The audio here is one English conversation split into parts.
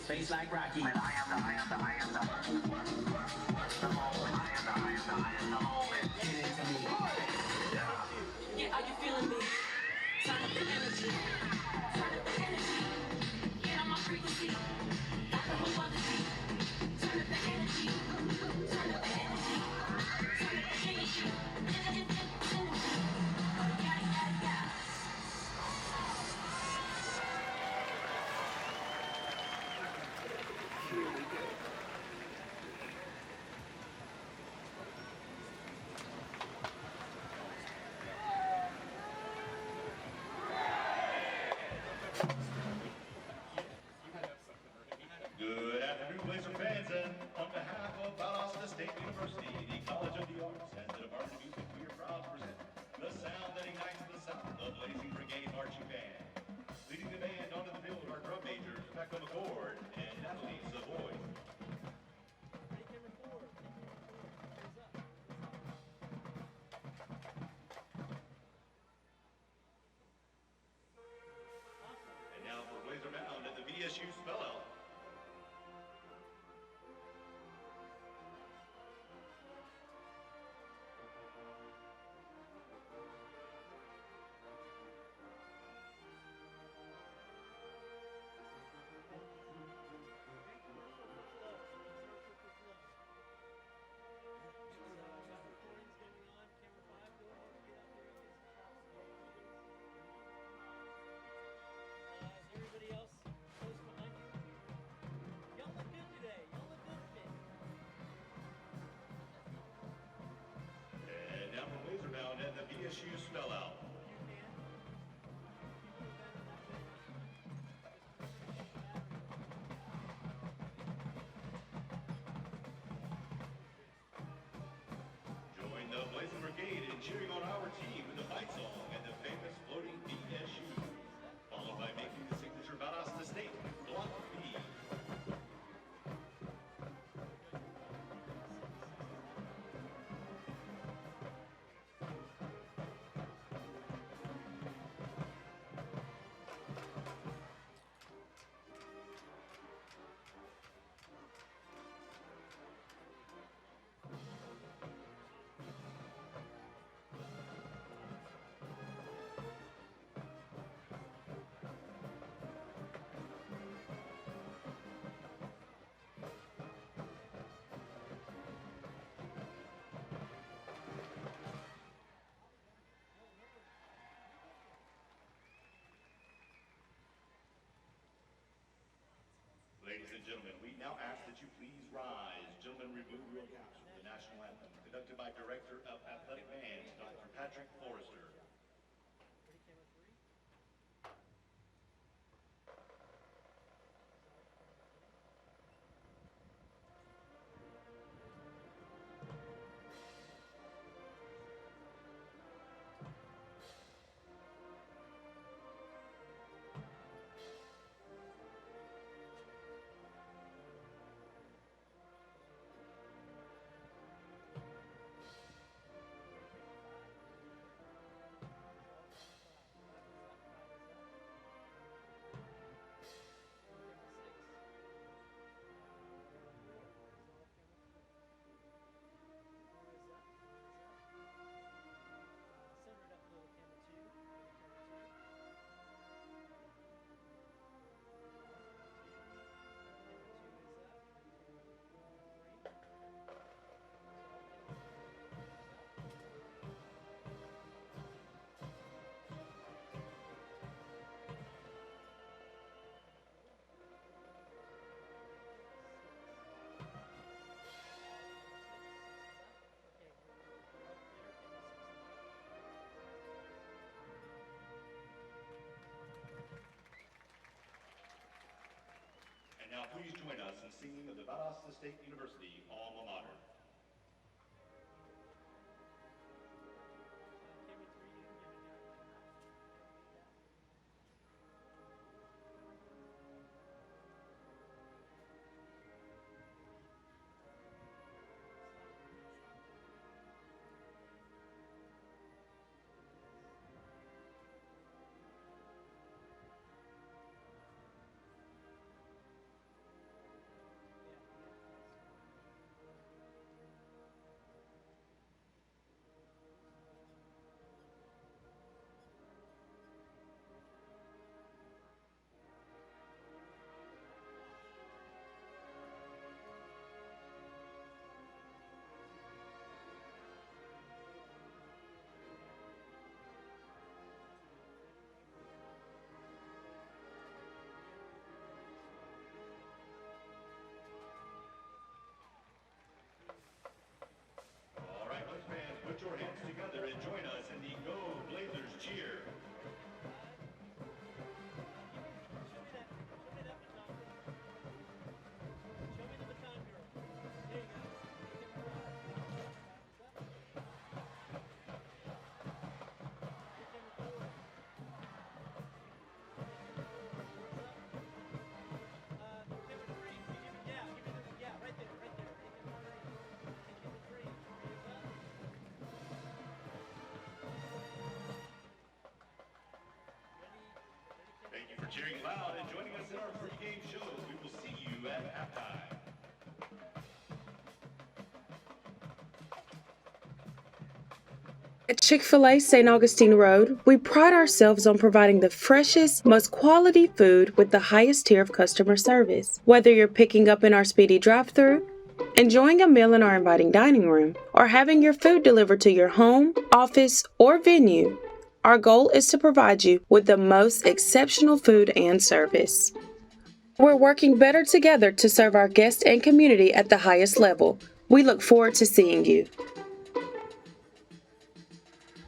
face like Rocky. I am the moment. I am the moment. Get into me. Yeah, are you feeling me? Turn up the energy. Turn up the energy. Get on my frequency. Got the whole other G. Turn up the energy. Turn up the energy. Turn up the energy. Good afternoon, Blazer fans, and on behalf of Valdosta State University, the College of the Arts, and the Department of Music, we are proud to present the sound that ignites the South, the Blazing Brigade Marching Band. Leading the band onto the field are drum majors Becca McCord and Natalie Savoy. And now for Blazer Mound at the VSU Spell Out. Everybody else close behind you. Y'all look good today. Y'all look good today. And now for Blazer Mound at the VSU Spell Out. Join the Blazing Brigade in cheering on our team with the fight song and the famous floating BSU. Followed by making the signature Valdosta State, Block B. Ladies and gentlemen, we now ask that you please rise. Gentlemen, remove your caps for the national anthem, conducted by Director of Athletic Bands, Dr. Patrick Forrester. And now please join us in singing of the Valdosta State University alma mater. for cheering loud and joining us in our pregame show. We will see you at halftime. At Chick-fil-A St. Augustine Road, we pride ourselves on providing the freshest, most quality food with the highest tier of customer service. Whether you're picking up in our speedy drive-thru, enjoying a meal in our inviting dining room, or having your food delivered to your home, office, or venue, our goal is to provide you with the most exceptional food and service. We're working better together to serve our guests and community at the highest level. We look forward to seeing you.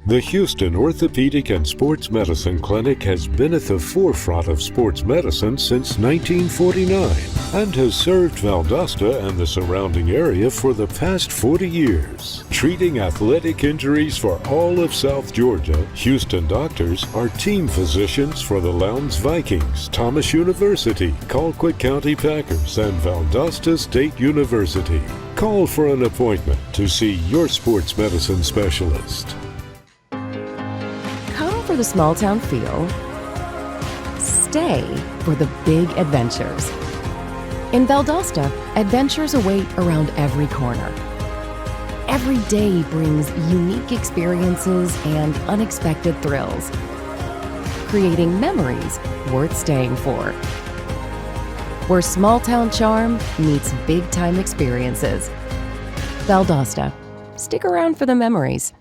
The Houston Orthopedic and Sports Medicine Clinic has been at the forefront of sports medicine since 1949 and has served Valdosta and the surrounding area for the past 40 years. Treating athletic injuries for all of South Georgia, Houston doctors are team physicians for the Lowndes Vikings, Thomas University, Colquitt County Packers, and Valdosta State University. Call for an appointment to see your sports medicine specialist. Come for the small town feel. Stay for the big adventures. In Valdosta, adventures await around every corner. Every day brings unique experiences and unexpected thrills, creating memories worth staying for. Where small town charm meets big time experiences. Valdosta. Stick around for the memories.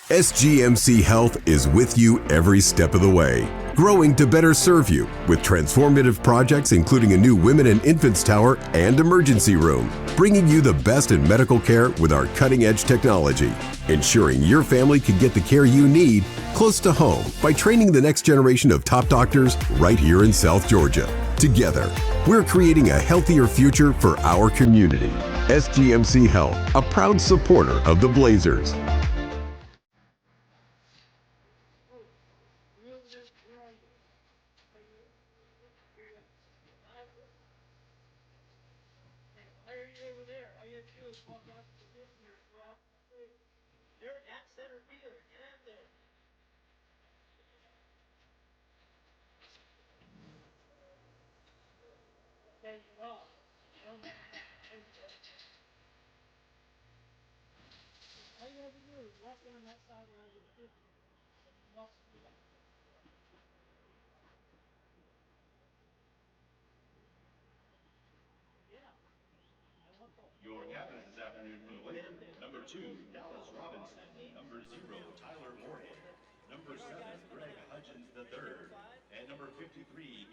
SGMC Health is with you every step of the way, growing to better serve you with transformative projects including a new women and infants tower and emergency room, bringing you the best in medical care with our cutting-edge technology, ensuring your family can get the care you need close to home by training the next generation of top doctors right here in South Georgia. Together, we're creating a healthier future for our community. SGMC Health, a proud supporter of the Blazers. They're at center field. Get in there. Okay, you're off. All you have to do is walk down that sideline to the 50. Walk through that. Yeah. I want the Your captains this afternoon for the Blazers. Number 2, Dallas Robinson. Number 0, Tyler Moorhead. Number 7, Greg Hudgens III. And number 53,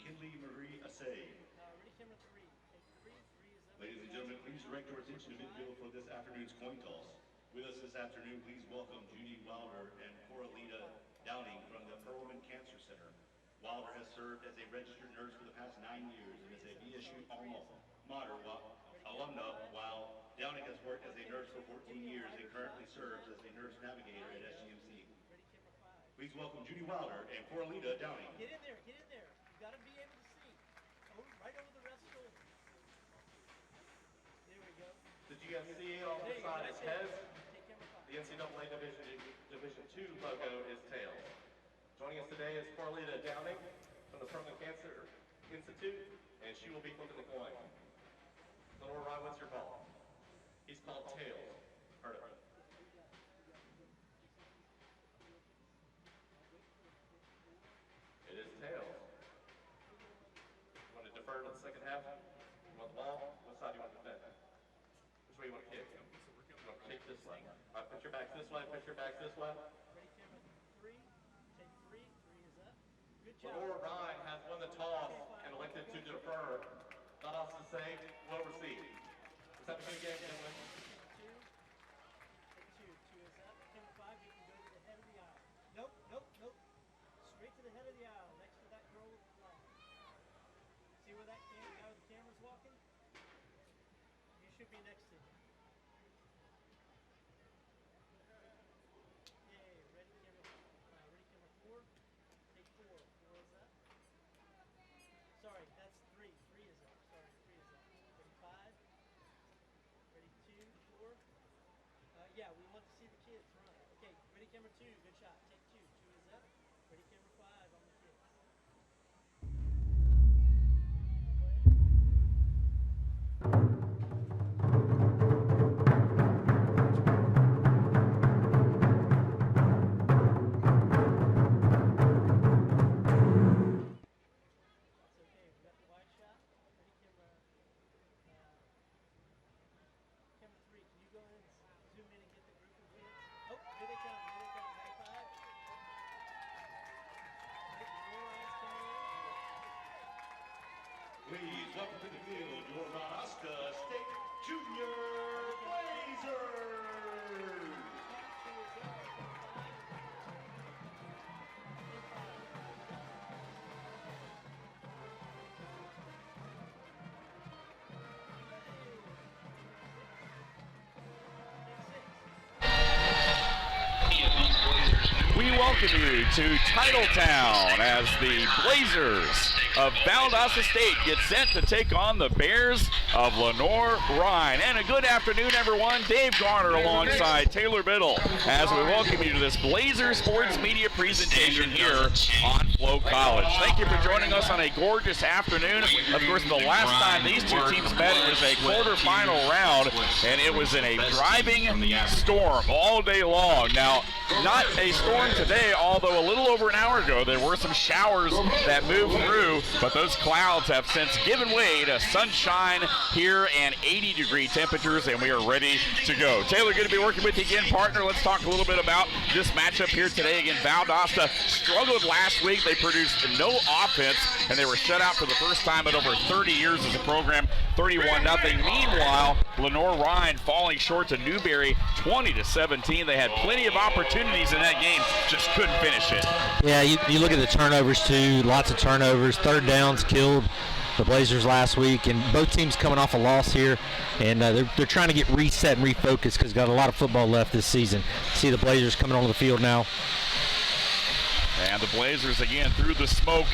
Kinley Marie Assay. ready camera 3. Take 3. 3 is up. Ladies and gentlemen, please direct your attention to midfield for this afternoon's coin toss. With us this afternoon, please welcome Judy Wilder and Coralita Downing from the Perlman Cancer Center. Wilder has served as a registered nurse for the past 9 years and is a BSU alma mater alumna, while Downing has worked as a nurse for 14 years and currently serves as a nurse navigator at SGMC. Ready camera 5. Please welcome Judy Wilder and Coralita Downing. Get in there. Get in there. You got to be able to see. Right over the ref's shoulder. There we go. Did you guys see it on the side is heads? Take camera 5. The NCAA Division II logo is tails. Joining us today is Coralita Downing from the Perlman Cancer Institute, and she will be flipping the coin. Lenoir-Rhyne, what's your call? He's called tails. Heard it. It is tails. You want to defer to the second half? You want the ball? What side do you want to defend? Which way you want to kick? You want to kick this way. All right, put your backs this way, put your backs this way. Ready camera 3. Take 3. 3 is up. Good job. Lenoir-Rhyne has won the toss and elected to defer. Not us to say, will receive. Is that a good game, gentlemen? Take 2. 2 is up. Camera 5, you can go to the head of the aisle. Nope. Straight to the head of the aisle, next to that girl with the flag. See where that guy with the camera's walking? You should be next to him. Yay, ready camera 4. Take 4. 4 is up. Sorry, that's 3. 3 is up. Sorry, 3 is up. Ready 5. Ready 2, 4. Yeah, we want to see the kids run. Okay, ready camera 2. Good shot. Take 2. 2 is up. Ready camera 5 on the kids. Please welcome to the field your Valdosta State Junior Blazers. We welcome you to Titletown as the Blazers of Valdosta State get set to take on the Bears of Lenoir-Rhyne. And a good afternoon, everyone. Dave Garner alongside Taylor Biddle as we welcome you to this Blazer Sports Media presentation here on FloCollege. Thank you for joining us on a gorgeous afternoon. Of course, the last time these two teams met, it was a quarterfinal round, and it was in a driving storm all day long. Now, not a storm today, although a little over an hour ago there were some showers that moved through, but those clouds have since given way to sunshine here and 80-degree temperatures, and we are ready to go. Taylor, good to be working with you again, partner. Let's talk a little bit about this matchup here today. Again, Valdosta struggled last week. They produced no offense, and they were shut out for the first time in over 30 years as a program, 31-0. Meanwhile, Lenoir-Rhyne falling short to Newberry 20-17. They had plenty of opportunities in that game, just couldn't finish it. Yeah, you look at the turnovers too, lots of turnovers. Third downs killed the Blazers last week, and both teams coming off a loss here, and they're trying to get reset and refocused because got a lot of football left this season. See the Blazers coming onto the field now. And the Blazers again through the smoke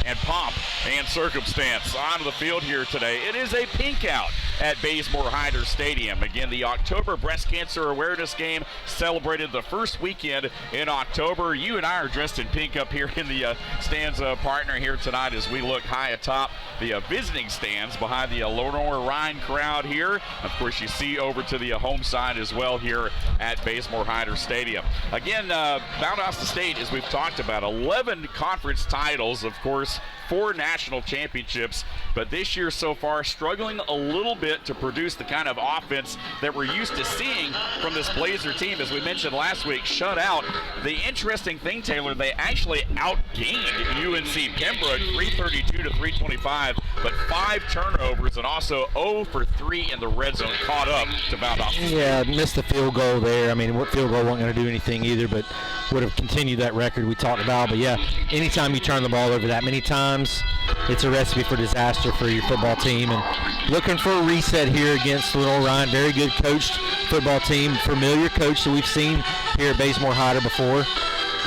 and pomp and circumstance onto the field here today. It is a pink out at Bazemore-Hyder Stadium. Again, the October Breast Cancer Awareness Game celebrated the first weekend in October. You and I are dressed in pink up here in the stands, partner, here tonight as we look high atop the visiting stands behind the Lenoir-Rhyne crowd here. Of course, you see over to the home side as well here at Bazemore-Hyder Stadium. Again, Valdosta State, as we've talked about, 11 conference titles, of course, 4 national championships, but this year so far struggling a little bit to produce the kind of offense that we're used to seeing from this Blazer team. As we mentioned last week, shut out. The interesting thing, Taylor, they actually outgained UNC Pembroke 332-325, but 5 turnovers and also 0 for 3 in the red zone caught up to Valdosta. Yeah, missed the field goal there. I mean, what field goal wasn't going to do anything either, but would have continued that record we talked about. But yeah, anytime you turn the ball over that many times, it's a recipe for disaster for your football team. And looking for a reset here against Lenoir-Rhyne. Very good coached football team, familiar coach that we've seen here at Bazemore-Hyder before.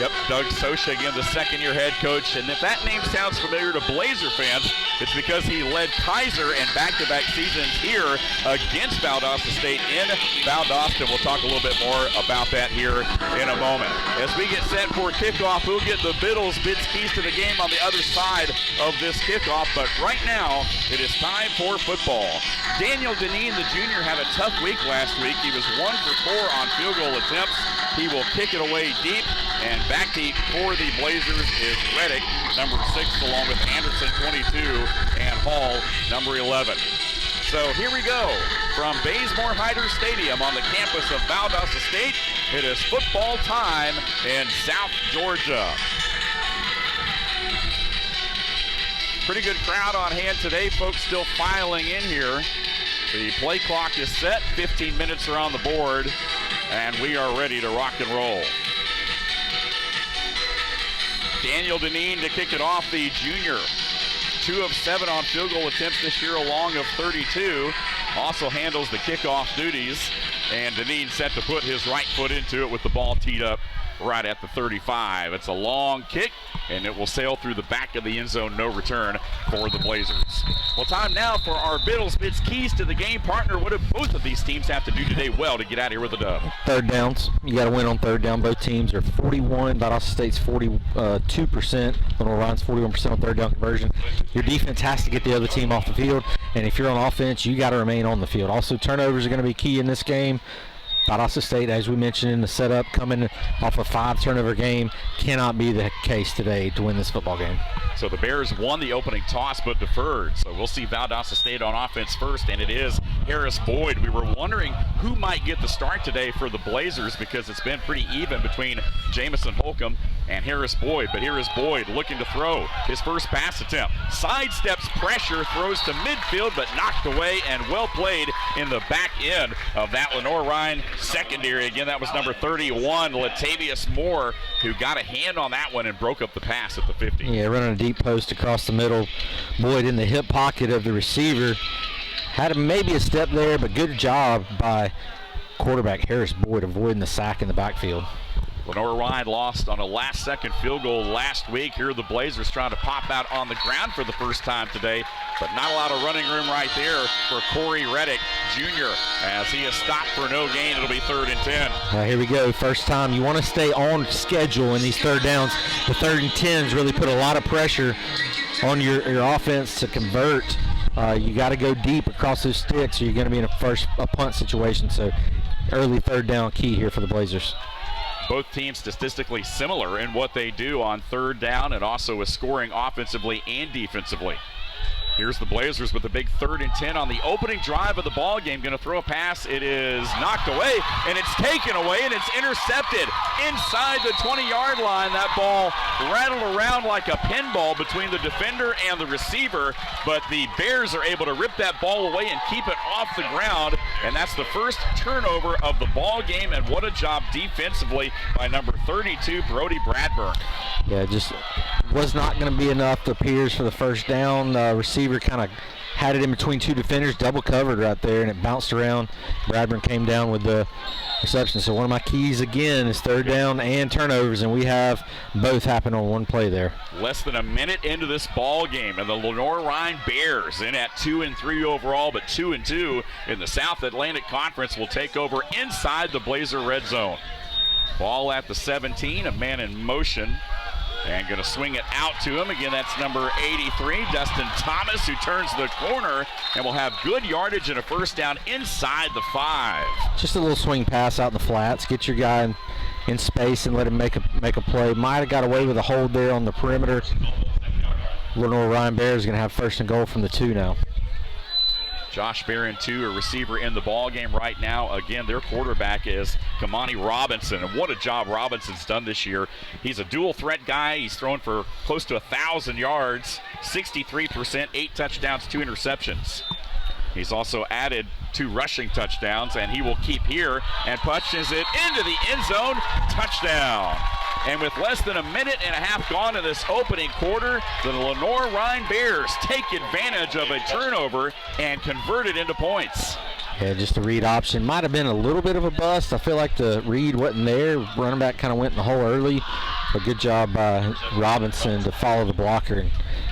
Yep, Doug Sosha, again, the second-year head coach. And if that name sounds familiar to Blazer fans, it's because he led Kaiser in back-to-back seasons here against Valdosta State in Valdosta. We'll talk a little bit more about that here in a moment. As we get set for kickoff, we'll get the Biddles keys to the game on the other side of this kickoff. But right now, it is time for football. Daniel Deneen, the junior, had a tough week last week. He was 1 for 4 on field goal attempts. He will kick it away deep, and back deep for the Blazers is Reddick, number 6, along with Anderson, 22, and Hall, number 11. So here we go from Bazemore-Hyder Stadium on the campus of Valdosta State. It is football time in South Georgia. Pretty good crowd on hand today. Folks still filing in here. The play clock is set. 15 minutes are on the board, and we are ready to rock and roll. Daniel Deneen to kick it off, the junior. 2 of 7 on field goal attempts this year, a long of 32. Also handles the kickoff duties, and Deneen set to put his right foot into it with the ball teed up right at the 35. It's a long kick, and it will sail through the back of the end zone. No return for the Blazers. Well, time now for our Biddles keys to the game, partner. What do both of these teams have to do today well to get out of here with a dub? Third downs. You got to win on third down. Both teams are 41. Valdosta State's 42%. Lenoir-Rhyne's 41% on third down conversion. Your defense has to get the other team off the field, and if you're on offense, you got to remain on the field. Also, turnovers are going to be key in this game. Valdosta State, as we mentioned in the setup, coming off a 5-turnover game, cannot be the case today to win this football game. So the Bears won the opening toss but deferred. So we'll see Valdosta State on offense first, and it is Harris Boyd. We were wondering who might get the start today for the Blazers because it's been pretty even between Jamison Holcomb and Harris Boyd. But here is Boyd looking to throw his first pass attempt. Sidesteps pressure, throws to midfield but knocked away, and well played in the back end of that Lenoir-Rhyne secondary. Again, that was number 31, Latavius Moore, who got a hand on that one and broke up the pass at the 50. Yeah, running a deep post across the middle. Boyd in the hip pocket of the receiver. Had maybe a step there, but good job by quarterback Harris Boyd avoiding the sack in the backfield. Lenoir-Rhyne lost on a last-second field goal last week. Here are the Blazers trying to pop out on the ground for the first time today, but not a lot of running room right there for Corey Reddick Jr. as he is stopped for no gain. It'll be 3rd and 10. Now here we go. First time. You want to stay on schedule in these third downs. The 3rd and 10s really put a lot of pressure on your offense to convert. You got to go deep across those sticks or you're going to be in a punt situation. So early 3rd down key here for the Blazers. Both teams statistically similar in what they do on 3rd down and also with scoring offensively and defensively. Here's the Blazers with a big 3rd and 10 on the opening drive of the ball game. Going to throw a pass. It is knocked away, and it's taken away, and it's intercepted inside the 20-yard line. That ball rattled around like a pinball between the defender and the receiver, but the Bears are able to rip that ball away and keep it off the ground, and that's the first turnover of the ball game, and what a job defensively by number 32, Brody Bradburn. Yeah, just was not going to be enough, it appears, for the first down. Receiver kind of had it in between 2 defenders, double covered right there, and it bounced around. Bradburn came down with the reception. So one of my keys, again, is 3rd down and turnovers, and we have both happen on one play there. Less than a minute into this ball game, and the Lenoir-Rhyne Bears in at 2-3 overall, but 2-2 in the South Atlantic Conference will take over inside the Blazer red zone. Ball at the 17, a man in motion. And going to swing it out to him. Again, that's number 83, Dustin Thomas, who turns the corner and will have good yardage and a first down inside the 5. Just a little swing pass out in the flats. Get your guy in space and let him make a play. Might have got away with a hold there on the perimeter. Lenoir-Rhyne Bears is going to have 1st and goal from the 2 now. Josh Barron, too, a receiver in the ball game right now. Again, their quarterback is Kamani Robinson, and what a job Robinson's done this year. He's a dual threat guy. He's thrown for close to 1,000 yards, 63%, 8 touchdowns, 2 interceptions. He's also added 2 rushing touchdowns, and he will keep here and punches it into the end zone. Touchdown. And with less than a minute and a half gone in this opening quarter, the Lenoir-Rhyne Bears take advantage of a turnover and convert it into points. Yeah, just a read option. Might have been a little bit of a bust. I feel like the read wasn't there. Running back kind of went in the hole early. But good job by Robinson to follow the blocker and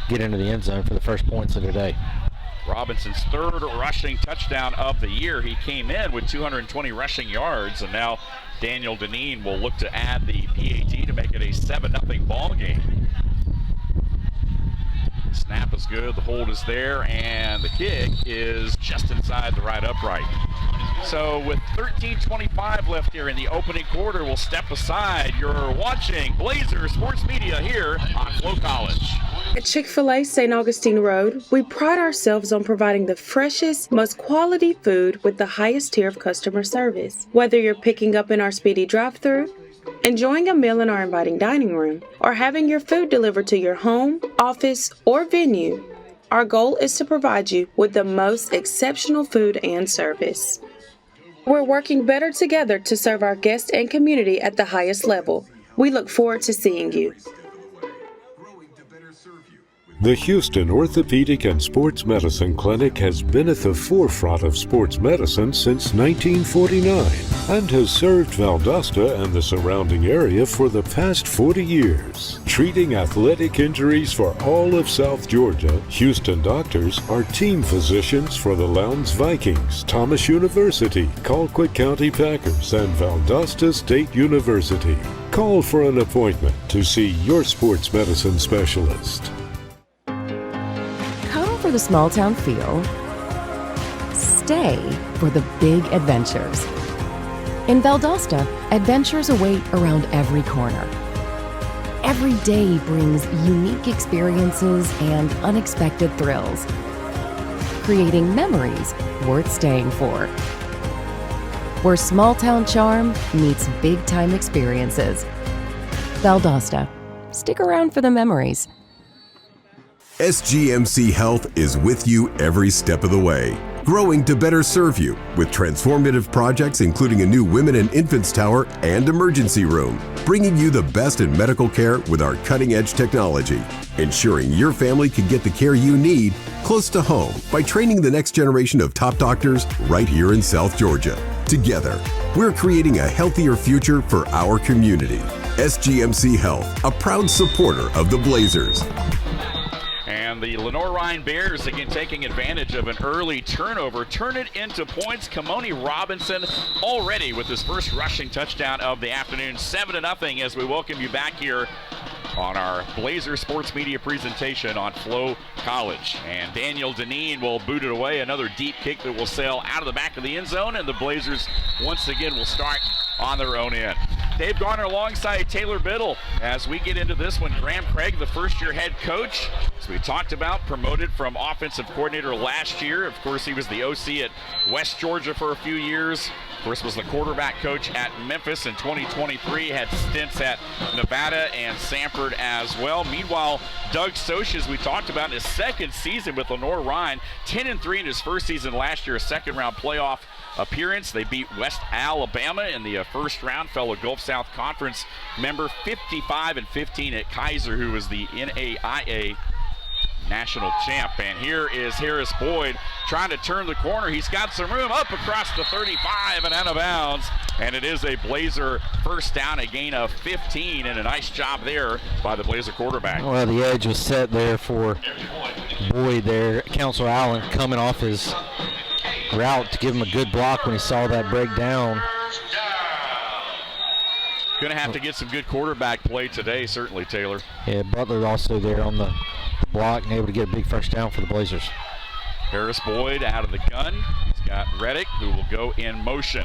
get into the end zone for the first points of the day. Robinson's 3rd rushing touchdown of the year. He came in with 220 rushing yards, and now Daniel Deneen will look to add the PAT to make it a 7-0 ball game. Snap is good, the hold is there, and the kick is just inside the right upright. So with 13:25 left here in the opening quarter, we'll step aside. You're watching Blazer Sports Media here on FloCollege. At Chick-fil-A St. Augustine Road, we pride ourselves on providing the freshest, most quality food with the highest tier of customer service. Whether you're picking up in our speedy drive-thru, enjoying a meal in our inviting dining room, or having your food delivered to your home, office, or venue, our goal is to provide you with the most exceptional food and service. We're working better together to serve our guests and community at the highest level. We look forward to seeing you. The Houston Orthopedic and Sports Medicine Clinic has been at the forefront of sports medicine since 1949 and has served Valdosta and the surrounding area for the past 40 years. Treating athletic injuries for all of South Georgia, Houston doctors are team physicians for the Lowndes Vikings, Thomas University, Colquitt County Packers, and Valdosta State University. Call for an appointment to see your sports medicine specialist. For the small town feel, stay for the big adventures. In Valdosta, adventures await around every corner. Every day brings unique experiences and unexpected thrills, creating memories worth staying for. Where small-town charm meets big-time experiences. Valdosta. Stick around for the memories. SGMC Health is with you every step of the way, growing to better serve you with transformative projects including a new women and infants tower and emergency room, bringing you the best in medical care with our cutting-edge technology, ensuring your family can get the care you need close to home by training the next generation of top doctors right here in South Georgia. Together, we're creating a healthier future for our community. SGMC Health, a proud supporter of the Blazers. And the Lenoir-Rhyne Bears, again, taking advantage of an early turnover, turn it into points. Kamoni Robinson already with his first rushing touchdown of the afternoon, 7-0, as we welcome you back here on our Blazer Sports Media presentation on FloCollege. And Daniel Deneen will boot it away, another deep kick that will sail out of the back of the end zone, and the Blazers once again will start on their own end. Dave Garner alongside Taylor Biddle as we get into this one. Graham Craig, the first-year head coach, as we talked about, promoted from offensive coordinator last year. Of course, he was the OC at West Georgia for a few years. Of course, was the quarterback coach at Memphis in 2023. Had stints at Nevada and Samford as well. Meanwhile, Doug Soch, as we talked about, in his second season with Lenoir-Rhyne, 10-3 in his first season last year, a second-round playoff appearance. They beat West Alabama in the first round, fellow Gulf South Conference member, 55-15 at Kaiser, who was the NAIA national champ. And here is Harris Boyd trying to turn the corner. He's got some room up across the 35 and out of bounds. And it is a Blazer first down, a gain of 15, and a nice job there by the Blazer quarterback. Well, the edge was set there for Boyd there. Council Allen coming off his route to give him a good block when he saw that breakdown. Going to have to get some good quarterback play today, certainly, Taylor. Yeah, Butler also there on the block and able to get a big first down for the Blazers. Harris Boyd out of the gun. He's got Reddick, who will go in motion.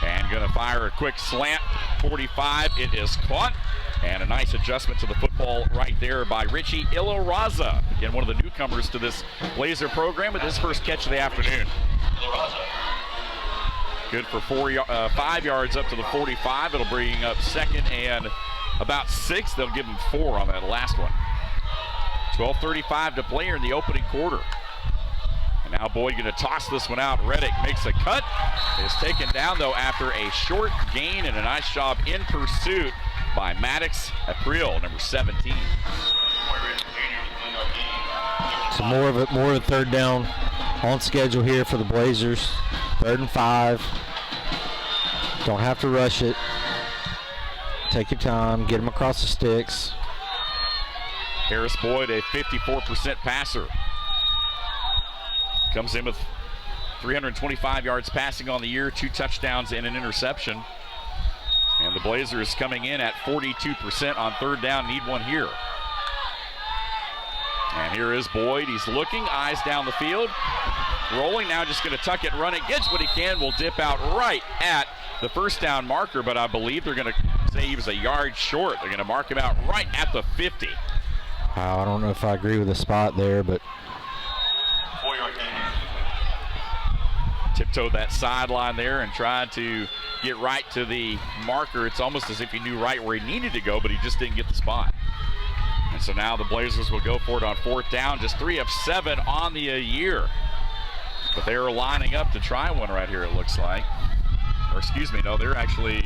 And going to fire a quick slant, 45. It is caught. And a nice adjustment to the football right there by Richie Iloraza. Again, one of the newcomers to this Blazer program with his first catch of the afternoon. Good for 5 yards up to the 45. It'll bring up second and about 6. They'll give him 4 on that last one. 12:35 to play here in the opening quarter. And now Boyd going to toss this one out. Reddick makes a cut. Is taken down, though, after a short gain, and a nice job in pursuit by Maddox April, number 17. So more of a third down on schedule here for the Blazers. 3rd and 5. Don't have to rush it. Take your time. Get them across the sticks. Harris Boyd, a 54% passer. Comes in with 325 yards passing on the year, 2 touchdowns and an interception. And the Blazers coming in at 42% on 3rd down, need one here. And here is Boyd. He's looking, eyes down the field. Rolling now, just going to tuck it, run it, gets what he can, will dip out right at the first down marker, but I believe they're going to say he was a yard short. They're going to mark him out right at the 50. I don't know if I agree with the spot there, but tiptoed that sideline there and tried to get right to the marker. It's almost as if he knew right where he needed to go, but he just didn't get the spot. And so now the Blazers will go for it on 4th down, just 3 of 7 on the year. But they are lining up to try one right here, it looks like. Or excuse me, no, they're actually,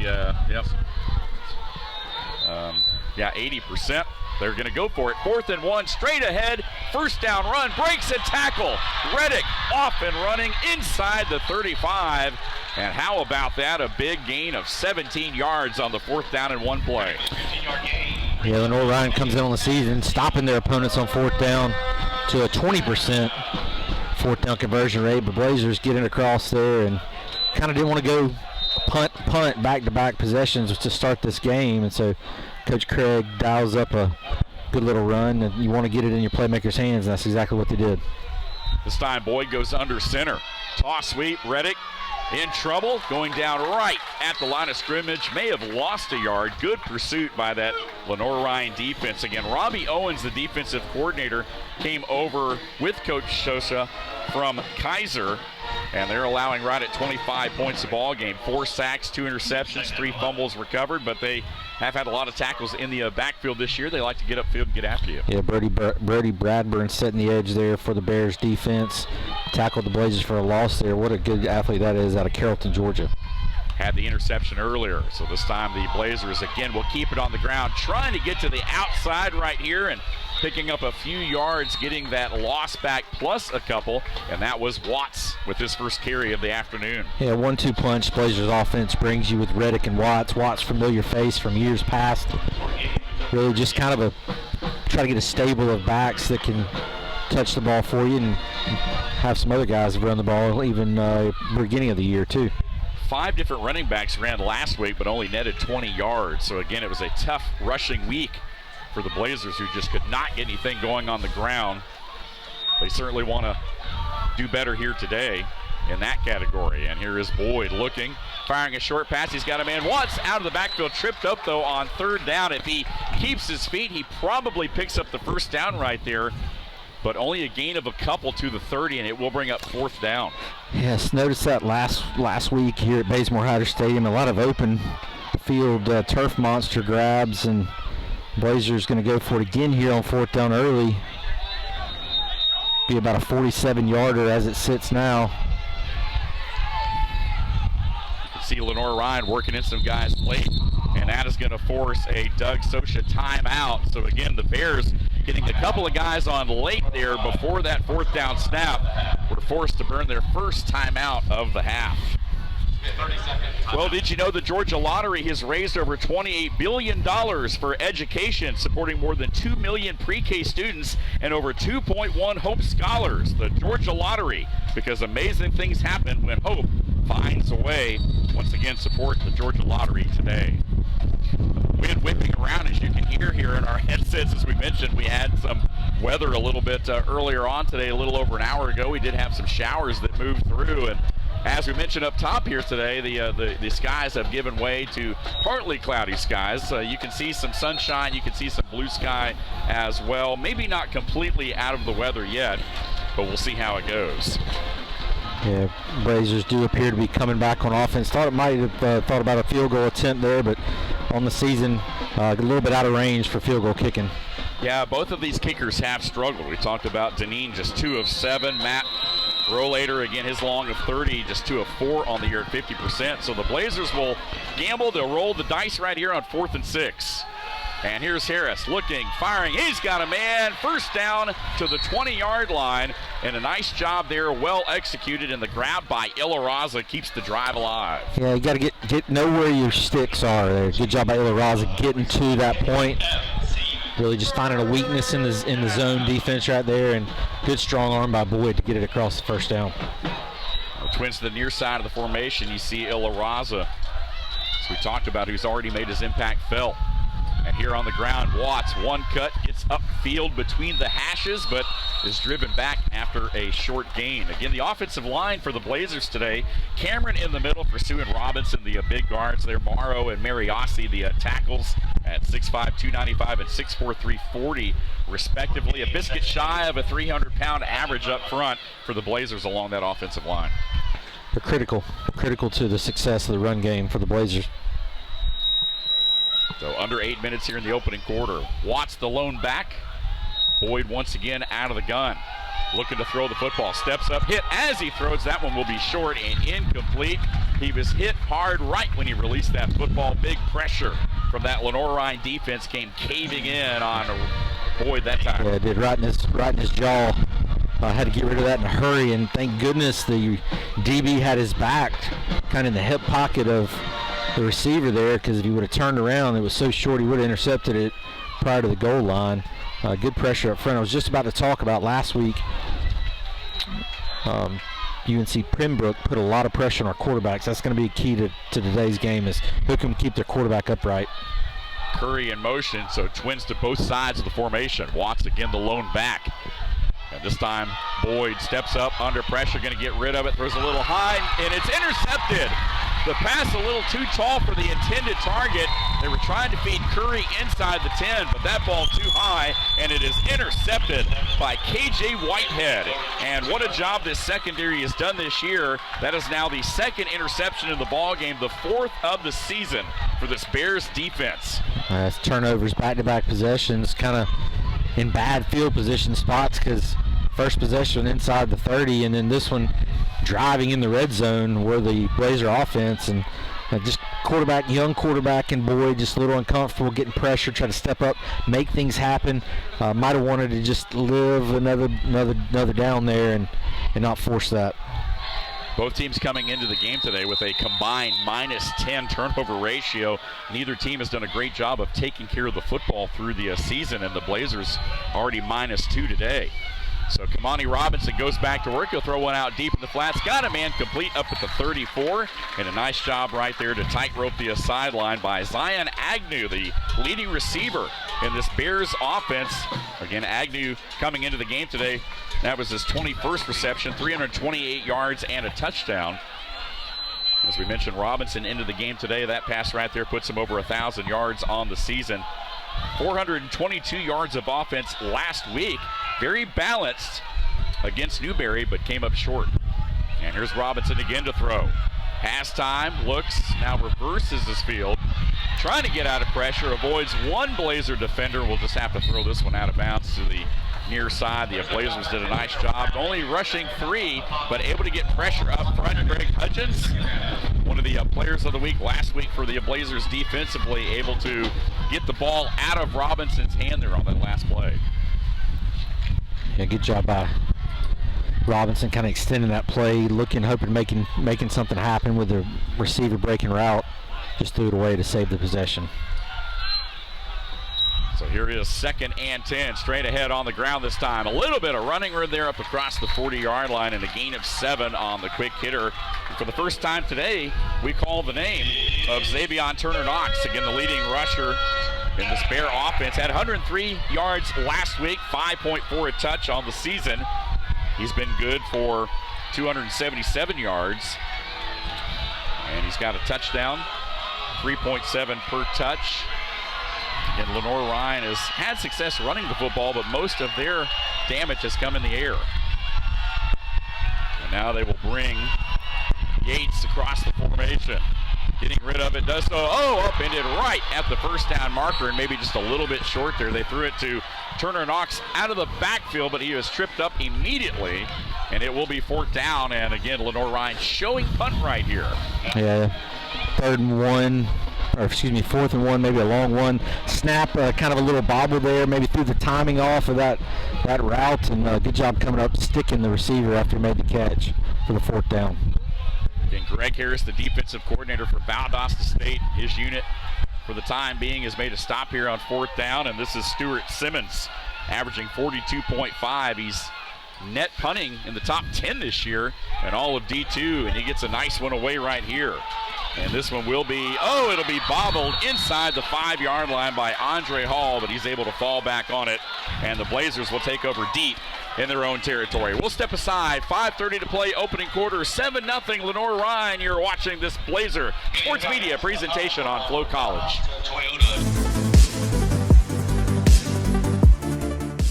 80%. They're going to go for it. 4th and 1, straight ahead. First down run, breaks a tackle. Reddick off and running inside the 35. And how about that? A big gain of 17 yards on the 4th down and 1 play. Yeah, Lenoir-Rhyne comes in on the season, stopping their opponents on 4th down to a 20% 4th down conversion rate. But Blazers getting across there and kind of didn't want to go punt back-to-back possessions to start this game. And so Coach Craig dials up a good little run, and you want to get it in your playmaker's hands, and that's exactly what they did. This time Boyd goes under center. Toss sweep, Reddick in trouble, going down right at the line of scrimmage. May have lost a yard. Good pursuit by that Lenoir-Rhyne defense. Again, Robbie Owens, the defensive coordinator, came over with Coach Sosa from Kaiser, and they're allowing right at 25 points a ball game. 4 sacks, 2 interceptions, 3 fumbles recovered, but they have had a lot of tackles in the backfield this year. They like to get upfield and get after you. Yeah, Brody Bradburn setting the edge there for the Bears defense. Tackled the Blazers for a loss there. What a good athlete that is out of Carrollton, Georgia. Had the interception earlier, so this time the Blazers again will keep it on the ground, trying to get to the outside right here and picking up a few yards, getting that loss back plus a couple, and that was Watts with his first carry of the afternoon. Yeah, 1-2 punch. Blazers offense brings you with Reddick and Watts. Watts, familiar face from years past. Really just kind of try to get a stable of backs that can touch the ball for you and have some other guys run the ball even beginning of the year too. 5 different running backs ran last week but only netted 20 yards. So again, it was a tough rushing week for the Blazers, who just could not get anything going on the ground. They certainly want to do better here today in that category. And here is Boyd looking, firing a short pass. He's got a man. Watts out of the backfield, tripped up though on 3rd down. If he keeps his feet, he probably picks up the first down right there, but only a gain of a couple to the 30, and it will bring up 4th down. Yes, notice that last week here at Bazemore Hyder Stadium, a lot of open field turf monster grabs, and Blazers going to go for it again here on 4th down early. Be about a 47-yarder as it sits now. You can see Lenoir-Rhyne working in some guys late, and that is going to force a Doug Socha timeout. So again, the Bears getting a couple of guys on late there before that 4th down snap were forced to burn their first timeout of the half. Well, did you know the Georgia Lottery has raised over $28 billion for education, supporting more than 2 million pre-K students and over 2.1 Hope Scholars? The Georgia Lottery, because amazing things happen when hope finds a way. Once again, support the Georgia Lottery today. Wind whipping around, as you can hear here in our headsets. As we mentioned, we had some weather a little bit earlier on today, a little over an hour ago. We did have some showers that moved through, and as we mentioned up top here today, the skies have given way to partly cloudy skies. You can see some sunshine, you can see some blue sky as well. Maybe not completely out of the weather yet, but we'll see how it goes. Yeah, Blazers do appear to be coming back on offense. Thought it might have thought about a field goal attempt there, but on the season, a little bit out of range for field goal kicking. Yeah, both of these kickers have struggled. We talked about Deneen, just 2 of 7. Matt Rollator, again, his long of 30, just 2 of 4 on the year at 50%. So the Blazers will gamble. They'll roll the dice right here on 4th and 6. And here's Harris looking, firing. He's got a man. First down to the 20-yard line. And a nice job there, well executed. And the grab by Ilaraza keeps the drive alive. Yeah, you got to know where your sticks are there. Good job by Ilaraza getting to that point. Really just finding a weakness in the zone defense right there, and good strong arm by Boyd to get it across the first down. Twins to the near side of the formation. You see Ilaraza, as we talked about, who's already made his impact felt. And here on the ground, Watts, one cut, gets upfield between the hashes, but is driven back after a short gain. Again, the offensive line for the Blazers today, Cameron in the middle for Sue and Robinson, the big guards there, Morrow and Mariossi, the tackles at 6'5", 295 and 6'4", 340 respectively. A biscuit shy of a 300-pound average up front for the Blazers along that offensive line. They're critical to the success of the run game for the Blazers. So under 8 minutes here in the opening quarter. Watts the lone back. Boyd once again out of the gun. Looking to throw the football. Steps up, hit as he throws. That one will be short and incomplete. He was hit hard right when he released that football. Big pressure from that Lenoir-Rhyne defense came caving in on Boyd that time. Yeah, it did right in his jaw. Had to get rid of that in a hurry, and thank goodness the DB had his back kind of in the hip pocket of the receiver there, because if he would have turned around, it was so short he would have intercepted it prior to the goal line. Good pressure up front. I was just about to talk about last week. UNC Pembroke put a lot of pressure on our quarterbacks. That's going to be key to today's game, is who can keep their quarterback upright. Curry in motion, so twins to both sides of the formation. Watts again the lone back. And this time, Boyd steps up under pressure, going to get rid of it, throws a little high, and it's intercepted. The pass a little too tall for the intended target. They were trying to feed Curry inside the 10, but that ball too high, and it is intercepted by KJ Whitehead. And what a job this secondary has done this year. That is now the second interception in the ball game, the fourth of the season for this Bears defense. Turnovers, back-to-back possessions, kind of in bad field position spots because first possession inside the 30, and then this one driving in the red zone where the Blazer offense and just young quarterback and Boyd just a little uncomfortable, getting pressure, trying to step up, make things happen. Might have wanted to just live another down there and not force that. Both teams coming into the game today with a combined -10 turnover ratio. Neither team has done a great job of taking care of the football through the season, and the Blazers already -2 today. So Kamani Robinson goes back to work. He'll throw one out deep in the flats. Got a man complete up at the 34. And a nice job right there to tightrope the sideline by Zion Agnew, the leading receiver in this Bears offense. Again, Agnew coming into the game today. That was his 21st reception, 328 yards and a touchdown. As we mentioned, Robinson into the game today. That pass right there puts him over 1,000 yards on the season. 422 yards of offense last week. Very balanced against Newberry, but came up short. And here's Robinson again to throw. Pass time, looks, now reverses his field. Trying to get out of pressure, avoids one Blazer defender. Will just have to throw this one out of bounds to the near side. The Blazers did a nice job, only rushing 3, but able to get pressure up front. Greg Hudgens, one of the players of the week last week for the Blazers defensively, able to get the ball out of Robinson's hand there on that last play. Yeah, good job by Robinson, kind of extending that play, hoping, making something happen with the receiver breaking route. Just threw it away to save the possession. So here is 2nd and 10, straight ahead on the ground this time. A little bit of running room there up across the 40-yard line, and a gain of 7 on the quick hitter. And for the first time today, we call the name of Xavion Turner-Knox, again the leading rusher in this Bear offense. Had 103 yards last week, 5.4 a touch on the season. He's been good for 277 yards. And he's got a touchdown, 3.7 per touch. And Lenoir-Rhyne has had success running the football, but most of their damage has come in the air. And now they will bring Yates across the formation. Getting rid of it, does so, upended right at the first down marker, and maybe just a little bit short there. They threw it to Turner-Knox out of the backfield, but he was tripped up immediately, and it will be 4th down. And again, Lenoir-Rhyne showing punt right here. Yeah, 4th and 1, maybe a long one. Snap, kind of a little bobble there, maybe threw the timing off of that route, and good job coming up, sticking the receiver after he made the catch for the 4th down. And Greg Harris, the defensive coordinator for Valdosta State, his unit for the time being has made a stop here on 4th down, and this is Stuart Simmons, averaging 42.5. He's net punting in the top 10 this year and all of D2, and he gets a nice one away right here. And this one will be, it'll be bobbled inside the 5-yard line by Andre Hall, but he's able to fall back on it, and the Blazers will take over deep in their own territory. We'll step aside, 5:30 to play, opening quarter, 7-0 Lenoir-Rhyne. You're watching this Blazer Sports Media presentation on FloCollege.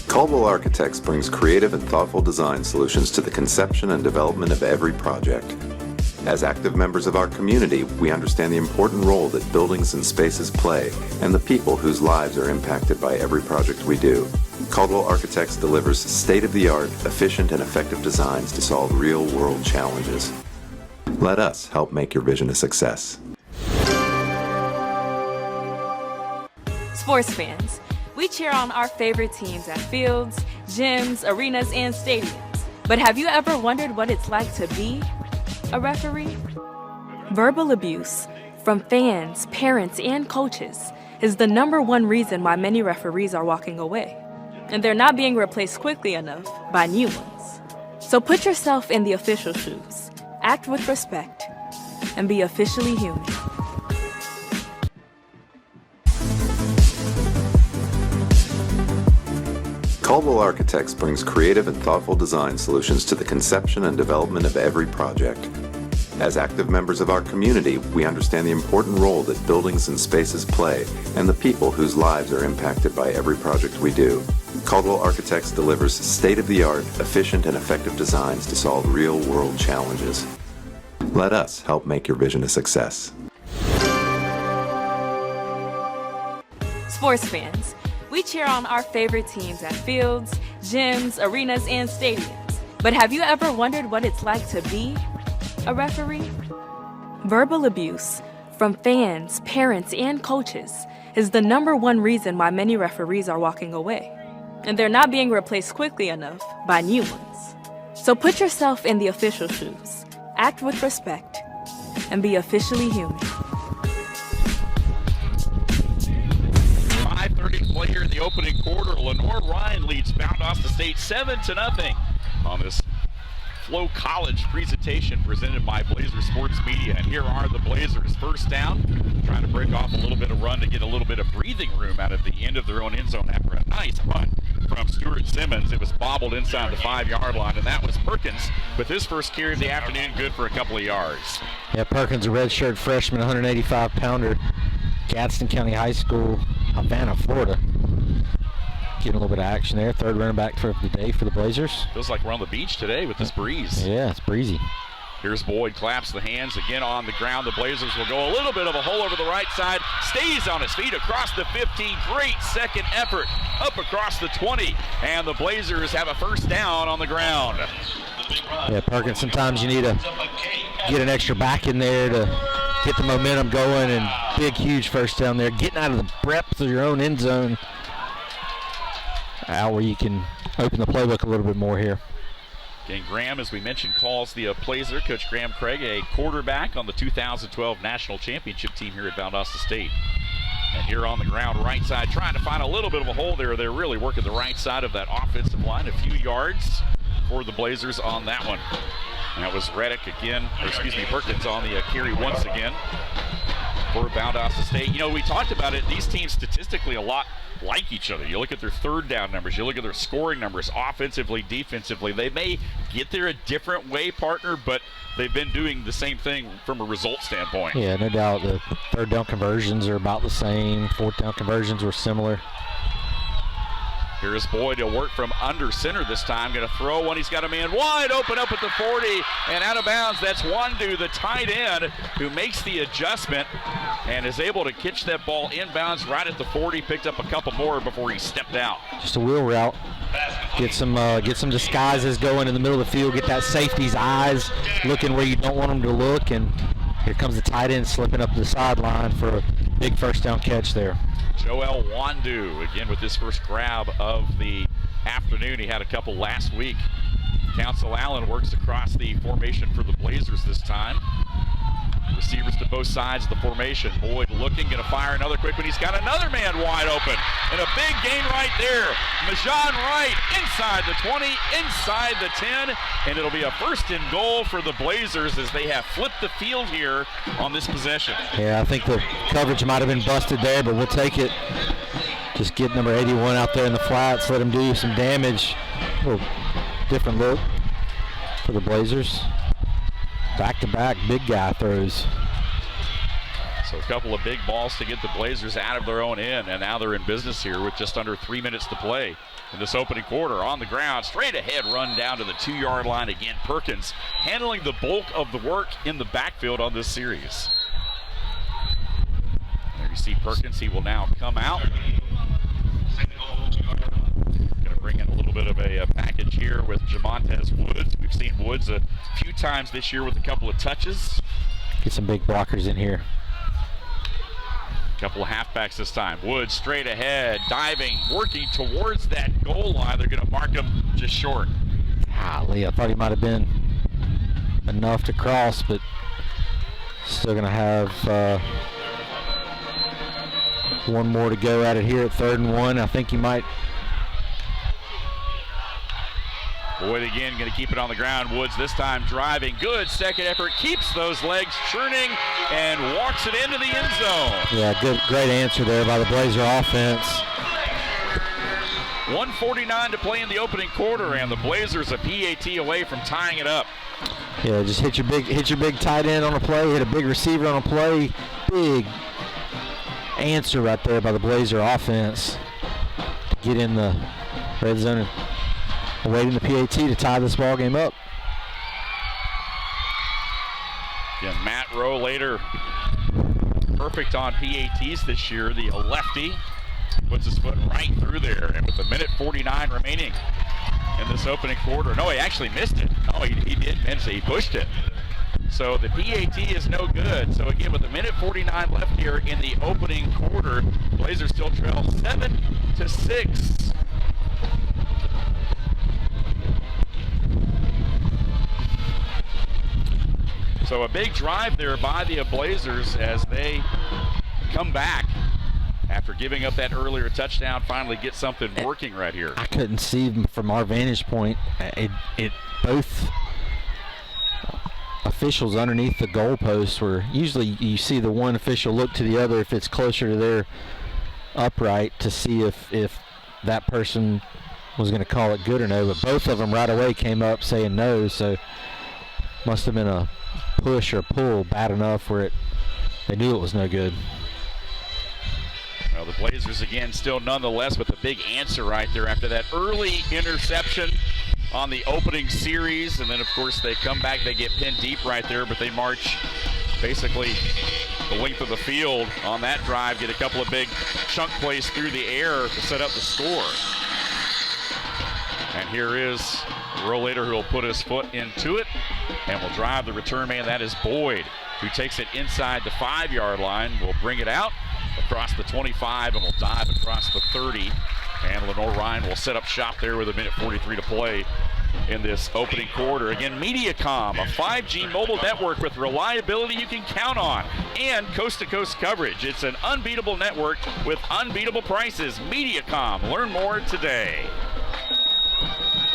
Caldwell Architects brings creative and thoughtful design solutions to the conception and development of every project. As active members of our community, we understand the important role that buildings and spaces play and the people whose lives are impacted by every project we do. Caldwell Architects delivers state-of-the-art, efficient, and effective designs to solve real-world challenges. Let us help make your vision a success. Sports fans, we cheer on our favorite teams at fields, gyms, arenas, and stadiums. But have you ever wondered what it's like to be a referee? Verbal abuse from fans, parents, and coaches is the #1 reason why many referees are walking away. And they're not being replaced quickly enough by new ones. So put yourself in the official shoes, act with respect, and be officially human. Caldwell Architects brings creative and thoughtful design solutions to the conception and development of every project. As active members of our community, we understand the important role that buildings and spaces play and the people whose lives are impacted by every project we do. Caldwell Architects delivers state-of-the-art, efficient, and effective designs to solve real-world challenges. Let us help make your vision a success. Sports fans, we cheer on our favorite teams at fields, gyms, arenas, and stadiums. But have you ever wondered what it's like to be a referee? Verbal abuse from fans, parents, and coaches is the #1 reason why many referees are walking away. And they're not being replaced quickly enough by new ones. So put yourself in the official shoes, act with respect, and be officially human. 5:30 to play here in the opening quarter. Lenoir-Rhyne leads Valdosta State 7-0 on this FloCollege presentation presented by Blazer Sports Media. And here are the Blazers. First down, trying to break off a little bit of run to get a little bit of breathing room out of the end of their own end zone after a nice run from Stuart Simmons. It was bobbled inside the 5-yard line, and that was Perkins with his first carry of the afternoon, good for a couple of yards. Yeah, Perkins, a redshirt freshman, 185-pounder, Gadsden County High School, Havana, Florida. Getting a little bit of action there. Third running back for the day for the Blazers. Feels like we're on the beach today with this breeze. Yeah, it's breezy. Here's Boyd, claps the hands again on the ground. The Blazers will go a little bit of a hole over the right side. Stays on his feet across the 15. Great second effort up across the 20. And the Blazers have a first down on the ground. Yeah, Perkins, sometimes you need to get an extra back in there to get the momentum going, and big, huge first down there. Getting out of the breadth of your own end zone. Out where you can open the playbook a little bit more here. Again, Graham, as we mentioned, calls the Blazer. Coach Graham Craig, a quarterback on the 2012 National Championship team here at Valdosta State. And here on the ground, right side, trying to find a little bit of a hole there. They're really working the right side of that offensive line. A few yards for the Blazers on that one. And that was Reddick again, Perkins on the carry once again for Valdosta State. You know, we talked about it. These teams statistically a lot like each other. You look at their third down numbers, you look at their scoring numbers, offensively, defensively. They may get there a different way, partner, but they've been doing the same thing from a result standpoint. Yeah, no doubt. The third down conversions are about the same. Fourth down conversions were similar. Here's Boyd. He'll work from under center this time. Going to throw one. He's got a man wide open up at the 40 and out of bounds. That's Wandu, the tight end, who makes the adjustment and is able to catch that ball inbounds right at the 40. Picked up a couple more before he stepped out. Just a wheel route. Get some disguises going in the middle of the field. Get that safety's eyes looking where you don't want them to look. And here comes the tight end slipping up the sideline for a big first down catch there. Joel Wandu, again with his first grab of the afternoon. He had a couple last week. Council Allen works across the formation for the Blazers this time. Receivers to both sides of the formation. Boyd looking, going to fire another quick one. He's got another man wide open. And a big gain right there. Majan Wright inside the 20, inside the 10. And it'll be a first and goal for the Blazers as they have flipped the field here on this possession. Yeah, I think the coverage might have been busted there, but we'll take it. Just get number 81 out there in the flats, let him do some damage. A little different look for the Blazers. Back-to-back big guy throws. So a couple of big balls to get the Blazers out of their own end, and now they're in business here with just under 3 minutes to play in this opening quarter. On the ground, straight ahead run down to the 2-yard line again. Perkins handling the bulk of the work in the backfield on this series. There you see Perkins. He will now come out. Going to bring in a little bit of a package here with Jamontez Woods. We've seen Woods a few times this year with a couple of touches. Get some big blockers in here. Couple of halfbacks this time. Woods straight ahead, diving, working towards that goal line. They're going to mark him just short. Golly, I thought he might have been enough to cross, but still going to have one more to go at it here at 3rd and 1. I think he might. Boyd again going to keep it on the ground. Woods this time driving. Good second effort. Keeps those legs churning and walks it into the end zone. Yeah, great answer there by the Blazer offense. 1:49 to play in the opening quarter, and the Blazers a PAT away from tying it up. Yeah, just hit your big tight end on a play, hit a big receiver on a play. Big answer right there by the Blazer offense to get in the red zone and awaiting the PAT to tie this ball game up. Again, Matt Rollator, perfect on PATs this year. The lefty puts his foot right through there, and with a minute 49 remaining in this opening quarter. No, he actually missed it. Oh, he did miss it. He pushed it. So the PAT is no good. So again, with a minute 49 left here in the opening quarter, Blazers still trail 7-6. So a big drive there by the Blazers as they come back after giving up that earlier touchdown, finally get something working right here. I couldn't see from our vantage point. Both officials underneath the goalposts were, usually you see the one official look to the other if it's closer to their upright to see if that person was going to call it good or no, but both of them right away came up saying no, so must have been a push or pull bad enough where they knew it was no good. Well, the Blazers again still nonetheless with a big answer right there after that early interception on the opening series, and then of course they come back, they get pinned deep right there, but they march basically the length of the field on that drive, get a couple of big chunk plays through the air to set up the score. And here is Rollator, who will put his foot into it and will drive the return man. That is Boyd, who takes it inside the 5-yard line, will bring it out across the 25 and will dive across the 30. And Lenoir-Rhyne will set up shop there with a minute 43 to play in this opening quarter. Again, Mediacom, a 5G mobile network with reliability you can count on and coast-to-coast coverage. It's an unbeatable network with unbeatable prices. Mediacom, learn more today.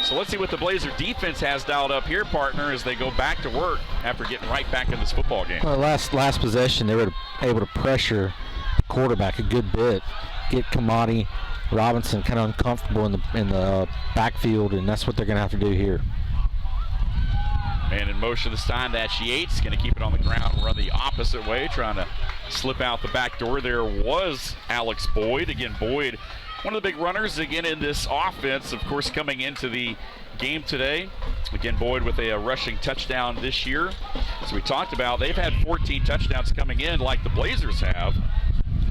So let's see what the Blazer defense has dialed up here, partner, as they go back to work after getting right back in this football game. Well, last possession, they were able to pressure the quarterback a good bit, get Kamani Robinson kind of uncomfortable in the backfield, and that's what they're going to have to do here. Man in motion this time, that's Yates, going to keep it on the ground, run the opposite way, trying to slip out the back door. There was Alex Boyd. Again, Boyd, one of the big runners again in this offense, of course, coming into the game today. Again, Boyd with a rushing touchdown this year. As we talked about, they've had 14 touchdowns coming in like the Blazers have,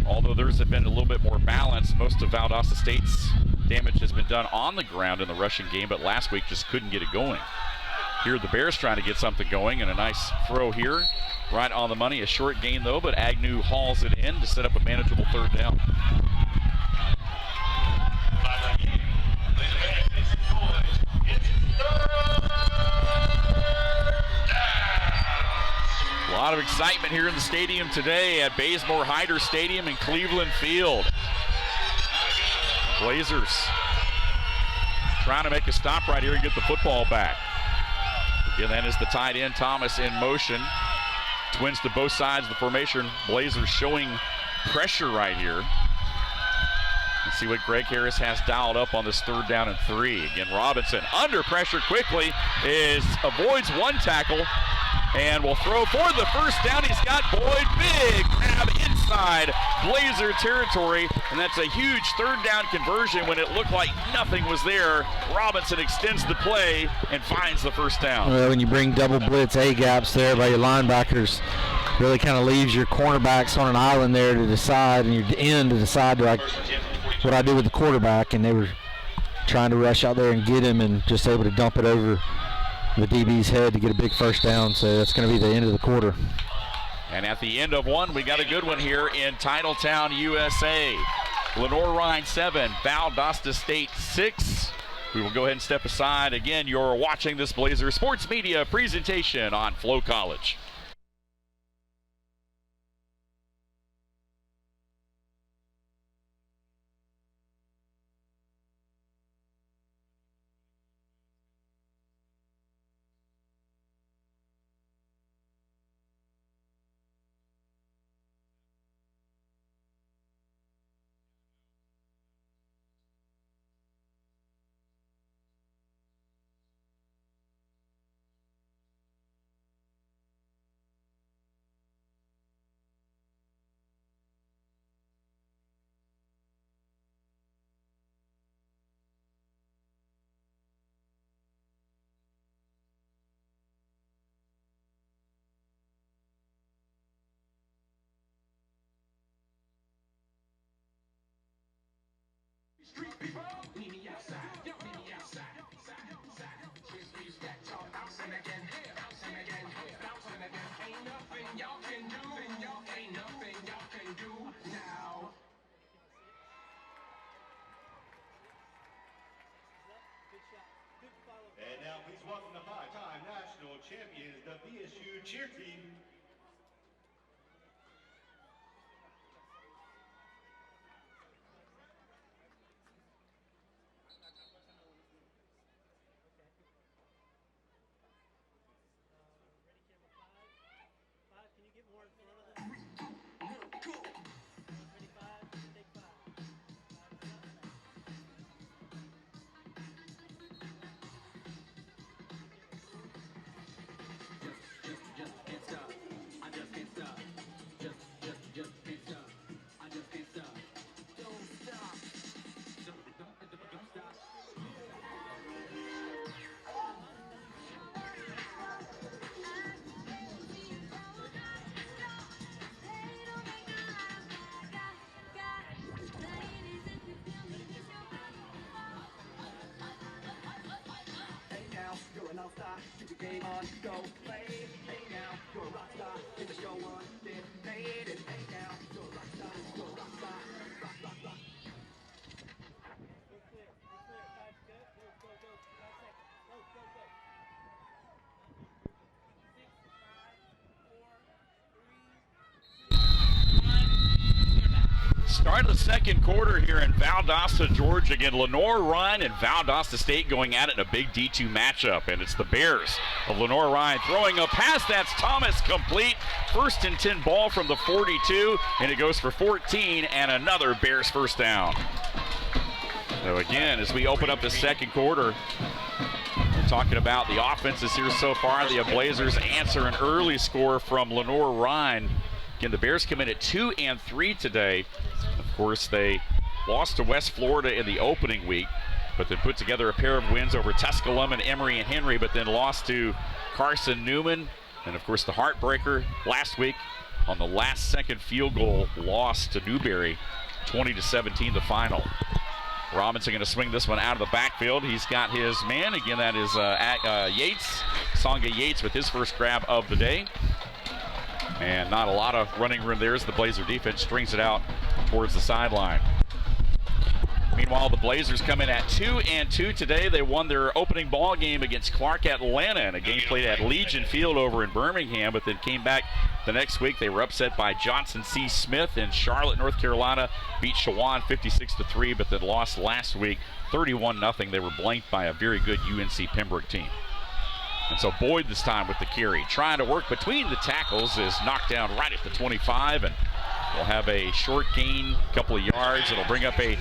although theirs have been a little bit more balanced. Most of Valdosta State's damage has been done on the ground in the rushing game, but last week just couldn't get it going. Here the Bears trying to get something going, and a nice throw here. Right on the money, a short gain though, but Agnew hauls it in to set up a manageable third down. A lot of excitement here in the stadium today at Bazemore Hyder Stadium in Cleveland Field. Blazers trying to make a stop right here and get the football back. Again, that is the tight end, Thomas, in motion. Twins to both sides of the formation. Blazers showing pressure right here. Let's see what Greg Harris has dialed up on this third down and 3. Again, Robinson under pressure quickly avoids one tackle and will throw for the first down. He's got Boyd, big grab inside Blazer territory, and that's a huge third down conversion when it looked like nothing was there. Robinson extends the play and finds the first down. Well, when you bring double blitz A-gaps there by your linebackers, really kind of leaves your cornerbacks on an island there to decide, and your end to decide like what I do with the quarterback, and they were trying to rush out there and get him and just able to dump it over the DB's head to get a big first down. So that's going to be the end of the quarter. And at the end of one, we got a good one here in Titletown, USA. Lenoir-Rhyne 7, Valdosta State 6. We will go ahead and step aside. Again, you're watching this Blazer Sports Media presentation on FloCollege. And now please welcome the five-time national champions, the BSU cheer team. Ready, camera five. Five, can you get more in front of them? Ready, five, take five. Five is up. Start of the second quarter here in Valdosta, Georgia. Again, Lenoir-Rhyne and Valdosta State going at it in a big D2 matchup. And it's the Bears of Lenoir-Rhyne throwing a pass. That's Thomas, complete. First and 10 ball from the 42, and it goes for 14 and another Bears first down. So again, as we open up the second quarter, we're talking about the offenses here so far. The Blazers answer an early score from Lenoir-Rhyne. Again, the Bears come in at 2-3 today. Of course, they lost to West Florida in the opening week, but then put together a pair of wins over Tusculum, Emory, and Henry, but then lost to Carson Newman. And of course, the heartbreaker last week on the last second field goal loss to Newberry, 20-17 the final. Robinson going to swing this one out of the backfield. He's got his man. Again, that is Yates, Songa Yates with his first grab of the day. And not a lot of running room there as the Blazer defense strings it out towards the sideline. Meanwhile, the Blazers come in at 2-2 today. They won their opening ball game against Clark Atlanta in a game played at Legion Field over in Birmingham, but then came back the next week. They were upset by Johnson C. Smith in Charlotte, North Carolina, beat Shawan 56-3, but then lost last week 31-0. They were blanked by a very good UNC Pembroke team. And so Boyd this time with the carry, trying to work between the tackles, is knocked down right at the 25, and we'll have a short gain, couple of yards. It'll bring up a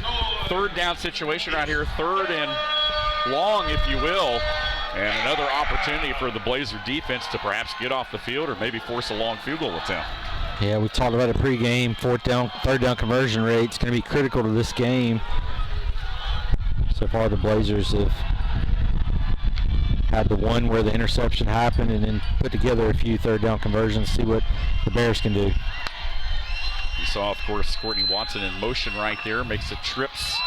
third down situation right here, third and long, if you will, and another opportunity for the Blazer defense to perhaps get off the field or maybe force a long field goal attempt. Yeah, we talked about a pregame, third down conversion rate. It's going to be critical to this game. So far, the Blazers have had the one where the interception happened and then put together a few third down conversions, see what the Bears can do. You saw, of course, Courtney Watson in motion right there, makes the trips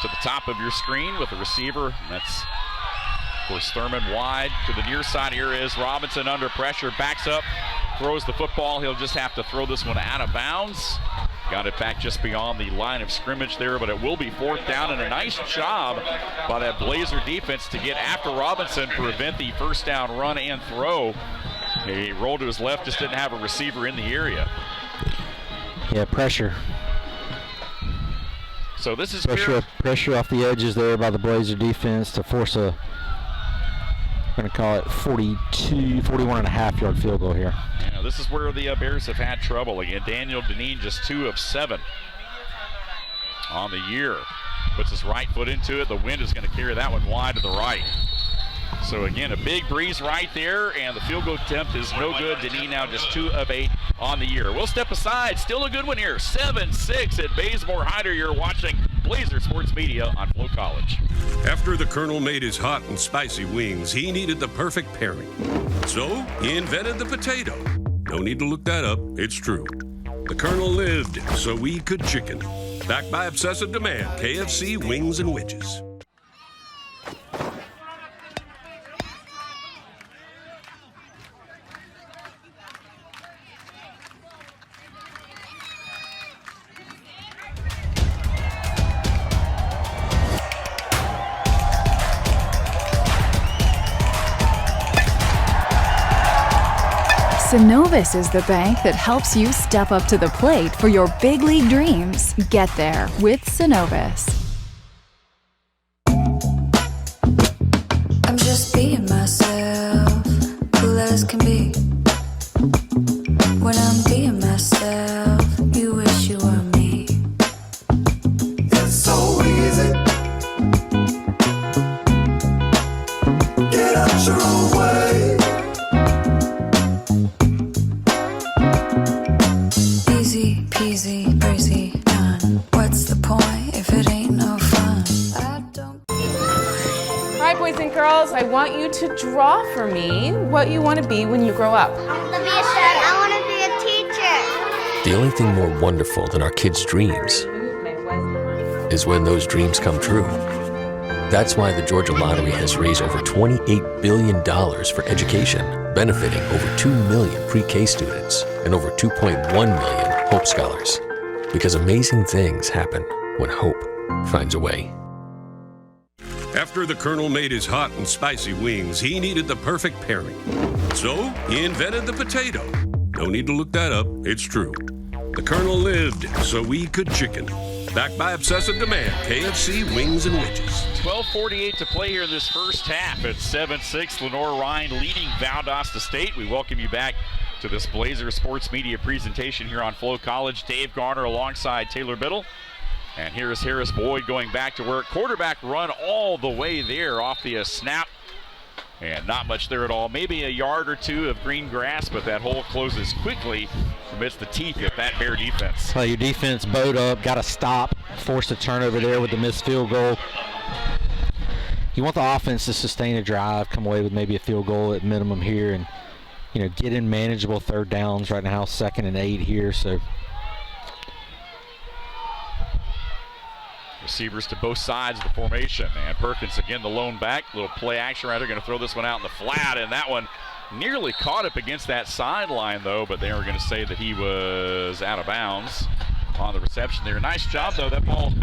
to the top of your screen with the receiver. That's, of course, Thurman wide to the near side. Here is Robinson under pressure, backs up, throws the football. He'll just have to throw this one out of bounds. Got it back just beyond the line of scrimmage there, but it will be fourth down, and a nice job by that Blazer defense to get after Robinson, prevent the first down run and throw. He rolled to his left, just didn't have a receiver in the area. Yeah, pressure. So this is pressure off the edges there by the Blazer defense to force a, I'm going to call it 41.5-yard field goal here. Yeah, this is where the Bears have had trouble. Again, Daniel Deneen just 2 of 7 on the year. Puts his right foot into it. The wind is going to carry that one wide to the right. So again, a big breeze right there, and the field goal attempt is no good. Deneen now just 2 of 8 on the year. We'll step aside. Still a good one here. 7-6 at Bazemore Hyder. You're watching Blazer Sports Media on FloCollege. After the Colonel made his hot and spicy wings, he needed the perfect pairing. So he invented the potato. No need to look that up. It's true. The Colonel lived so we could chicken. Backed by obsessive demand, KFC Wings and Wedges. Synovus is the bank that helps you step up to the plate for your big league dreams. Get there with Synovus. I'm just being myself, cool as can be. When I'm being myself, you wish you were me. It's so easy. Get out your own way. Easy peasy, breezy, done. What's the point if it ain't no fun? I don't. All right, boys and girls, I want you to draw for me what you want to be when you grow up. I want to be a chef. I want to be a teacher. The only thing more wonderful than our kids' dreams is when those dreams come true. That's why the Georgia Lottery has raised over $28 billion for education, benefiting over 2 million pre-K students and over 2.1 million Hope Scholars. Because amazing things happen when hope finds a way. After the Colonel made his hot and spicy wings, he needed the perfect pairing. So he invented the potato. No need to look that up, it's true. The Colonel lived so we could chicken. Backed by obsessive demand, KFC Wings and Wedges. 12:48 to play here in this first half. It's 7-6, Lenoir-Rhyne leading Valdosta State. We welcome you back to this Blazer Sports Media presentation here on FloCollege. Dave Garner alongside Taylor Biddle. And here's Harris Boyd going back to work. Quarterback run all the way there off the snap. And not much there at all. Maybe a yard or two of green grass, but that hole closes quickly amidst the teeth of that Bear defense. Well, your defense bowed up, got to stop, forced a turnover there with the missed field goal. You want the offense to sustain a drive, come away with maybe a field goal at minimum here, and get in manageable third downs right now, 2nd and 8 here. So receivers to both sides of the formation, and Perkins again the lone back. Little play action right there, going to throw this one out in the flat, and that one nearly caught up against that sideline though, but they were going to say that he was out of bounds on the reception there. Nice job though, that ball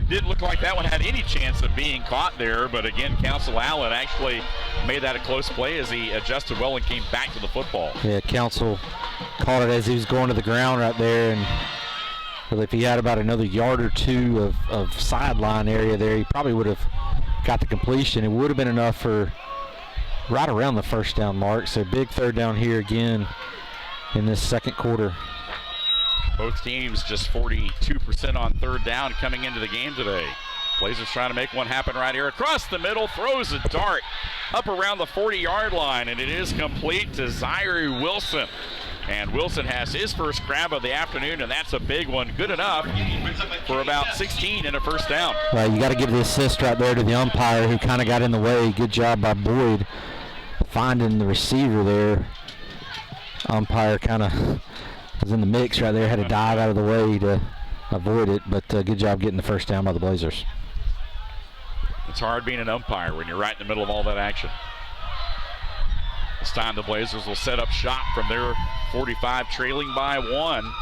didn't look like that one had any chance of being caught there, but again, Council Allen actually made that a close play as he adjusted well and came back to the football. Yeah, Council caught it as he was going to the ground right there, and well, if he had about another yard or two of sideline area there, he probably would have got the completion. It would have been enough for right around the first down mark. So big third down here again in this second quarter. Both teams just 42% on third down coming into the game today. Blazers trying to make one happen right here. Across the middle, throws a dart up around the 40-yard line, and it is complete to Zaire Wilson. And Wilson has his first grab of the afternoon, and that's a big one. Good enough for about 16 and a first down. Well, you got to give the assist right there to the umpire who kind of got in the way. Good job by Boyd finding the receiver there. Umpire kind of was in the mix right there, had to dive out of the way to avoid it, but good job getting the first down by the Blazers. It's hard being an umpire when you're right in the middle of all that action. This time the Blazers will set up shop from their 45, trailing by 1.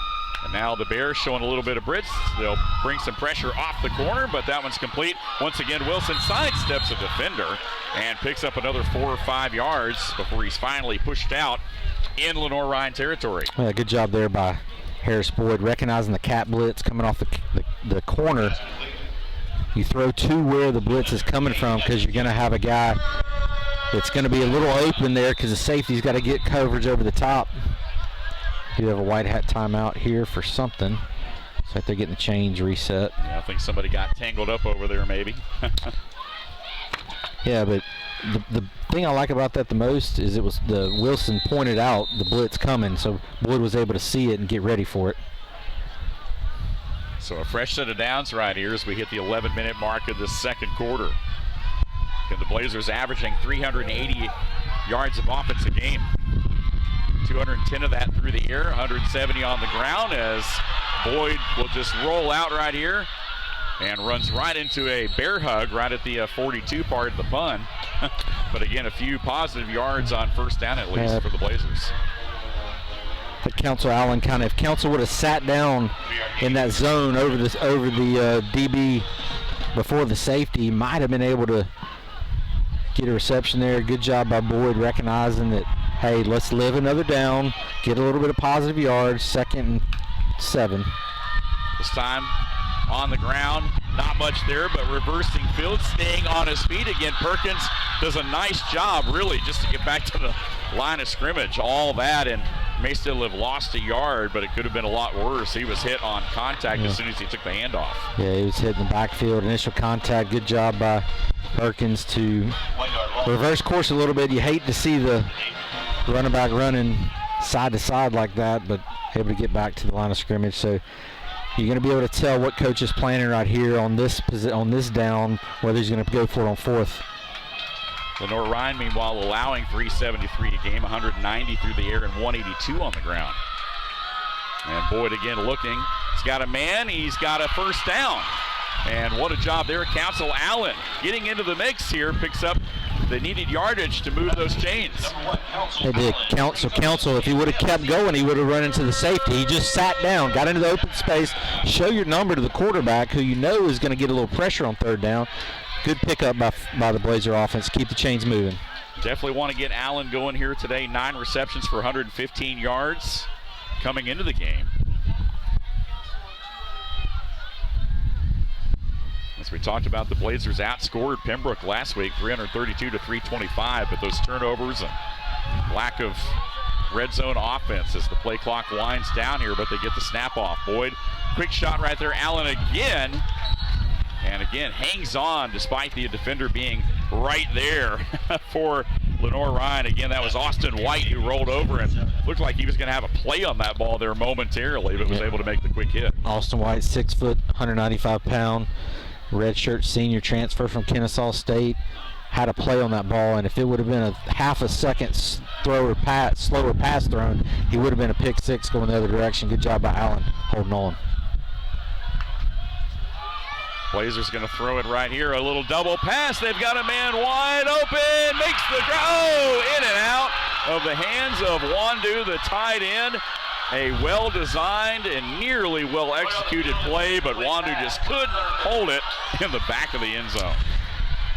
And now the Bears showing a little bit of blitz. They'll bring some pressure off the corner, but that one's complete. Once again, Wilson sidesteps a defender and picks up another 4 or 5 yards before he's finally pushed out in Lenoir-Rhyne territory. Yeah, good job there by Harris Boyd, recognizing the cat blitz coming off the corner. You throw to where the blitz is coming from, because you're going to have a guy that's going to be a little open there because the safety's got to get coverage over the top. Do have a white hat timeout here for something. Looks like they're getting the change reset. Yeah, I think somebody got tangled up over there maybe. Yeah, but the thing I like about that the most is it was the Wilson pointed out the blitz coming, so Boyd was able to see it and get ready for it. So a fresh set of downs right here as we hit the 11-minute mark of the second quarter. And the Blazers averaging 380 yards of offense a game. 210 of that through the air, 170 on the ground as Boyd will just roll out right here and runs right into a bear hug right at the 42 part of the punt. But again, a few positive yards on first down at least for the Blazers. But Council Allen if Council would have sat down in that zone over the DB before the safety, might have been able to get a reception there. Good job by Boyd recognizing that, hey, let's live another down, get a little bit of positive yards, 2nd and 7. This time on the ground, not much there, but reversing field, staying on his feet again. Perkins does a nice job, really, just to get back to the line of scrimmage. All that, and may still have lost a yard, but it could have been a lot worse. He was hit on contact as soon as he took the handoff. Yeah, he was hit in the backfield. Initial contact. Good job by Perkins to reverse course a little bit. You hate to see the running back running side to side like that, but able to get back to the line of scrimmage. So you're going to be able to tell what coach is planning right here on this down, whether he's going to go for it on 4th. Lenoir-Rhyne, meanwhile, allowing 373 a game, 190 through the air and 182 on the ground. And Boyd again looking. He's got a man. He's got a first down. And what a job there. Council Allen getting into the mix here, picks up the needed yardage to move those chains. They did. Council, if he would have kept going, he would have run into the safety. He just sat down, got into the open space, show your number to the quarterback, who you know is going to get a little pressure on 3rd down. Good pickup by the Blazer offense. Keep the chains moving. Definitely want to get Allen going here today. 9 receptions for 115 yards coming into the game. As we talked about, the Blazers outscored Pembroke last week, 332 to 325, but those turnovers and lack of red zone offense as the play clock winds down here, but they get the snap off. Boyd, quick shot right there. Allen again. And again, hangs on despite the defender being right there for Lenoir-Rhyne. Again, that was Austin White who rolled over and looked like he was going to have a play on that ball there momentarily, but was able to make the quick hit. Austin White, 6 foot, 195 pound, redshirt senior transfer from Kennesaw State, had a play on that ball, and if it would have been a half a second slower pass thrown, he would have been a pick 6 going the other direction. Good job by Allen holding on. Blazers going to throw it right here. A little double pass. They've got a man wide open. Makes the in and out of the hands of Wandu, the tight end. A well-designed and nearly well-executed play, but Wandu just couldn't hold it in the back of the end zone.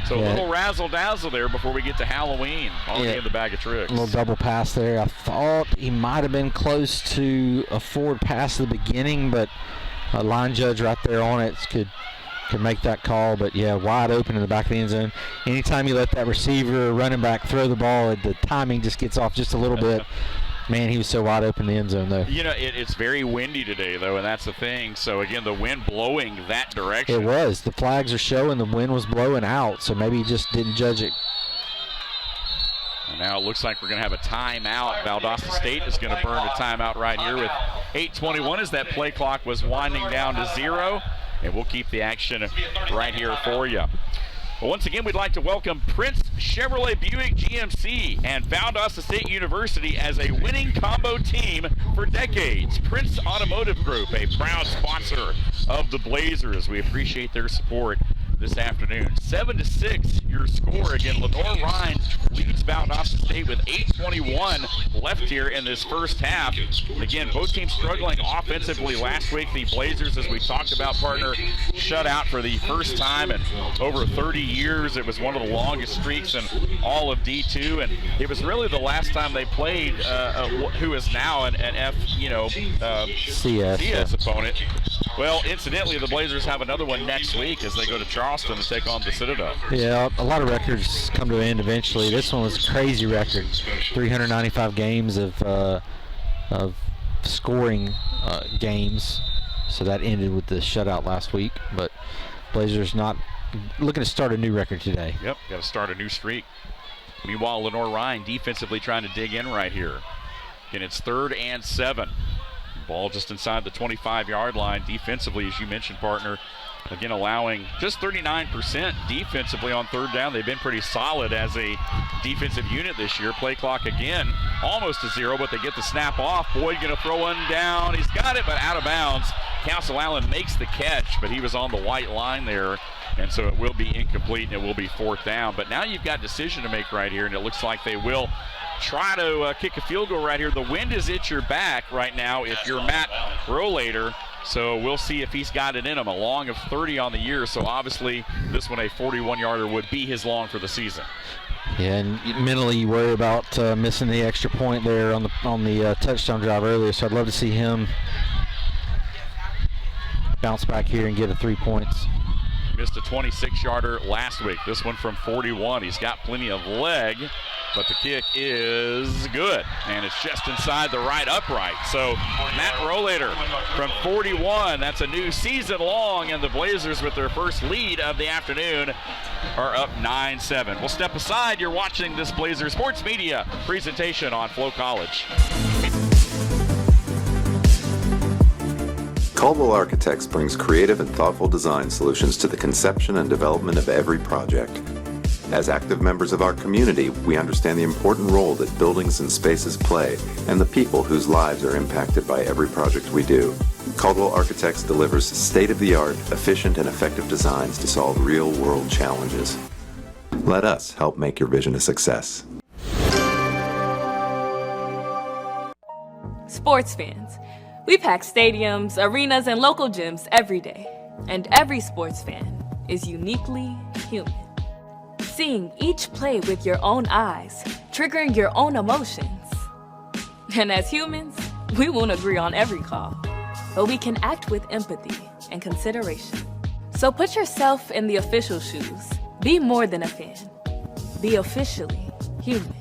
So a little razzle-dazzle there before we get to Halloween. Already in the bag of tricks. A little double pass there. I thought he might have been close to a forward pass at the beginning, but a line judge right there on it could make that call. But yeah, wide open in the back of the end zone. Anytime you let that receiver or running back throw the ball, the timing just gets off just a little bit. Man, he was so wide open in the end zone, though. You know, it's very windy today, though, and that's the thing. So, again, the wind blowing that direction. It was. The flags are showing the wind was blowing out, so maybe he just didn't judge it. And now it looks like we're going to have a timeout. Valdosta State is going to burn a timeout right here with 8:21 as that play clock was winding down to 0. And we'll keep the action right here for you. Well, once again, we'd like to welcome Prince Chevrolet Buick GMC and Valdosta State University as a winning combo team for decades. Prince Automotive Group, a proud sponsor of the Blazers. We appreciate their support this afternoon. 7-6, your score. Again, Lenoir-Rhyne leads Valdosta State with 8:21 left here in this first half. Again, both teams struggling offensively last week. The Blazers, as we talked about, partner, shut out for the first time in over 30 years. It was one of the longest streaks in all of D2, and it was really the last time they played who is now an CS opponent. Well, incidentally, the Blazers have another one next week as they go to Charleston to take on the Citadel. Yeah, a lot of records come to an end eventually. This one was a crazy record. 395 games of scoring games. So that ended with the shutout last week. But Blazers not looking to start a new record today. Yep, got to start a new streak. Meanwhile, Lenoir-Rhyne defensively trying to dig in right here. And it's 3rd and 7. Ball just inside the 25-yard line. Defensively, as you mentioned, partner, again allowing just 39% defensively on 3rd down. They've been pretty solid as a defensive unit this year. Play clock again almost to 0, but they get the snap off. Boyd going to throw one down. He's got it, but out of bounds. Castle Allen makes the catch, but he was on the white line there, and so it will be incomplete and it will be 4th down. But now you've got a decision to make right here, and it looks like they will try to kick a field goal right here. The wind is at your back right now if you're Matt Rollator, so we'll see if he's got it in him. A long of 30 on the year, so obviously this one, a 41-yarder, would be his long for the season. Yeah, and mentally you worry about missing the extra point there on the touchdown drive earlier, so I'd love to see him bounce back here and get a 3 points. Missed a 26-yarder last week. This one from 41. He's got plenty of leg, but the kick is good, and it's just inside the right upright. So Matt Rollator from 41, that's a new season long, and the Blazers with their first lead of the afternoon are up 9-7. We'll step aside. You're watching this Blazer Sports Media presentation on FloCollege. Caldwell Architects brings creative and thoughtful design solutions to the conception and development of every project. As active members of our community, we understand the important role that buildings and spaces play and the people whose lives are impacted by every project we do. Caldwell Architects delivers state-of-the-art, efficient, and effective designs to solve real-world challenges. Let us help make your vision a success. Sports fans, we pack stadiums, arenas, and local gyms every day. And every sports fan is uniquely human. Seeing each play with your own eyes, triggering your own emotions. And as humans, we won't agree on every call, but we can act with empathy and consideration. So put yourself in the official shoes. Be more than a fan. Be officially human.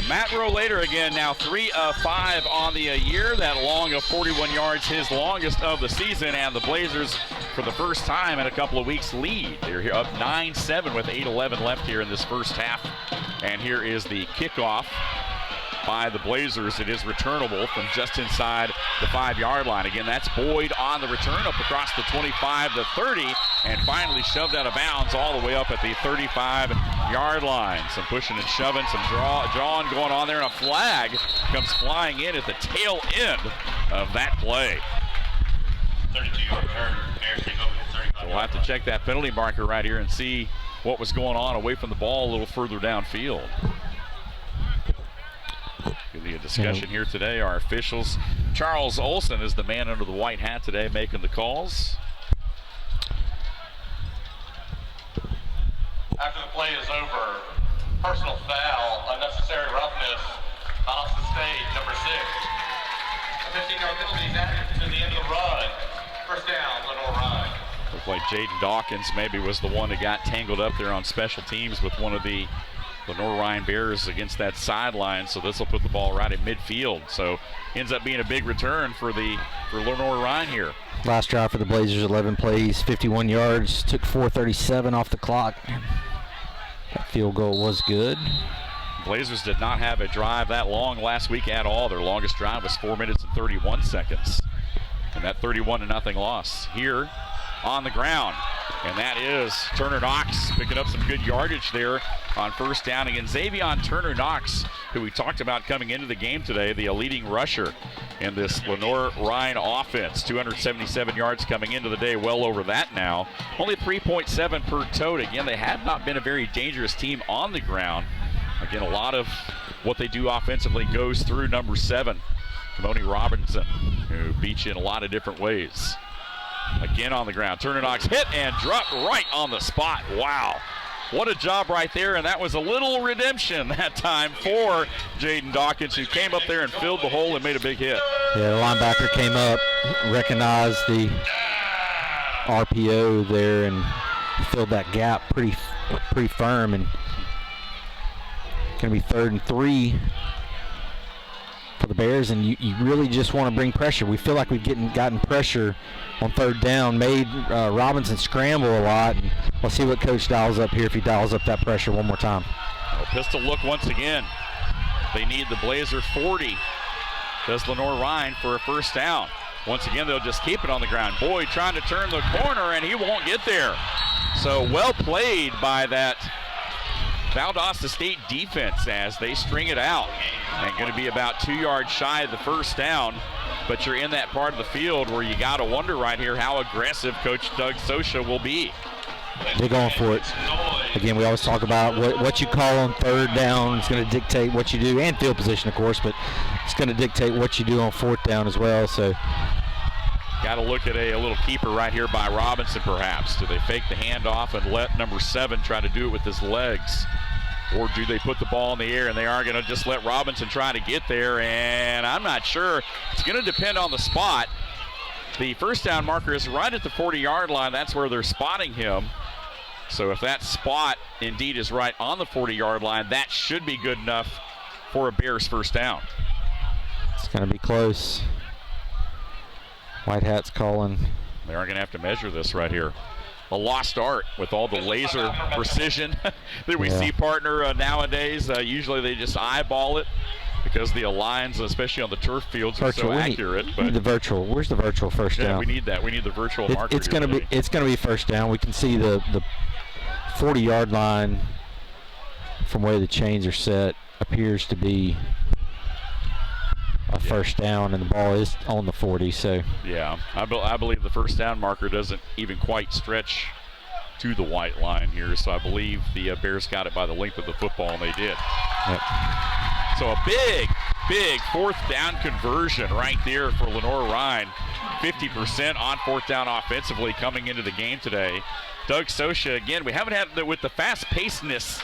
Matt Rollator again, now 3 of 5 on the year. That long of 41 yards, his longest of the season. And the Blazers, for the first time in a couple of weeks, lead. They're here up 9-7 with 8:11 left here in this first half. And here is the kickoff by the Blazers. It is returnable from just inside the 5-yard line. Again, that's Boyd on the return up across the 25, the 30, and finally shoved out of bounds all the way up at the 35-yard line. Some pushing and shoving, some jawing going on there, and a flag comes flying in at the tail end of that play. 32-yard return. Bears take over the 35. We'll have to check that penalty marker right here and see what was going on away from the ball a little further downfield. The discussion here today, our officials. Charles Olson is the man under the white hat today making the calls. After the play is over, personal foul, unnecessary roughness, Valdosta State, number 6. A 15-yard penalty is added to the end of the run. First down, Lenoir-Rhyne. Looked like Jaden Dawkins maybe was the one that got tangled up there on special teams with one of the Lenoir-Rhyne Bears against that sideline, so this will put the ball right at midfield. So ends up being a big return for Lenoir-Rhyne here. Last drive for the Blazers, 11 plays, 51 yards, took 4:37 off the clock. That field goal was good. Blazers did not have a drive that long last week at all. Their longest drive was 4 minutes and 31 seconds. And that 31-0 loss here on the ground. And that is Turner Knox picking up some good yardage there on first down. Again, Xavion Turner Knox, who we talked about coming into the game today, the leading rusher in this Lenoir-Rhyne offense. 277 yards coming into the day, well over that now. Only 3.7 per tote. Again, they have not been a very dangerous team on the ground. Again, a lot of what they do offensively goes through number 7, Kimoni Robinson, who beats you in a lot of different ways. Again on the ground. Turnanox hit and dropped right on the spot. Wow. What a job right there, and that was a little redemption that time for Jaden Dawkins, who came up there and filled the hole and made a big hit. Yeah, the linebacker came up, recognized the RPO there, and filled that gap pretty firm, and going to be 3rd and 3 for the Bears, and you really just want to bring pressure. We feel like we've gotten pressure on 3rd down, made Robinson scramble a lot, and we'll see what Coach dials up here if he dials up that pressure one more time. Well, pistol look once again. They need the Blazer 40. Does Lenoir-Rhyne for a first down. Once again, they'll just keep it on the ground. Boyd trying to turn the corner, and he won't get there. So well played by that Valdosta State defense as they string it out. And going to be about 2 yards shy of the first down. But you're in that part of the field where you got to wonder right here how aggressive Coach Doug Sosha will be. They're going for it. Again, we always talk about what you call on 3rd down is going to dictate what you do, and field position, of course, but it's going to dictate what you do on 4th down as well. So, got to look at a little keeper right here by Robinson, perhaps. Do they fake the handoff and let number 7 try to do it with his legs? Or do they put the ball in the air, and they are going to just let Robinson try to get there? And I'm not sure. It's going to depend on the spot. The first down marker is right at the 40-yard line. That's where they're spotting him. So if that spot indeed is right on the 40-yard line, that should be good enough for a Bears first down. It's going to be close. White Hat's calling. They are going to have to measure this right here. A lost art with all the laser precision that we see, partner, nowadays. Usually they just eyeball it because the lines, especially on the turf fields, are so accurate. We need the virtual. Where's the virtual first down? We need that. We need the virtual marker. It's going to be first down. We can see the 40-yard line from where the chains are set appears to be a first down, and the ball is on the 40. So yeah, I believe the first down marker doesn't even quite stretch to the white line here. So I believe the Bears got it by the length of the football, and they did. Yep. So a big 4th down conversion right there for Lenoir-Rhyne. 50% on 4th down offensively coming into the game today. Doug Sosha, again, we haven't had with the fast-pacedness,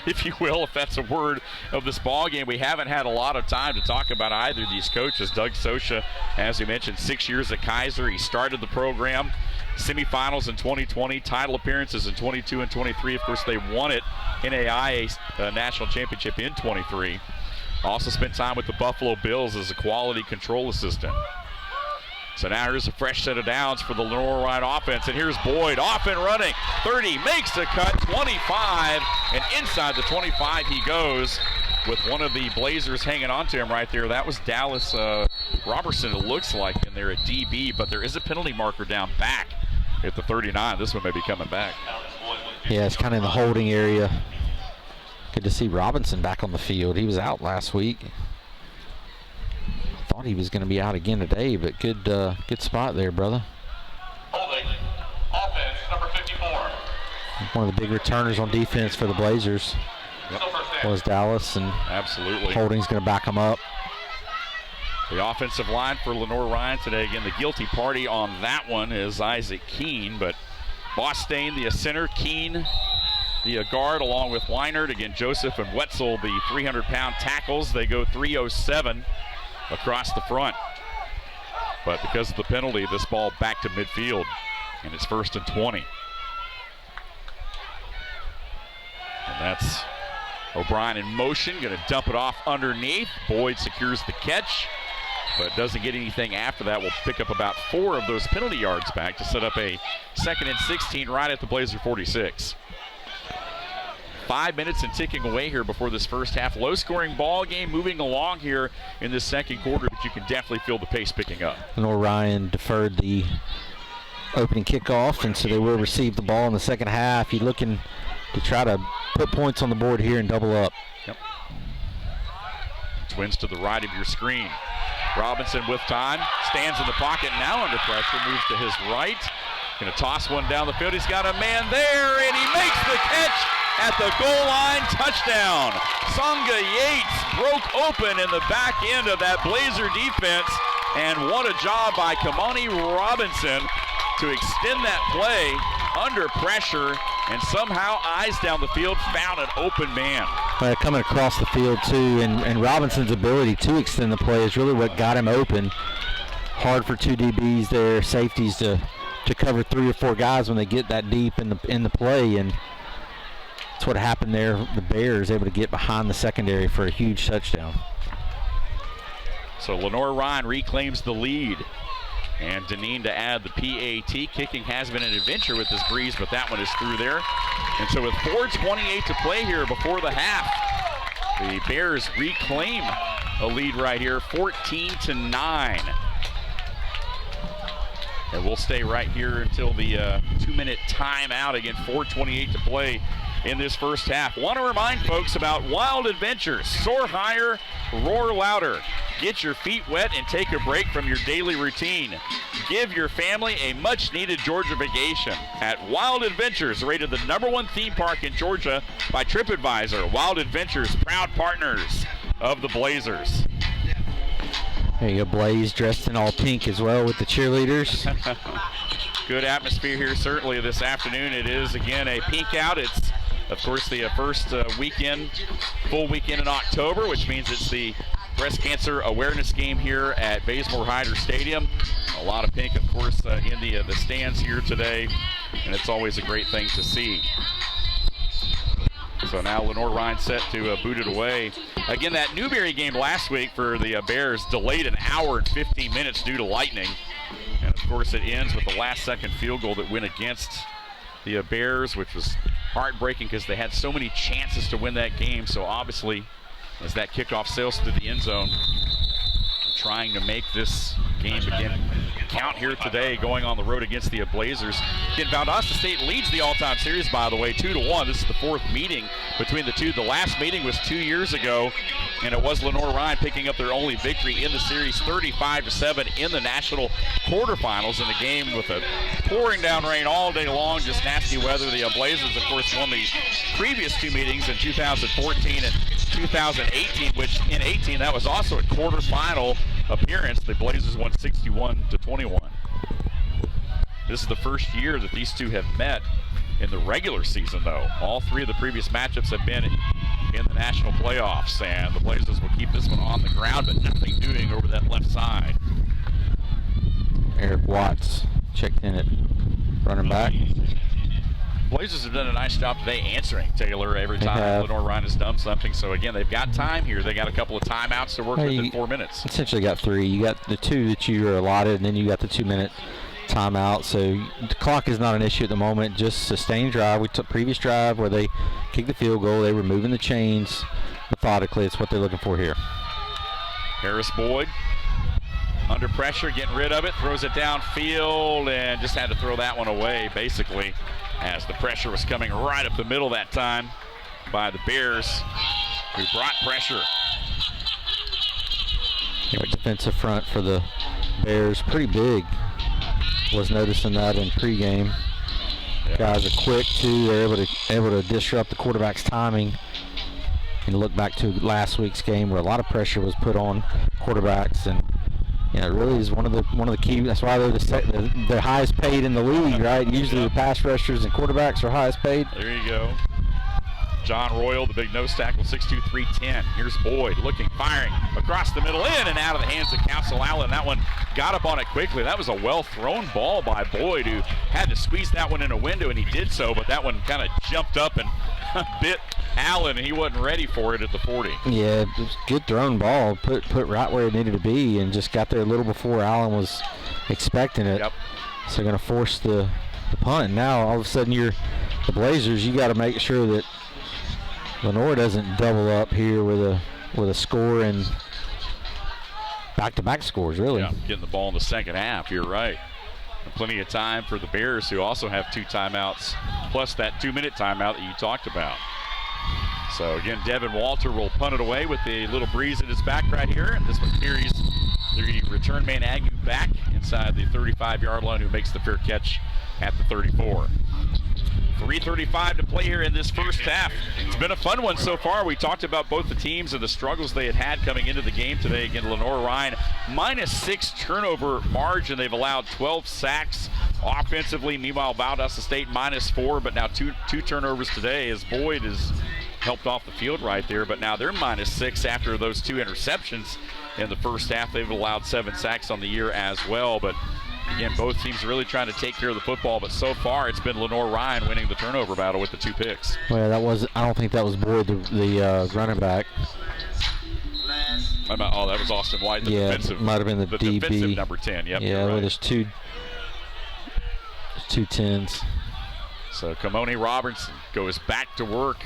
if you will, if that's a word, of this ball game. We haven't had a lot of time to talk about either of these coaches. Doug Sosha, as we mentioned, 6 years at Kaiser. He started the program. Semifinals in 2020, title appearances in 22 and 23. Of course, they won it, NAIA National Championship in 23. Also spent time with the Buffalo Bills as a quality control assistant. So now here's a fresh set of downs for the Lenoir-Rhyne offense, and here's Boyd off and running. 30, makes the cut, 25, and inside the 25 he goes with one of the Blazers hanging on to him right there. That was Dallas Robertson, it looks like, in there at DB, but there is a penalty marker down back at the 39. This one may be coming back. Yeah, it's kind of in the holding area. Good to see Robinson back on the field. He was out last week. Thought he was going to be out again today, but good spot there, brother. Holding. Offense, number 54. One of the big returners on defense for the Blazers was Dallas, and absolutely holding's going to back him up. The offensive line for Lenoir-Rhyne today, again, the guilty party on that one is Isaac Keene, but Bostaine, the center, Keene, the guard, along with Weinert. Again, Joseph and Wetzel, the 300-pound tackles. They go 307 across the front. But because of the penalty, this ball back to midfield, and it's 1st and 20. And that's O'Brien in motion, going to dump it off underneath. Boyd secures the catch, but doesn't get anything after that. We'll pick up about 4 of those penalty yards back to set up a 2nd and 16 right at the Blazer 46. 5 minutes and ticking away here before this first half. Low-scoring ball game moving along here in this second quarter, but you can definitely feel the pace picking up. Lenoir-Rhyne deferred the opening kickoff, and so they will receive the ball in the second half. You're looking to try to put points on the board here and double up. Yep. Twins to the right of your screen. Robinson with time, stands in the pocket, now under pressure, moves to his right. Going to toss one down the field. He's got a man there, and he makes the catch at the goal line, touchdown. Songa Yates broke open in the back end of that Blazer defense, and what a job by Kamani Robinson to extend that play under pressure, and somehow eyes down the field found an open man. Coming across the field too, and Robinson's ability to extend the play is really what got him open. Hard for two DBs there, safeties to cover 3 or 4 guys when they get that deep in the play, and that's what happened there. The Bears able to get behind the secondary for a huge touchdown. So Lenoir-Rhyne reclaims the lead. And Deneen to add the PAT. Kicking has been an adventure with this breeze, but that one is through there. And so with 4:28 to play here before the half, the Bears reclaim a lead right here, 14-9. And we'll stay right here until the 2-minute timeout. Again, 4:28 to play in this first half. Want to remind folks about Wild Adventures. Soar higher, roar louder. Get your feet wet and take a break from your daily routine. Give your family a much-needed Georgia vacation at Wild Adventures, rated the #1 theme park in Georgia by TripAdvisor. Wild Adventures, proud partners of the Blazers. There you go, Blaze dressed in all pink as well with the cheerleaders. Good atmosphere here certainly this afternoon. It is, again, a pink out. It's, of course, the first full weekend in October, which means it's the breast cancer awareness game here at Bazemore Hyder Stadium. A lot of pink, of course, in the stands here today, and it's always a great thing to see. So now Lenoir-Rhyne set to boot it away. Again, that Newberry game last week for the Bears delayed an hour and 15 minutes due to lightning. And, of course, it ends with the last-second field goal that went against the Bears, which was heartbreaking because they had so many chances to win that game. So, obviously, as that kickoff sails through the end zone, trying to make this game again count here today, going on the road against the Blazers. Again, Valdosta State leads the all-time series, by the way, 2-1. This is the 4th meeting between the two. The last meeting was 2 years ago, and it was Lenoir-Rhyne picking up their only victory in the series, 35-7 in the national quarterfinals in the game with a pouring down rain all day long, just nasty weather. The Blazers, of course, won the previous 2 meetings in 2014 and 2018, which in 18 that was also a quarterfinal appearance. The Blazers won 61-21. This is the first year that these two have met in the regular season, though. All 3 of the previous matchups have been in the national playoffs, and the Blazers will keep this one on the ground, but nothing doing over that left side. Eric Watts checked in at running back. Blazers have done a nice job today answering Taylor every time Lenoir-Rhyne has done something. So, again, they've got time here. They got a couple of timeouts to work with in 4 minutes. Essentially got 3. You got the 2 that you were allotted, and then you got the 2-minute timeout. So the clock is not an issue at the moment. Just sustained drive. We took previous drive where they kicked the field goal. They were moving the chains methodically. It's what they're looking for here. Harris Boyd under pressure, getting rid of it, throws it downfield, and just had to throw that one away, basically, as the pressure was coming right up the middle that time by the Bears, who brought pressure. Defensive front for the Bears, pretty big. Was noticing that in pregame. Yeah. Guys are quick too. They're able to disrupt the quarterback's timing. And look back to last week's game where a lot of pressure was put on quarterbacks, and it really is one of the key. That's why they're the highest paid in the league, right? Usually the pass rushers and quarterbacks are highest paid. There you go. John Royal, the big nose tackle, 6'2", 310. Here's Boyd looking, firing across the middle, in and out of the hands of Council Allen. That one got up on it quickly. That was a well-thrown ball by Boyd, who had to squeeze that one in a window, and he did so, but that one kind of jumped up and bit Allen, and he wasn't ready for it at the 40. Yeah, it was a good thrown ball, put right where it needed to be, and just got there a little before Allen was expecting it. Yep. So they're going to force the punt. Now, all of a sudden, the Blazers, you got to make sure that Lenoir doesn't double up here with a score and back-to-back scores, really. Yeah, getting the ball in the second half, you're right. And plenty of time for the Bears, who also have 2 timeouts, plus that 2-minute timeout that you talked about. So, again, Devin Walter will punt it away with a little breeze at his back right here. And this one carries the return man Agnew back inside the 35-yard line, who makes the fair catch at the 34. 3:35 to play here in this first half. It's been a fun one so far. We talked about both the teams and the struggles they had coming into the game today. Again, Lenoir-Rhyne -6 turnover margin. They've allowed 12 sacks offensively. Meanwhile, Valdosta State -4, but now two turnovers today as Boyd is helped off the field right there. But now they're -6 after those 2 interceptions in the first half. They've allowed 7 sacks on the year as well. But again, both teams really trying to take care of the football, but so far it's been Lenoir-Rhyne winning the turnover battle with the 2 picks. Well, I don't think that was Boyd, the running back. Oh, that was Austin White, the defensive. Might have been the DB. Defensive number 10, yep. Yeah, well, right. there's two 10s. So Kamoni Robertson goes back to work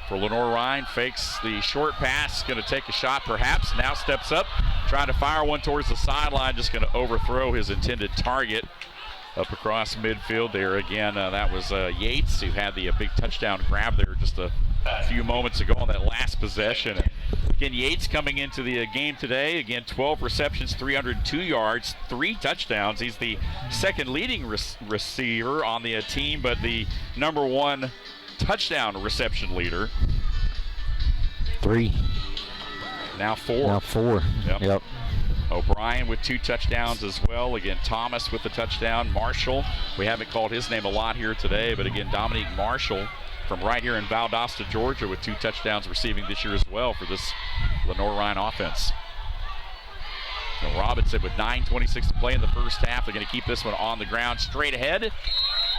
for Lenoir-Rhyne, fakes the short pass, going to take a shot perhaps, now steps up, trying to fire one towards the sideline, just going to overthrow his intended target up across midfield there. Again, that was Yates who had the big touchdown grab there just a few moments ago on that last possession. And again, Yates coming into the game today, again, 12 receptions, 302 yards, 3 touchdowns. He's the second leading receiver on the team, but the number 1 touchdown reception leader. 3. Now 4. Now 4. Yep. O'Brien with 2 touchdowns as well. Again, Thomas with the touchdown. Marshall, we haven't called his name a lot here today, but again, Dominique Marshall from right here in Valdosta, Georgia, with 2 touchdowns receiving this year as well for this Lenoir-Rhyne offense. So Robinson with 9:26 to play in the first half. They're going to keep this one on the ground straight ahead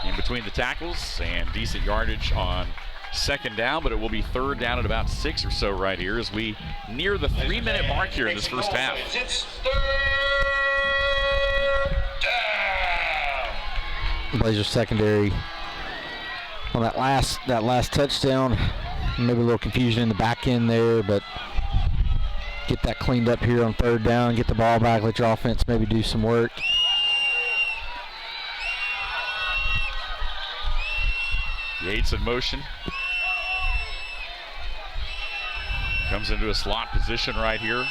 in between the tackles, and decent yardage on second down, but it will be third down at about 6 or so right here as we near the 3-minute mark here in this first half. It's third down. Blazers secondary on that last touchdown. Maybe a little confusion in the back end there, but get that cleaned up here on third down, get the ball back, let your offense maybe do some work. Yates in motion. Comes into a slot position right here.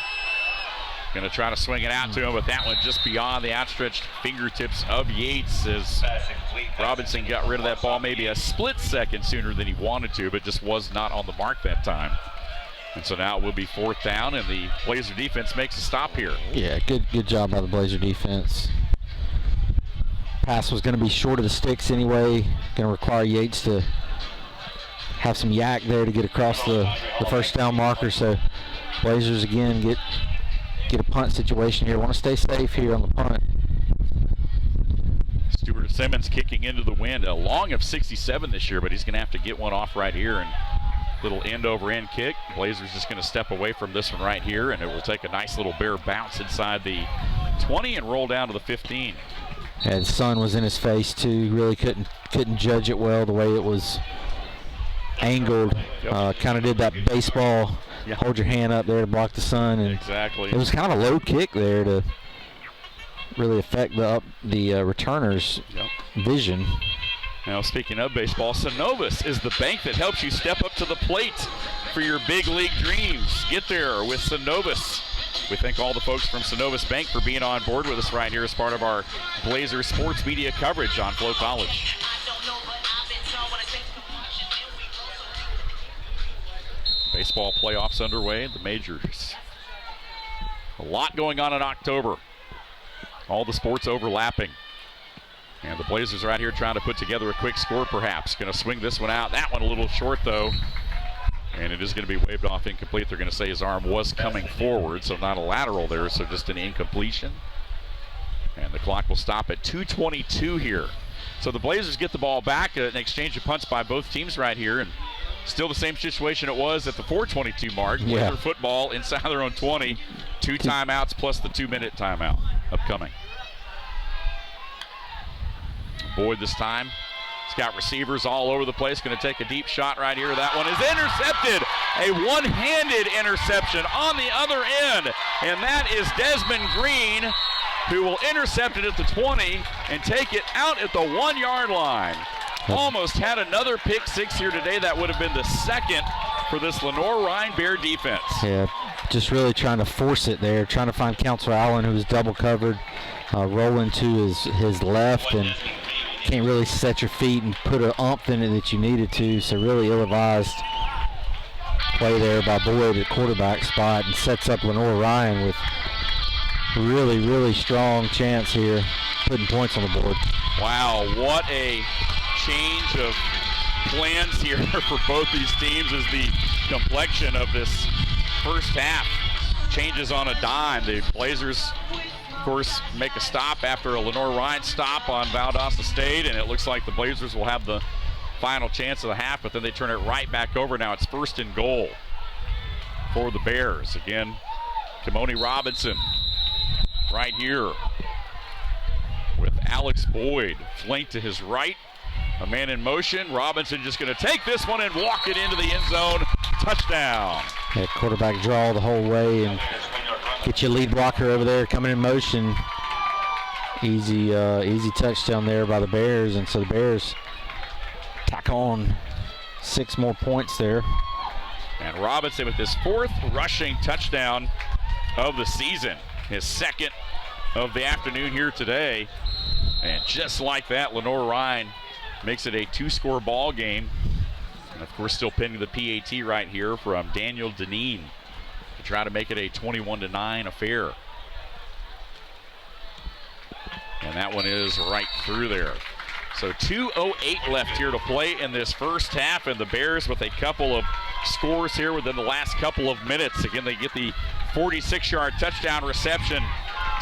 Going to try to swing it out to him, but that one just beyond the outstretched fingertips of Yates as Robinson got rid of that ball maybe a split second sooner than he wanted to, but just was not on the mark that time. And so now it will be 4th down, and the Blazer defense makes a stop here. Yeah, good job by the Blazer defense. Pass was going to be short of the sticks anyway. Going to require Yates to have some yak there to get across the first down marker. So Blazers again get a punt situation here. Want to stay safe here on the punt. Stuart Simmons kicking into the wind. A long of 67 this year, but he's going to have to get one off right here. And little end-over-end kick. Blazers just going to step away from this one right here, and it will take a nice little bare bounce inside the 20 and roll down to the 15. And sun was in his face too. Really couldn't judge it well the way it was angled. Kind of did that baseball, hold your hand up there to block the sun, and exactly. It was kind of a low kick there to really affect the returner's vision. Now, speaking of baseball, Synovus is the bank that helps you step up to the plate for your big league dreams. Get there with Synovus. We thank all the folks from Synovus Bank for being on board with us right here as part of our Blazer sports media coverage on FloCollege. Baseball playoffs underway, the majors. A lot going on in October. All the sports overlapping. And the Blazers are out here trying to put together a quick score perhaps. Going to swing this one out. That one a little short though. And it is going to be waved off incomplete. They're going to say his arm was coming forward, so not a lateral there, so just an incompletion. And the clock will stop at 2:22 here. So the Blazers get the ball back, an exchange of punts by both teams right here, and still the same situation it was at the 4:22 mark. Blazer football inside their own 20. 2 timeouts plus the 2-minute timeout upcoming. Boyd this time. He's got receivers all over the place. Going to take a deep shot right here. That one is intercepted. A one-handed interception on the other end. And that is Desmond Green, who will intercept it at the 20 and take it out at the 1-yard line. Almost had another pick six here today. That would have been the second for this Lenoir-Rhyne Bear defense. Yeah, just really trying to force it there, trying to find Counselor Allen, who was double covered, rolling to his left, and can't really set your feet and put an oomph in it that you needed to. So really ill-advised play there by Boyd at quarterback spot, and sets up Lenoir-Rhyne with really, really strong chance here, putting points on the board. Wow, what a change of plans here for both these teams as the complexion of this first half changes on a dime. The Blazers, of course, make a stop after a Lenoir-Rhyne stop on Valdosta State, and it looks like the Blazers will have the final chance of the half, but then they turn it right back over. Now it's 1st and goal for the Bears. Again, Kimoni Robinson right here with Alex Boyd flanked to his right. A man in motion. Robinson just going to take this one and walk it into the end zone. Touchdown. Yeah, quarterback draw the whole way and get your lead blocker over there coming in motion. Easy touchdown there by the Bears, and so the Bears tack on 6 more points there. And Robinson with his 4th rushing touchdown of the season, his 2nd of the afternoon here today. And just like that, Lenoir-Rhyne makes it a 2-score ball game. And of course, still pending the PAT right here from Daniel Deneen to try to make it a 21-9 affair. And that one is right through there. So 2:08 left here to play in this first half, and the Bears with a couple of scores here within the last couple of minutes. Again, they get the 46-yard touchdown reception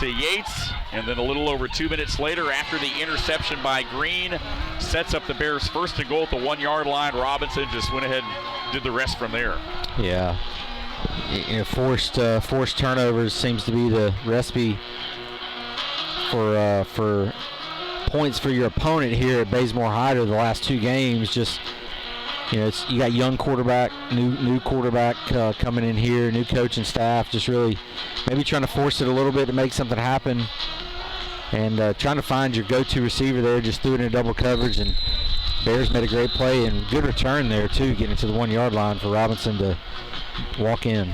to Yates, and then a little over 2 minutes later, after the interception by Green, sets up the Bears 1st and goal at the 1-yard line. Robinson just went ahead and did the rest from there. Yeah, forced turnovers seems to be the recipe for points for your opponent here at Bazemore Hyder the last 2 games. Just, you got young quarterback, new quarterback coming in here, new coaching staff, just really maybe trying to force it a little bit to make something happen, and trying to find your go-to receiver there, just threw it in double coverage, and Bears made a great play and good return there too, getting to the 1-yard line for Robinson to walk in.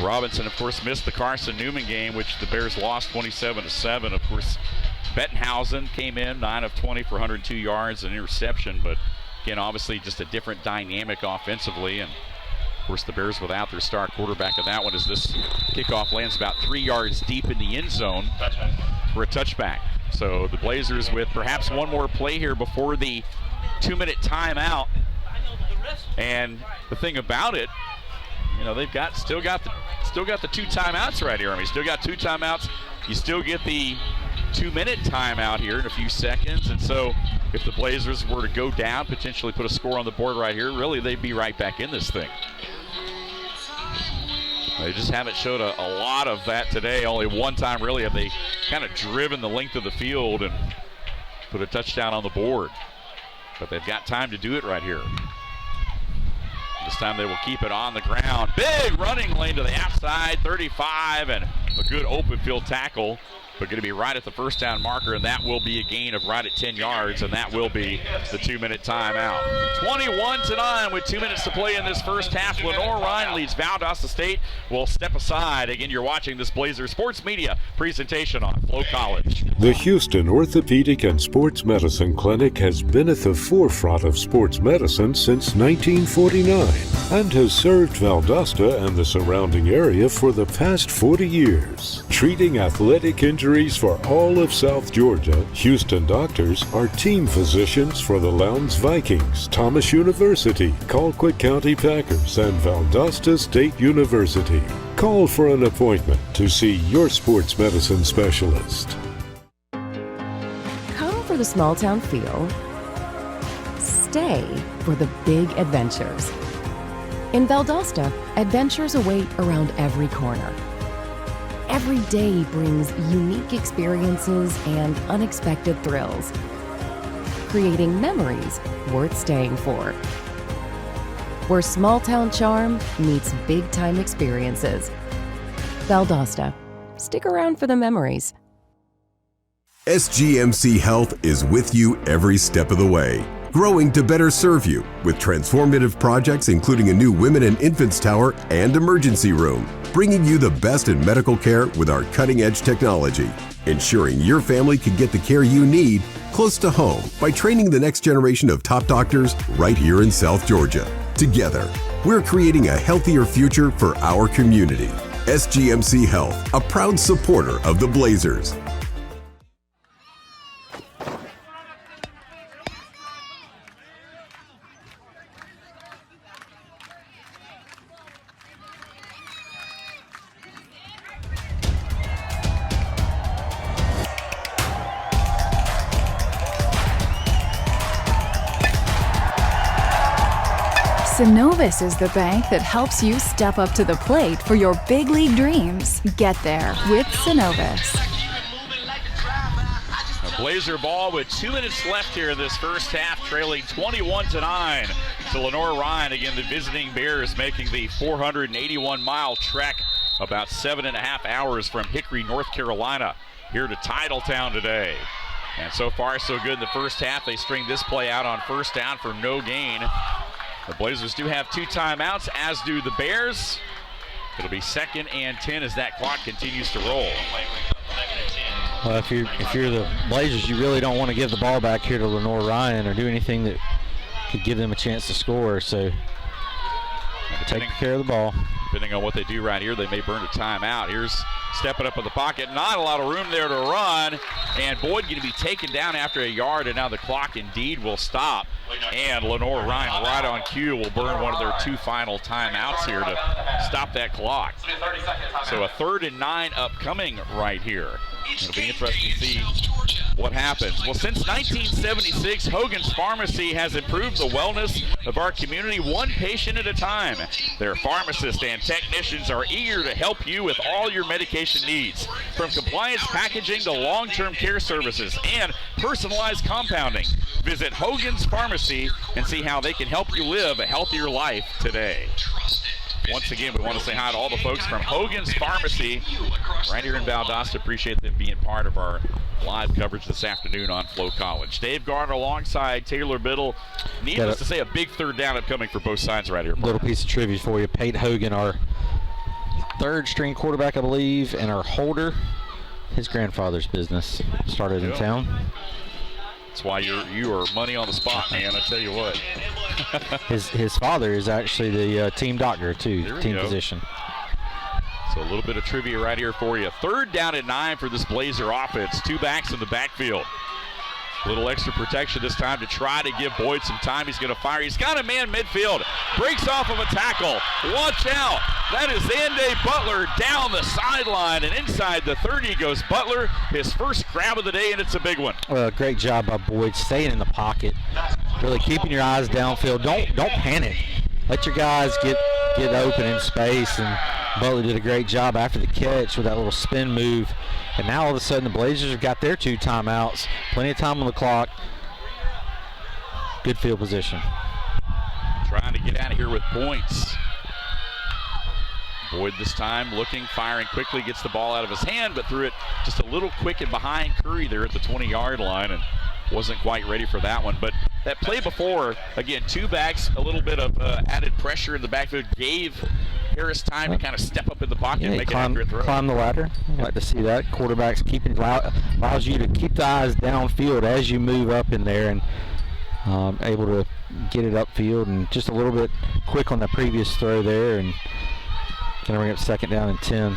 Robinson, of course, missed the Carson Newman game, which the Bears lost 27-7. Of course, Bettenhausen came in 9 of 20 for 102 yards and interception, but again, obviously just a different dynamic offensively. And of course, the Bears without their star quarterback in that one, as this kickoff lands about 3 yards deep in the end zone for a touchback. So the Blazers with perhaps one more play here before the 2-minute timeout. And the thing about it, they've still got the 2 timeouts right here. I mean, still got 2 timeouts. You still get the 2-minute timeout here in a few seconds, and so if the Blazers were to go down, potentially put a score on the board right here, really they'd be right back in this thing. They just haven't showed a lot of that today. Only one time really have they kind of driven the length of the field and put a touchdown on the board, but they've got time to do it right here. This time they will keep it on the ground. Big running lane to the outside, 35, and a good open field tackle, but going to be right at the first down marker, and that will be a gain of right at 10 yards, and that will be the 2-minute timeout. 21-9 with 2 minutes to play in this first half. Lenoir-Rhyne leads Valdosta State. Will step aside. Again, you're watching this Blazer Sports Media presentation on FloCollege. The Houston Orthopedic and Sports Medicine Clinic has been at the forefront of sports medicine since 1949 and has served Valdosta and the surrounding area for the past 40 years. Treating athletic injuries for all of South Georgia, Houston doctors are team physicians for the Lowndes Vikings, Thomas University, Colquitt County Packers, and Valdosta State University. Call for an appointment to see your sports medicine specialist. Come for the small town feel. Stay for the big adventures. In Valdosta, adventures await around every corner. Every day brings unique experiences and unexpected thrills, creating memories worth staying for. Where small town charm meets big time experiences. Valdosta. Stick around for the memories. SGMC Health is with you every step of the way, growing to better serve you with transformative projects including a new women and infants tower and emergency room, bringing you the best in medical care with our cutting-edge technology, ensuring your family can get the care you need close to home by training the next generation of top doctors right here in South Georgia. Together, we're creating a healthier future for our community. SGMC Health, a proud supporter of the Blazers. Synovus is the bank that helps you step up to the plate for your big league dreams. Get there with Synovus. A Blazer ball with 2 minutes left here in this first half, trailing 21-9 to Lenoir-Rhyne. Again, the visiting Bears making the 481-mile trek, about 7.5 hours from Hickory, North Carolina, here to Titletown today. And so far, so good in the first half. They string this play out on first down for no gain. The Blazers do have 2 timeouts, as do the Bears. It'll be 2nd and 10 as that clock continues to roll. Well, if you're the Blazers, you really don't want to give the ball back here to Lenoir-Rhyne or do anything that could give them a chance to score. So take care of the ball. Depending on what they do right here, they may burn a timeout. Here's stepping up in the pocket. Not a lot of room there to run. And Boyd going to be taken down after a yard, and now the clock indeed will stop. And Lenoir-Rhyne right on cue will burn one of their 2 final timeouts here to stop that clock. So a 3rd and 9 upcoming right here. It'll be interesting to see what happens. Well, since 1976, Hogan's Pharmacy has improved the wellness of our community 1 patient at a time. Their pharmacists and technicians are eager to help you with all your medication needs, from compliance packaging to long-term care services and personalized compounding. Visit Hogan's Pharmacy and see how they can help you live a healthier life today. Once again, we want to say hi to all the folks from Hogan's Pharmacy right here in Valdosta. Appreciate them being part of our live coverage this afternoon on FloCollege. Dave Gardner alongside Taylor Biddle. Needless to say, a big 3rd down upcoming for both sides right here. Little piece of trivia for you. Pate Hogan, our 3rd string quarterback, I believe, and our holder, his grandfather's business started in town. That's why you are money on the spot, man. I tell you what. his father is actually the team doctor too, team physician. So a little bit of trivia right here for you. 3rd down and 9 for this Blazer offense. 2 backs in the backfield. A little extra protection this time to try to give Boyd some time. He's going to fire. He's got a man midfield. Breaks off of a tackle. Watch out. That is Zande Butler down the sideline, and inside the 30 goes Butler. His first grab of the day, and it's a big one. Well, great job by Boyd, staying in the pocket, really keeping your eyes downfield. Don't panic. Let your guys get open in space, and Butler did a great job after the catch with that little spin move. And now all of a sudden the Blazers have got their 2 timeouts. Plenty of time on the clock. Good field position. Trying to get out of here with points. Boyd this time looking, firing quickly, gets the ball out of his hand, but threw it just a little quick and behind Curry there at the 20-yard line, and wasn't quite ready for that one. But that play before, again, 2 backs, a little bit of added pressure in the backfield, gave Harris time to kind of step up in the pocket and make an accurate throw. Climb the ladder. I like to see that. Quarterbacks allows you to keep the eyes downfield as you move up in there, and able to get it upfield, and just a little bit quick on the previous throw there, and going to bring up 2nd down and 10.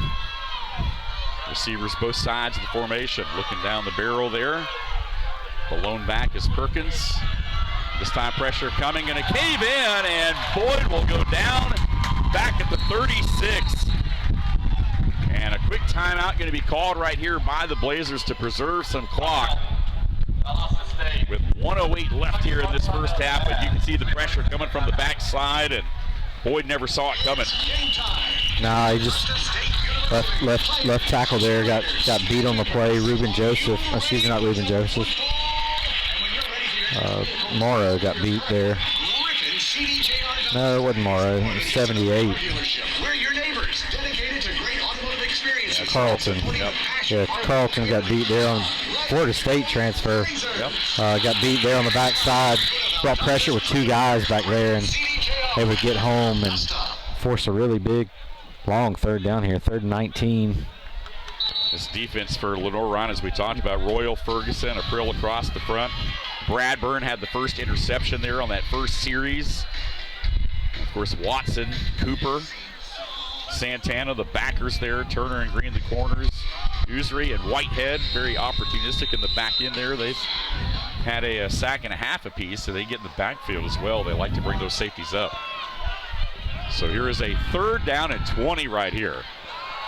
Receivers both sides of the formation, looking down the barrel there. The lone back is Perkins. This time pressure coming, and a cave in, and Boyd will go down back at the 36. And a quick timeout going to be called right here by the Blazers to preserve some clock. With 1:08 left here in this first half, but you can see the pressure coming from the backside, and Boyd never saw it coming. Nah, he just left tackle there, got beat on the play. Morrow got beat there. No, it wasn't Morrow. It was 78. Carlton. Yeah, Carlton got beat there on Florida State transfer. Got beat there on the backside. Brought pressure with 2 guys back there, and they would get home and force a really big, long 3rd down here. 3rd and 19. This defense for Lenoir-Rhyne, as we talked about, Royal, Ferguson, April across the front. Bradburn had the first interception there on that first series. Of course, Watson, Cooper, Santana, the backers there, Turner and Green, the corners. Usry and Whitehead, very opportunistic in the back end there. They've had a sack and a half apiece, so they get in the backfield as well. They like to bring those safeties up. So here is a 3rd down and 20 right here.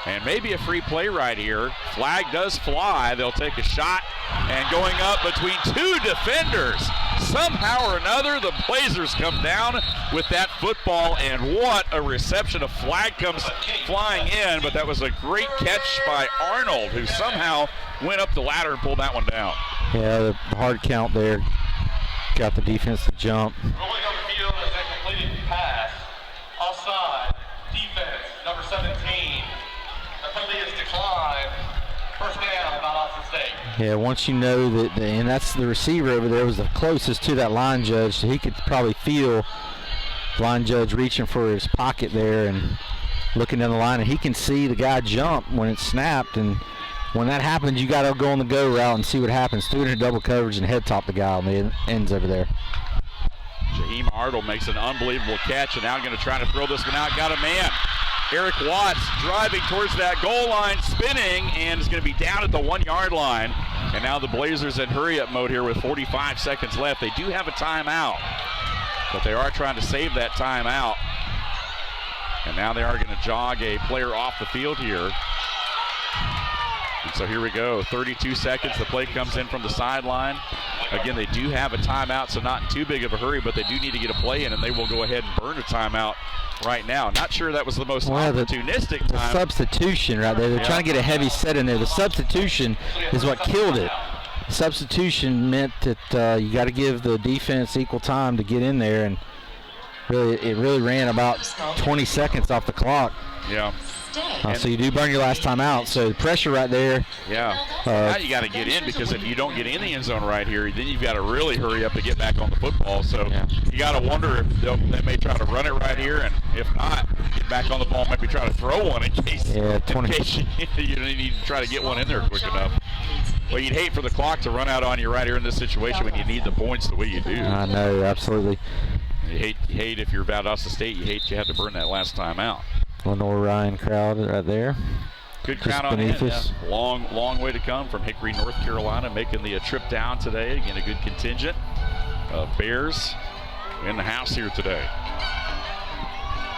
And maybe a free play right here. Flag does fly. They'll take a shot. And going up between 2 defenders. Somehow or another, the Blazers come down with that football. And what a reception. A flag comes flying in. But that was a great catch by Arnold, who somehow went up the ladder and pulled that one down. Yeah, the hard count there. Got the defense to jump. Rolling on the field as a completed pass. Offside. Defense, number 17. The penalty is declined. First down, Valdosta State. Yeah, once you know that, and that's the receiver over there was the closest to that line judge, so he could probably feel line judge reaching for his pocket there and looking down the line, and he can see the guy jump when it's snapped. And when that happens, you got to go on the go route and see what happens. Threw it in double coverage and head top the guy on the ends over there. Jaheim Arnold makes an unbelievable catch, and now going to try to throw this one out. Got a man. Eric Watts driving towards that goal line, spinning, and is going to be down at the 1-yard line. And now the Blazers in hurry-up mode here with 45 seconds left. They do have a timeout, but they are trying to save that timeout. And now they are going to jog a player off the field here. And so here we go, 32 seconds. The play comes in from the sideline. Again, they do have a timeout, so not in too big of a hurry, but they do need to get a play in, and they will go ahead and burn a timeout right now. Not sure that was the most opportunistic time. The substitution right there. They're trying to get a heavy set in there. The substitution is what killed it. Substitution meant that you got to give the defense equal time to get in there, and it really ran about 20 seconds off the clock. Yeah. So you do burn your last time out. So the pressure right there. Yeah. Now you got to get in, because if you don't get in the end zone right here, then you've got to really hurry up to get back on the football. So you got to wonder if they may try to run it right here, and if not, get back on the ball, maybe try to throw one in case, in case you need to try to get one in there quick enough. Well, you'd hate for the clock to run out on you right here in this situation when you need the points the way you do. I know, absolutely. You hate if you're Valdosta State, you have to burn that last time out. Lenoir-Rhyne crowd right there. Good crowd on in. Yeah. Long way to come from Hickory, North Carolina, making the trip down today. Again, a good contingent of Bears in the house here today.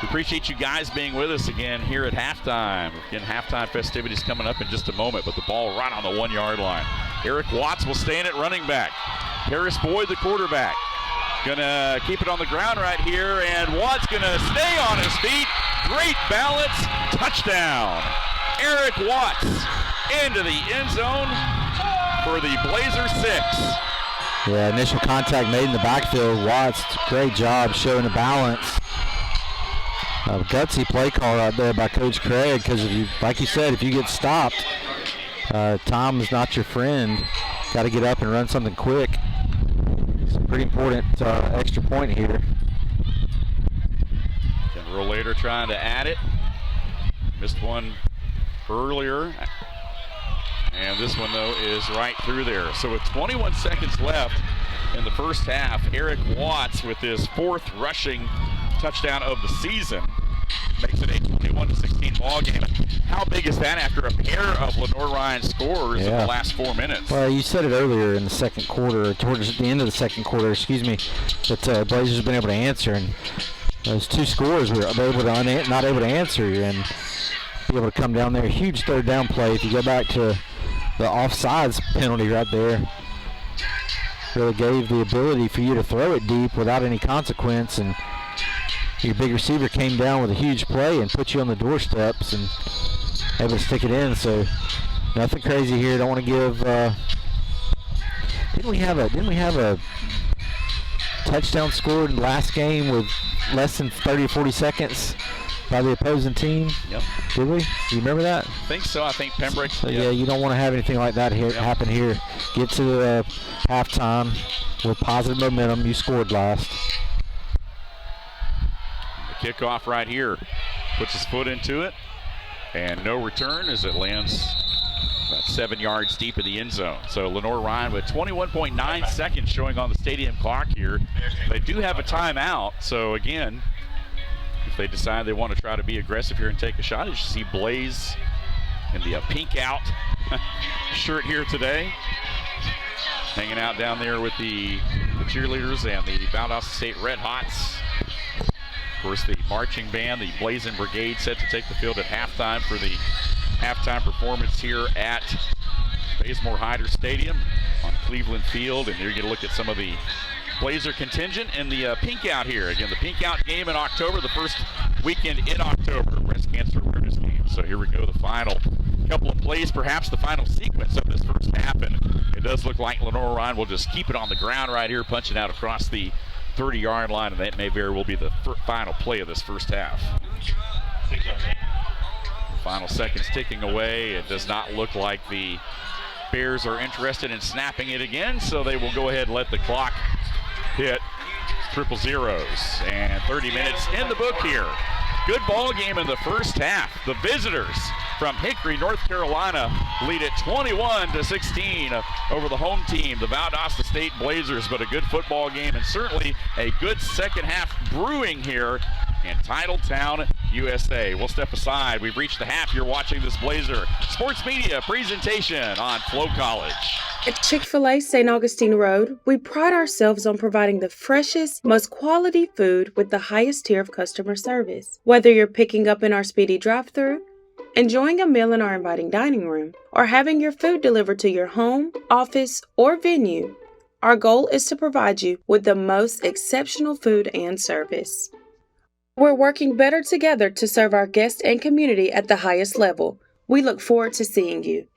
We appreciate you guys being with us again here at halftime. Again, halftime festivities coming up in just a moment, but the ball right on the 1-yard line. Eric Watts will stay in at running back. Harris Boyd, the quarterback. Gonna keep it on the ground right here, and Watts gonna stay on his feet. Great balance, touchdown. Eric Watts into the end zone for the Blazers 6. Yeah, initial contact made in the backfield. Watts, great job showing the balance. Gutsy play call right there by Coach Craig, because if you, like you said, if you get stopped, time is not your friend. Got to get up and run something quick. It's a pretty important extra point here. Rollator trying to add it. Missed one earlier. And this one, though, is right through there. So with 21 seconds left in the first half, Eric Watts with his 4th rushing touchdown of the season makes it a 21-16 ball game. How big is that after a pair of Lenoir-Rhyne scores in the last 4 minutes? Well, you said it earlier in the second quarter, towards the end of the second quarter, that Blazers have been able to answer, and those 2 scores were able to not able to answer and be able to come down there. Huge 3rd down play. If you go back to the offsides penalty right there, really gave the ability for you to throw it deep without any consequence, and your big receiver came down with a huge play and put you on the doorsteps and able to stick it in. So nothing crazy here. Don't want to give. Didn't we have a touchdown scored last game with less than 30 or 40 seconds by the opposing team? Yep. Did we? You remember that? I think so. I think Pembroke. So, yeah, you don't want to have anything like that happen here. Get to halftime with positive momentum. You scored last. The kickoff right here. Puts his foot into it. And no return as it lands 7 yards deep in the end zone. So Lenoir-Rhyne with 21.9 seconds showing on the stadium clock here. They do have a timeout, so again, if they decide they want to try to be aggressive here and take a shot, as you see Blaze in the pink out shirt here today, hanging out down there with the cheerleaders and the Valdosta State Red Hots. Of course, the marching band, the Blazing Brigade, set to take the field at halftime for the halftime performance here at Bazemore Hyder Stadium on Cleveland Field. And here you get a look at some of the Blazer contingent and the pink out here. Again, the pink out game in October, the first weekend in October, breast cancer awareness game. So here we go, the final couple of plays, perhaps the final sequence of this first half. And it does look like Lenoir-Rhyne will just keep it on the ground right here, punching out across the 30-yard line, and that may very well be the final play of this first half. Final seconds ticking away. It does not look like the Bears are interested in snapping it again, so they will go ahead and let the clock hit triple zeros. And 30 minutes in the book here. Good ball game in the first half. The visitors from Hickory, North Carolina, lead it 21-16 over the home team, the Valdosta State Blazers. But a good football game and certainly a good second half brewing here in Titletown, USA. We'll step aside. We've reached the half. You're watching this Blazer Sports Media presentation on FloCollege. At Chick-fil-A St. Augustine Road, we pride ourselves on providing the freshest, most quality food with the highest tier of customer service. Whether you're picking up in our speedy drive-thru, enjoying a meal in our inviting dining room, or having your food delivered to your home, office, or venue, our goal is to provide you with the most exceptional food and service. We're working better together to serve our guests and community at the highest level. We look forward to seeing you.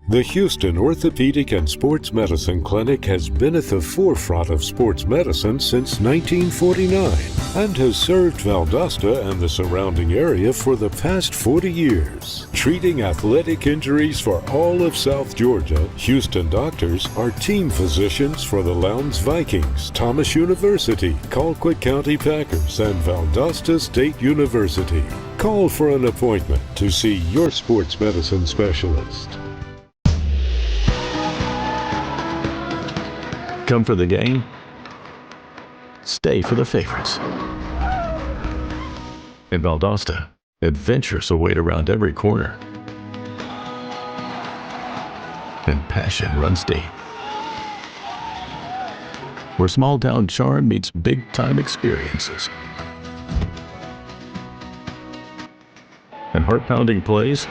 The Houston Orthopedic and Sports Medicine Clinic has been at the forefront of sports medicine since 1949 and has served Valdosta and the surrounding area for the past 40 years. Treating athletic injuries for all of South Georgia, Houston doctors are team physicians for the Lowndes Vikings, Thomas University, Colquitt County Packers, and Valdosta State University. Call for an appointment to see your sports medicine specialist. Come for the game, stay for the favorites. In Valdosta, adventures await around every corner, and passion runs deep. Where small-town charm meets big-time experiences, and heart-pounding plays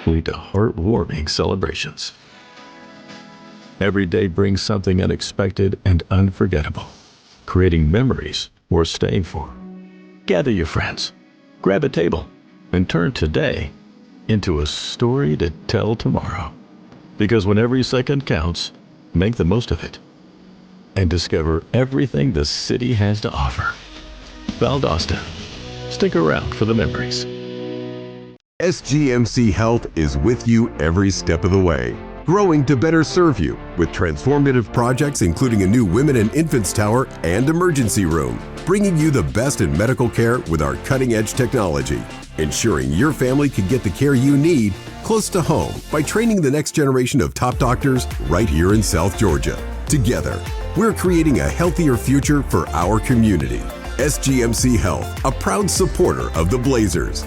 lead to heartwarming celebrations. Every day brings something unexpected and unforgettable, creating memories worth staying for. Gather your friends, grab a table, and turn today into a story to tell tomorrow. Because when every second counts, make the most of it and discover everything the city has to offer. Valdosta, stick around for the memories. SGMC Health is with you every step of the way, growing to better serve you with transformative projects including a new women and infants tower and emergency room, bringing you the best in medical care with our cutting-edge technology, ensuring your family can get the care you need close to home by training the next generation of top doctors right here in South Georgia. Together, we're creating a healthier future for our community. SGMC Health, a proud supporter of the Blazers.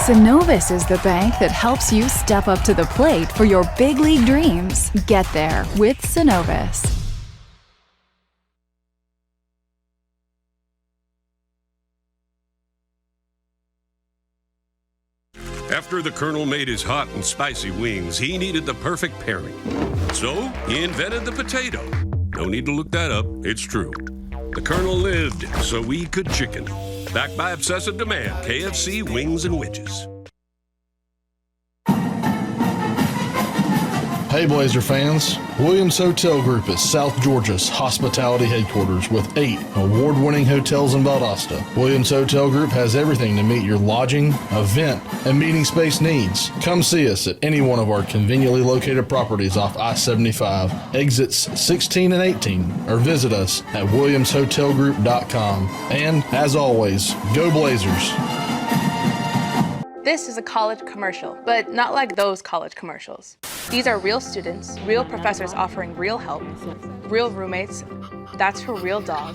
Synovus is the bank that helps you step up to the plate for your big league dreams. Get there with Synovus. After the Colonel made his hot and spicy wings, he needed the perfect pairing. So he invented the potato. No need to look that up, it's true. The Colonel lived so we could chicken. Backed by obsessive demand, KFC wings and wedges. Hey Blazer fans, Williams Hotel Group is South Georgia's hospitality headquarters with 8 award-winning hotels in Valdosta. Williams Hotel Group has everything to meet your lodging, event, and meeting space needs. Come see us at any one of our conveniently located properties off I-75, exits 16 and 18, or visit us at williamshotelgroup.com. And as always, go Blazers! This is a college commercial, but not like those college commercials. These are real students, real professors offering real help, real roommates. That's her real dog.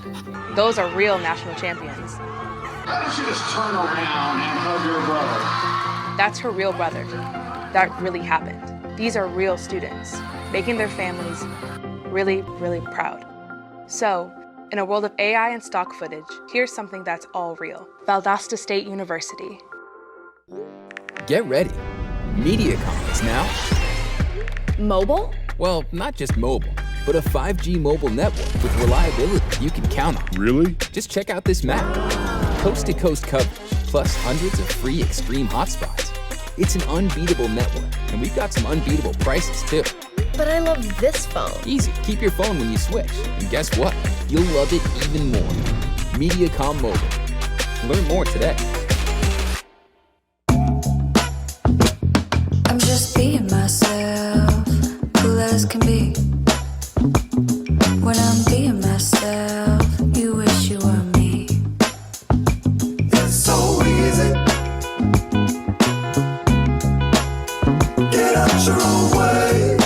Those are real national champions. Why don't you just turn around and hug your brother? That's her real brother. That really happened. These are real students, making their families really, really proud. So, in a world of AI and stock footage, here's something that's all real. Valdosta State University. Get ready. MediaCom is now mobile? Well, not just mobile, but a 5G mobile network with reliability you can count on. Really? Just check out this map. Coast-to-coast coverage, plus hundreds of free extreme hotspots. It's an unbeatable network, and we've got some unbeatable prices too. But I love this phone. Easy. Keep your phone when you switch. And guess what? You'll love it even more. MediaCom Mobile. Learn more today. I'm just being myself, cool as can be. When I'm being myself, you wish you were me. It's so easy. Get out your own way.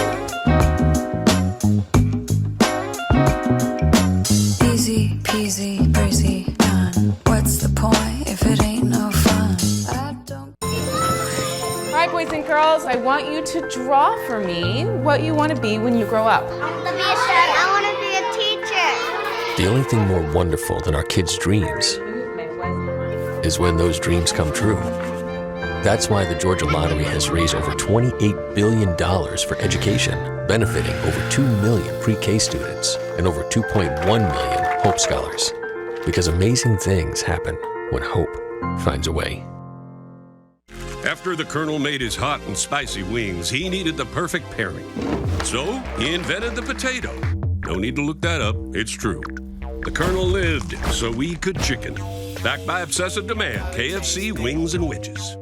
Easy peasy, breezy, none. What's the point if it ain't no fun? I don't. All right, boys and girls, I want you to draw for me what you want to be when you grow up. I want to be a chef. I want to be a teacher. The only thing more wonderful than our kids' dreams is when those dreams come true. That's why the Georgia Lottery has raised over $28 billion for education, benefiting over 2 million pre-K students and over 2.1 million Hope Scholars. Because amazing things happen when hope finds a way. After the Colonel made his hot and spicy wings, he needed the perfect pairing. So he invented the potato. No need to look that up, it's true. The Colonel lived so we could chicken. Backed by obsessive demand, KFC wings and wedges.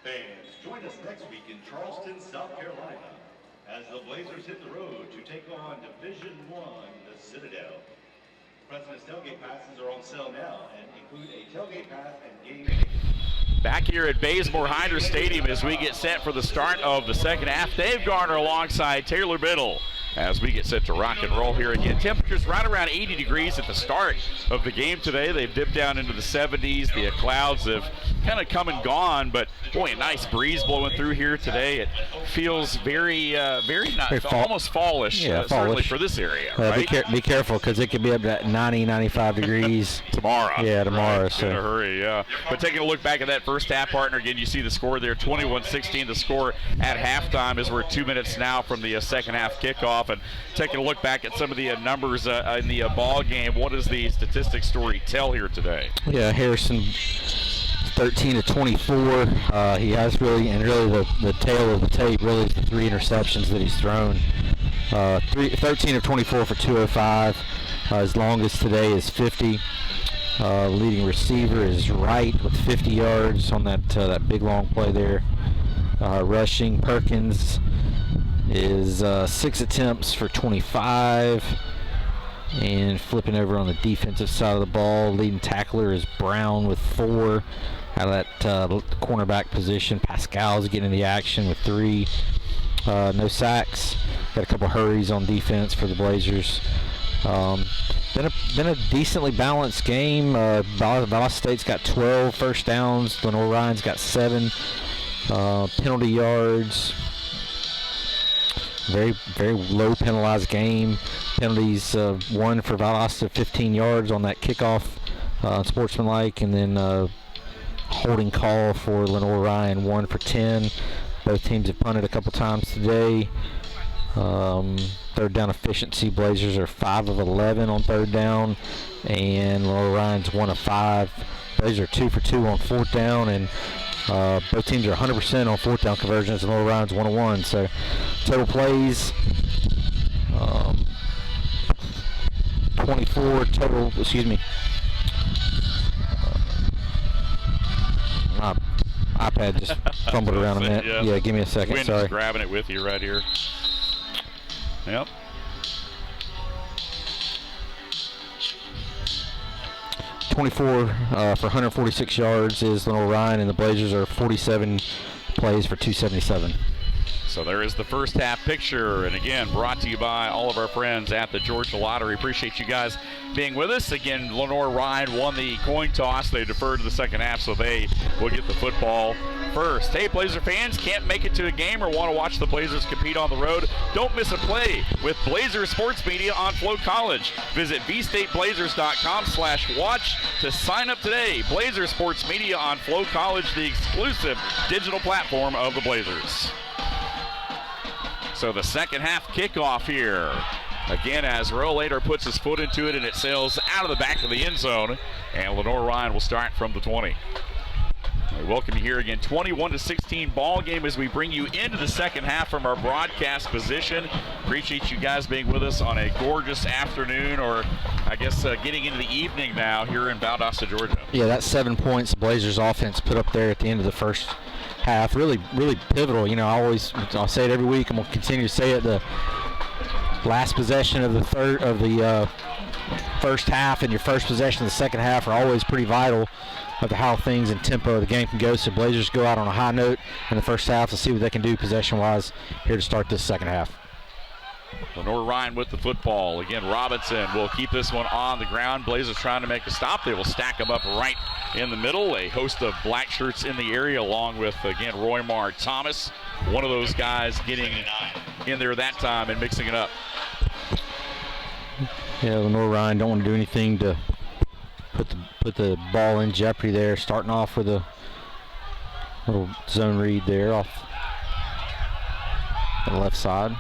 Fans, join us next week in Charleston, South Carolina, as the Blazers hit the road to take on Division I, the Citadel. President's tailgate passes are on sale now and include a tailgate pass and game ticket. Back here at Bazemore-Hyder Stadium as we get set for the start of the second half. Dave Garner alongside Taylor Biddle as we get set to rock and roll here again. Temperatures right around 80 degrees at the start of the game today. They've dipped down into the 70s. The clouds have kind of come and gone, but boy, a nice breeze blowing through here today. It feels very almost fallish, certainly for this area, right? Be careful, because it could be up to 90, 95 degrees tomorrow. Yeah, tomorrow. Right. So. In a hurry, yeah. But taking a look back at that first half, partner, again, you see the score there, 21-16. The score at halftime as we're 2 minutes now from the second half kickoff. And taking a look back at some of the numbers in the ball game, what does the statistics story tell here today? Yeah, Harrison 13 of 24. He has really the tail of the tape really is the 3 interceptions that he's thrown. 13 of 24 for 205. His longest today is 50. Leading receiver is Wright with 50 yards on that big long play there. Rushing, Perkins is 6 attempts for 25. And flipping over on the defensive side of the ball, leading tackler is Brown with 4 out of that cornerback position. Pascal's getting the action with 3. No sacks. Got a couple hurries on defense for the Blazers. Been a decently balanced game. Valdosta State's got 12 first downs. Lenoir-Rhyne's got 7 penalty yards. Very low penalized game. Penalties, 1 for Valdosta, 15 yards on that kickoff, sportsmanlike, and then holding call for Lenoir-Rhyne, 1 for 10. Both teams have punted a couple times today. Third down efficiency, Blazers are 5 of 11 on third down, and Lenoir-Rhyne's 1 of 5. Blazers are 2 for 2 on fourth down, and both teams are 100% on fourth down conversions, and Lenoir-Rhyne's 1 of 1. So total plays, 24 total. Excuse me. My iPad just fumbled around a minute. Yeah, give me a second. Wind Sorry. is grabbing it with you right here. Yep. 24 for 146 yards is Lenoir-Rhyne, and the Blazers are 47 plays for 277. So there is the first half picture, and again, brought to you by all of our friends at the Georgia Lottery. Appreciate you guys being with us. Again, Lenoir-Rhyne won the coin toss. They deferred to the second half, so they will get the football first. Hey, Blazer fans, can't make it to a game or want to watch the Blazers compete on the road? Don't miss a play with Blazer Sports Media on FloCollege. Visit vstateblazers.com/watch to sign up today. Blazer Sports Media on FloCollege, the exclusive digital platform of the Blazers. So the second half kickoff here. Again, as Rollator puts his foot into it, and it sails out of the back of the end zone, and Lenoir-Rhyne will start from the 20. We welcome you here again, 21-16 ball game as we bring you into the second half from our broadcast position. Appreciate you guys being with us on a gorgeous afternoon, or I guess getting into the evening now here in Valdosta, Georgia. Yeah, that's 7 points the Blazers offense put up there at the end of the first half. Really pivotal. You know, I'll say it every week, and we'll continue to say it. The last possession of the first half and your first possession of the second half are always pretty vital of how things and tempo of the game can go. So Blazers go out on a high note in the first half to see what they can do possession-wise here to start this second half. Lenoir-Rhyne with the football. Again, Robinson will keep this one on the ground. Blazers trying to make a stop. They will stack them up right in the middle. A host of black shirts in the area, along with, again, Roymar Thomas. One of those guys getting in there that time and mixing it up. Yeah, Lenoir-Rhyne don't want to do anything to put the ball in jeopardy there. Starting off with a little zone read there off the left side.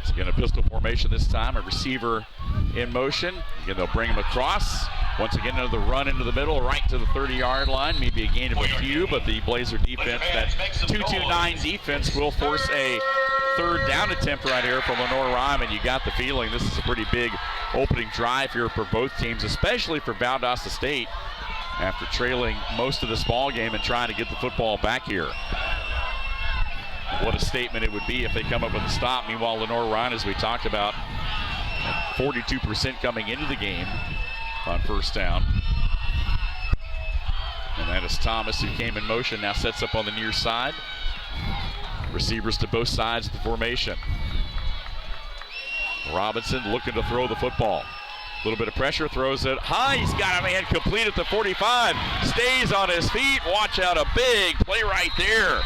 It's again a pistol formation this time. A receiver in motion. Again, they'll bring him across. Once again, another run into the middle, right to the 30-yard line. Maybe a gain of a few, but the Blazer defense, that 2-2-9 defense, will force a third down attempt right here from Lenoir-Rhyne, and you got the feeling this is a pretty big opening drive here for both teams, especially for Valdosta State, after trailing most of this ball game and trying to get the football back here. What a statement it would be if they come up with a stop. Meanwhile, Lenoir-Rhyne, as we talked about, 42% coming into the game on first down. And that is Thomas, who came in motion, now sets up on the near side. Receivers to both sides of the formation. Robinson looking to throw the football. A little bit of pressure, throws it high. He's got a man complete at the 45. Stays on his feet. Watch out, a big play right there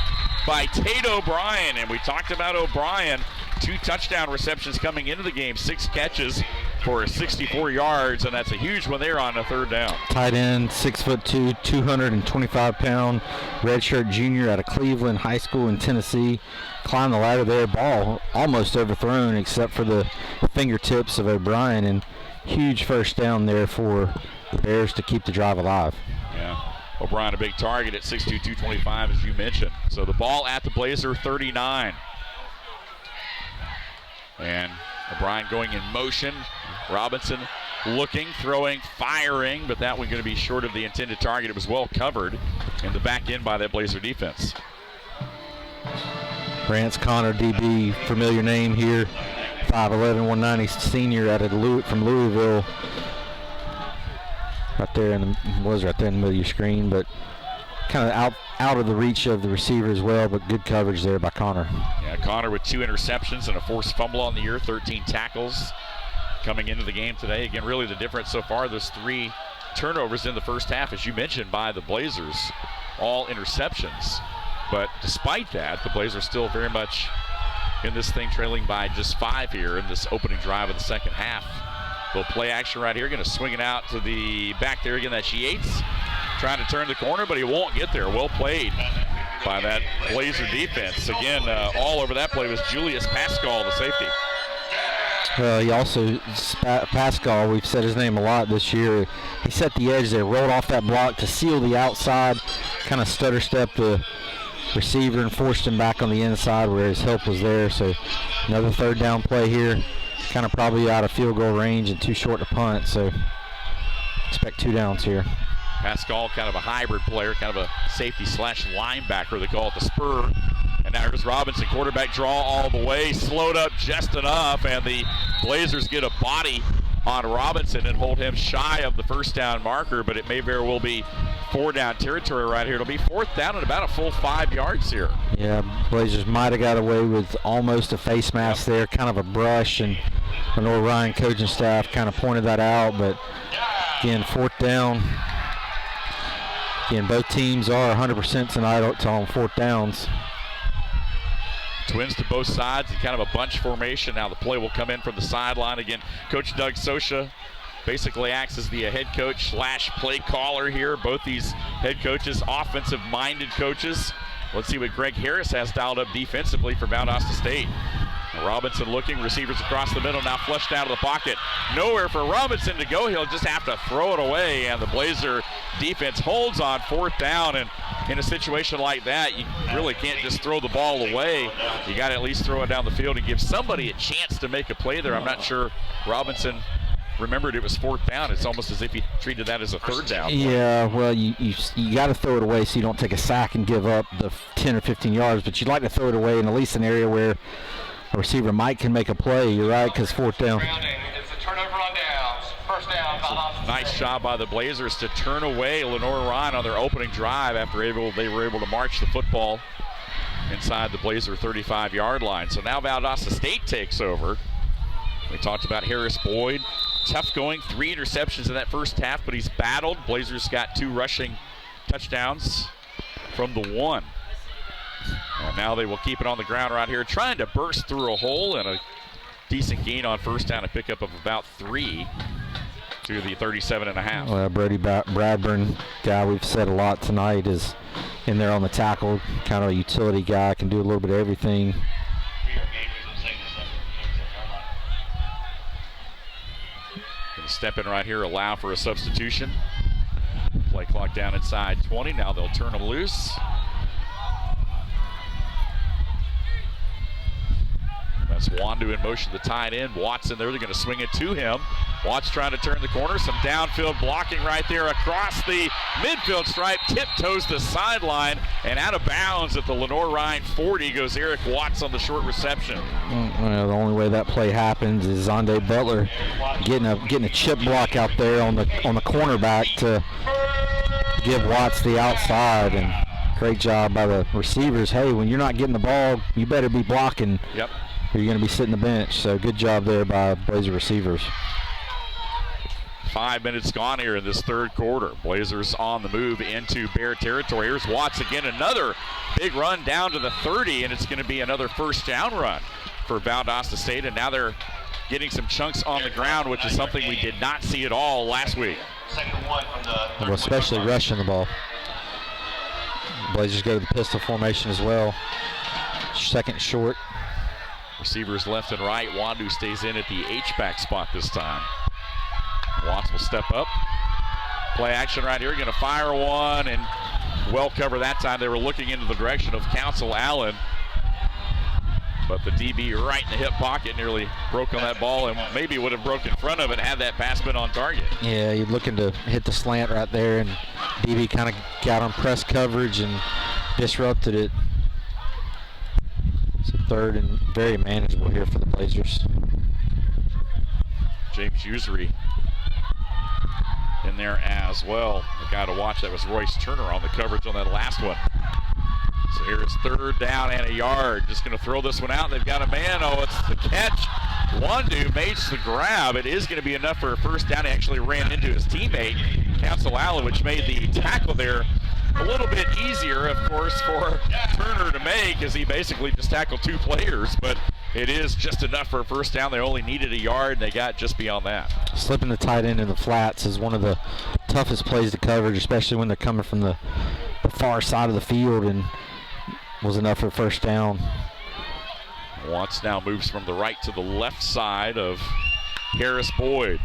by Tate O'Brien. And we talked about O'Brien. 2 touchdown receptions coming into the game. 6 catches for 64 yards, and that's a huge one there on a third down. Tight end, 6'2", 225-pound redshirt junior out of Cleveland High School in Tennessee. Climbed the ladder there. Ball almost overthrown except for the fingertips of O'Brien, and huge first down there for the Bears to keep the drive alive. Yeah. O'Brien a big target at 6'2", 225, as you mentioned. So the ball at the Blazer 39. And O'Brien going in motion. Robinson looking, throwing, firing, but that one going to be short of the intended target. It was well covered in the back end by that Blazer defense. Rance Connor, DB, familiar name here. 5'11", 190 senior out of from Louisville. Right there in the middle of your screen, but kind of out of the reach of the receiver as well, but good coverage there by Connor. Yeah, Connor with 2 interceptions and a forced fumble on the year, 13 tackles coming into the game today. Again, really the difference so far, those 3 turnovers in the first half, as you mentioned, by the Blazers, all interceptions. But despite that, the Blazers still very much in this thing, trailing by just 5 here in this opening drive of the second half. They'll play action right here, going to swing it out to the back there again. That's Yates trying to turn the corner, but he won't get there. Well played by that Blazer defense. Again, all over that play was Julius Pascal, the safety. He also, Pascal, we've said his name a lot this year. He set the edge there, rolled off that block to seal the outside, kind of stutter stepped the receiver and forced him back on the inside where his help was there. So another third down play here, kind of probably out of field goal range and too short to punt. So expect 2 downs here. Pascal, kind of a hybrid player, kind of a safety slash linebacker. They call it the spur. And now here's Robinson, quarterback draw all the way, slowed up just enough, and the Blazers get a body on Robinson and hold him shy of the first down marker, but it may very well be 4 down territory right here. It'll be 4th down and about a full 5 yards here. Yeah, Blazers might have got away with almost a face mask there, kind of a brush, and Lenoir-Rhyne coaching staff kind of pointed that out, but again, 4th down. Again, both teams are 100% tonight on 4th downs. Twins to both sides and kind of a bunch formation. Now the play will come in from the sideline. Again, Coach Doug Sosha basically acts as the head coach slash play caller here. Both these head coaches, offensive-minded coaches. Let's see what Greg Harris has dialed up defensively for Valdosta State. Robinson looking, receivers across the middle, now flushed out of the pocket. Nowhere for Robinson to go. He'll just have to throw it away, and the Blazer defense holds on 4th down. And in a situation like that, you really can't just throw the ball away. You got to at least throw it down the field and give somebody a chance to make a play there. I'm not sure Robinson remembered it was 4th down. It's almost as if he treated that as a 3rd down. Yeah, well, you got to throw it away so you don't take a sack and give up the 10 or 15 yards, but you'd like to throw it away in at least an area where a receiver can make a play. You're right, because 4th down. It's a turnover on downs. First down. Nice job by the Blazers to turn away Lenoir-Rhyne on their opening drive after they were able to march the football inside the Blazer 35-yard line. So now Valdosta State takes over. We talked about Harris Boyd. Tough going, 3 interceptions in that first half, but he's battled. Blazers got 2 rushing touchdowns from the 1. And now they will keep it on the ground right here, trying to burst through a hole, and a decent gain on first down, a pickup of about 3 to the 37.5. Well, Brody Bradburn, guy we've said a lot tonight, is in there on the tackle, kind of a utility guy, can do a little bit of everything. Going to step in right here, allow for a substitution. Play clock down inside 20. Now they'll turn them loose. That's Wandu in motion to the tight end. Watson there, they're going to swing it to him. Watts trying to turn the corner. Some downfield blocking right there across the midfield stripe. Tiptoes the sideline and out of bounds at the Lenoir-Rhyne 40 goes Eric Watts on the short reception. Well, the only way that play happens is Zonde Butler getting a chip block out there on the cornerback to give Watts the outside, and great job by the receivers. Hey, when you're not getting the ball, you better be blocking. Yep. Or you're going to be sitting the bench. So good job there by Blazer receivers. 5 minutes gone here in this third quarter. Blazers on the move into Bear territory. Here's Watts again, another big run down to the 30, and it's going to be another first down run for Valdosta State, and now they're getting some chunks on the ground, which is something we did not see at all last week. Well, especially rushing the ball. Blazers go to the pistol formation as well. Second short. Receivers left and right. Wandu stays in at the H-back spot this time. Watts will step up. Play action right here. Going to fire one and well cover that time. They were looking into the direction of Council Allen. But the DB right in the hip pocket nearly broke on that ball and maybe would have broke in front of it had that pass been on target. Yeah, you're looking to hit the slant right there, and DB kind of got on press coverage and disrupted it. So third and very manageable here for the Blazers. James Usery in there as well. The guy to watch, that was Royce Turner on the coverage on that last one. So here it's third down and a yard. Just going to throw this one out. They've got a man. Oh, it's the catch. Wandu makes the grab. It is going to be enough for a first down. He actually ran into his teammate, Council Allen, which made the tackle there a little bit easier, of course, for Turner to make, as he basically just tackled two players. But it is just enough for a first down. They only needed a yard, and they got just beyond that. Slipping the tight end in the flats is one of the toughest plays to coverage, especially when they're coming from the far side of the field, and was enough for first down. Watts now moves from the right to the left side of Harris Boyd.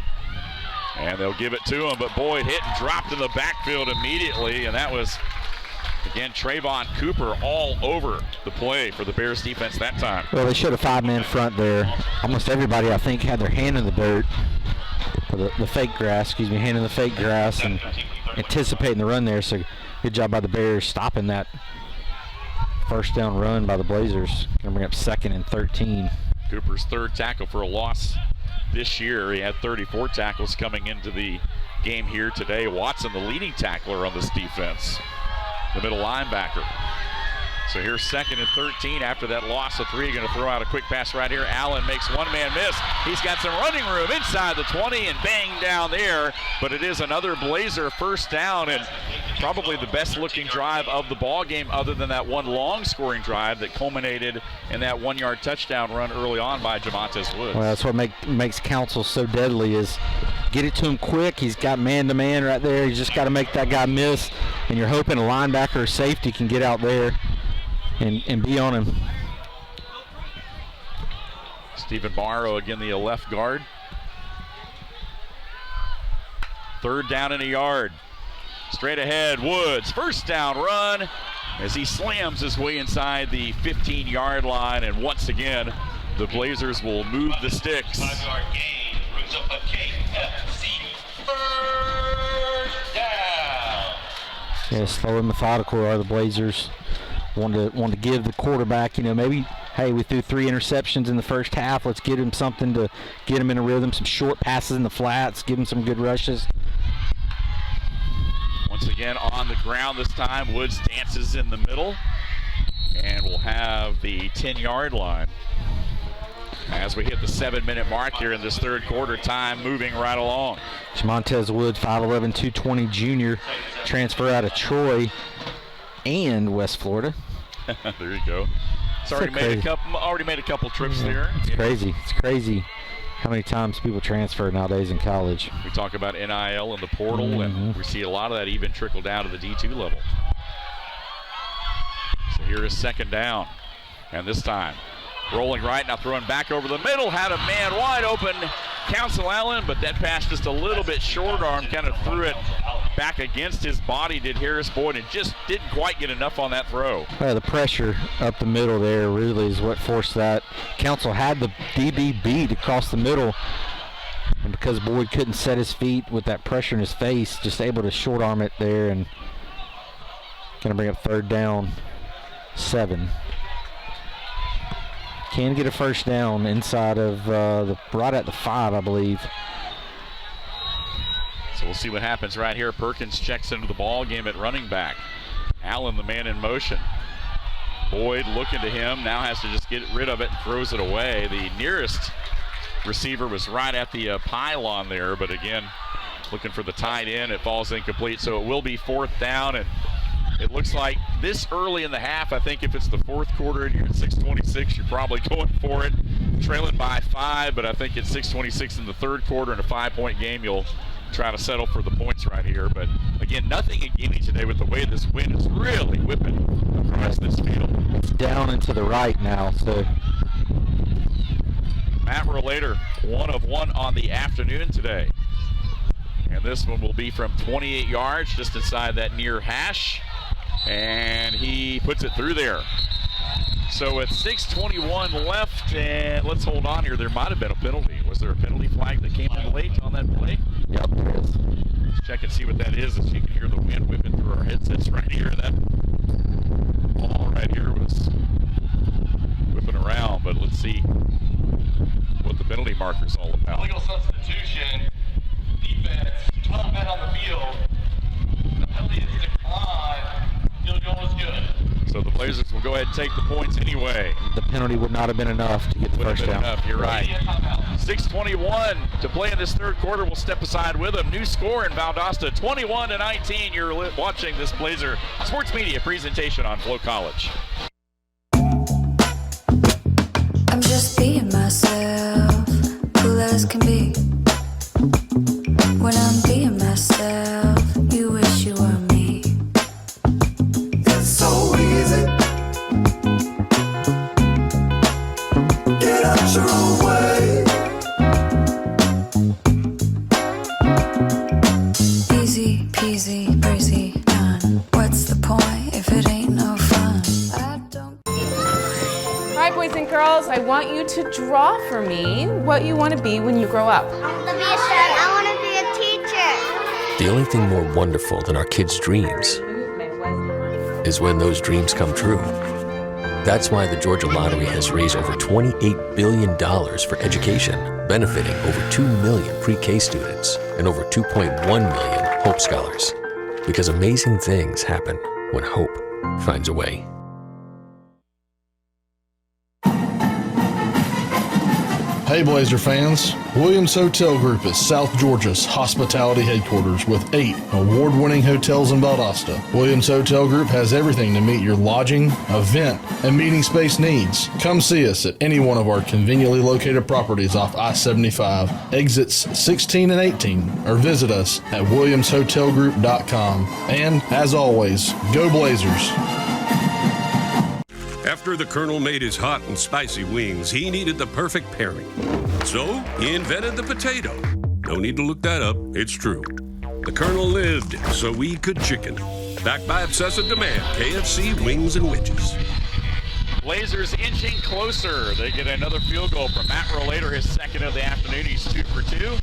And they'll give it to him, but Boyd hit and dropped in the backfield immediately, and that was, again, Trayvon Cooper all over the play for the Bears defense that time. Well, they showed a five-man front there. Almost everybody, I think, had their hand in the dirt, or the fake grass, hand in the fake grass, and anticipating the run there. So good job by the Bears stopping that first down run by the Blazers. Gonna bring up 2nd and 13. Cooper's third tackle for a loss this year. He had 34 tackles coming into the game here today. Watson, the leading tackler on this defense, the middle linebacker. So here's 2nd and 13 after that loss of 3. Going to throw out a quick pass right here. Allen makes one-man miss. He's got some running room inside the 20 and bang down there. But it is another Blazer first down, and probably the best looking drive of the ball game, other than that one long scoring drive that culminated in that 1-yard touchdown run early on by Jamontez Woods. Well, that's what makes Council so deadly, is get it to him quick. He's got man-to-man right there. He's just got to make that guy miss, and you're hoping a linebacker or safety can get out there and be on him. Stephen Morrow again, the left guard. Third down and a yard. Straight ahead, Woods, first down run as he slams his way inside the 15-yard line, and once again, the Blazers will move the sticks. 5-yard gain brings up a KFC first down. Yeah, slow and methodical are the Blazers. Want to give the quarterback, maybe, hey, we threw 3 interceptions in the first half. Let's give him something to get him in a rhythm, some short passes in the flats, give him some good rushes. Once again on the ground this time, Woods dances in the middle, and we'll have the 10-yard line as we hit the 7-minute mark here in this third quarter. Time moving right along. Jamontez Woods, 5'11", 220 junior, transfer out of Troy and West Florida. There you go. It's already made a couple trips there. It's crazy. It's crazy how many times people transfer nowadays in college. We talk about NIL and the portal, and we see a lot of that even trickle down to the D2 level. So here is 2nd down, and this time rolling right, now throwing back over the middle, had a man wide open, Council Allen, but that pass just a little bit short arm, kind of threw it got back against his body, did Harris Boyd, and just didn't quite get enough on that throw. The pressure up the middle there really is what forced that. Council had the DB beat across the middle, and because Boyd couldn't set his feet with that pressure in his face, just able to short arm it there, and gonna bring up 3rd down, 7. Can get a first down inside of right at the 5, I believe. So we'll see what happens right here. Perkins checks into the ball game at running back. Allen, the man in motion. Boyd looking to him, now has to just get rid of it and throws it away. The nearest receiver was right at the pylon there, but again, looking for the tight end. It falls incomplete, so it will be 4th down, and it looks like this early in the half, I think if it's the 4th quarter and you're at 6:26, you're probably going for it, trailing by 5, but I think at 6:26 in the 3rd quarter in a 5-point game, you'll try to settle for the points right here. But again, nothing against you today with the way this wind is really whipping across this field. It's down and to the right now, so. Matt Relator, 1 of 1 on the afternoon today. And this one will be from 28 yards, just inside that near hash. And he puts it through there. So at 6:21 left, and let's hold on here. There might have been a penalty. Was there a penalty flag that came in late on that play? Yep, there is. Let's check and see what that is. As you can hear the wind whipping through our headsets right here. That ball right here was whipping around, but let's see what the penalty marker's all about. Illegal substitution. Defense, 12 men on the field. The penalty is declined. Field goal is good. So the Blazers will go ahead and take the points anyway. The penalty would not have been enough to get the first down. You're right. 6:21 to play in this 3rd quarter. We'll step aside with them. New score in Valdosta, 21-19. You're watching this Blazer Sports Media presentation on FloCollege. I'm just being myself, cool as can be. When I'm being myself, you wish you were me. It's so easy. Get out your own way. Easy peasy, breezy, done. What's the point if it ain't no fun? All right, boys and girls, I want you to draw for me what you want to be when you grow up. I want to be a chef. I want to be a teacher. The only thing more wonderful than our kids' dreams is when those dreams come true. That's why the Georgia Lottery has raised over $28 billion for education, benefiting over 2 million pre-K students and over 2.1 million Hope Scholars. Because amazing things happen when hope finds a way. Hey Blazer fans, Williams Hotel Group is South Georgia's hospitality headquarters with 8 award-winning hotels in Valdosta. Williams Hotel Group has everything to meet your lodging, event, and meeting space needs. Come see us at any one of our conveniently located properties off I-75, exits 16 and 18, or visit us at williamshotelgroup.com. And as always, go Blazers! After the Colonel made his hot and spicy wings, he needed the perfect pairing. So he invented the potato. No need to look that up, it's true. The Colonel lived so we could chicken. Backed by obsessive demand, KFC wings and wedges. Blazers inching closer. They get another field goal from Matt Relator, his 2nd of the afternoon. He's 2 for 2.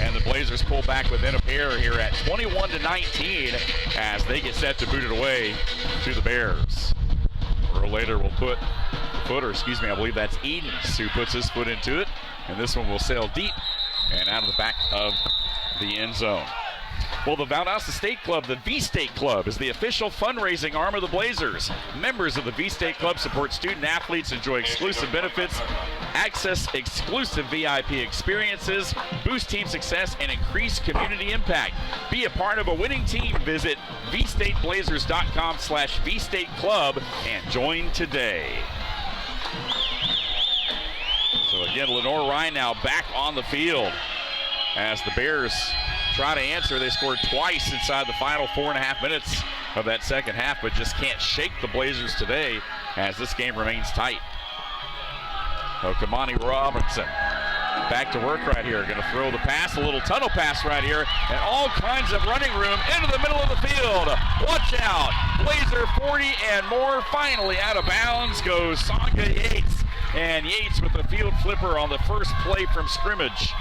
And the Blazers pull back within a pair here at 21-19 as they get set to boot it away to the Bears. Relator will put the footer, I believe that's Edens who puts his foot into it. And this one will sail deep and out of the back of the end zone. Well, the Valdosta State Club, the V-State Club, is the official fundraising arm of the Blazers. Members of the V-State Club support student athletes, enjoy exclusive benefits, access exclusive VIP experiences, boost team success, and increase community impact. Be a part of a winning team. Visit vstateblazers.com/vstateclub and join today. So again, Lenoir-Rhyne now back on the field as the Bears try to answer. They scored twice inside the final 4.5 minutes of that second half, but just can't shake the Blazers today as this game remains tight. So Kamani Robinson back to work right here. Going to throw the pass, a little tunnel pass right here, and all kinds of running room into the middle of the field. Watch out. Blazer 40 and more. Finally out of bounds goes Songa Yates. And Yates with the field flipper on the first play from scrimmage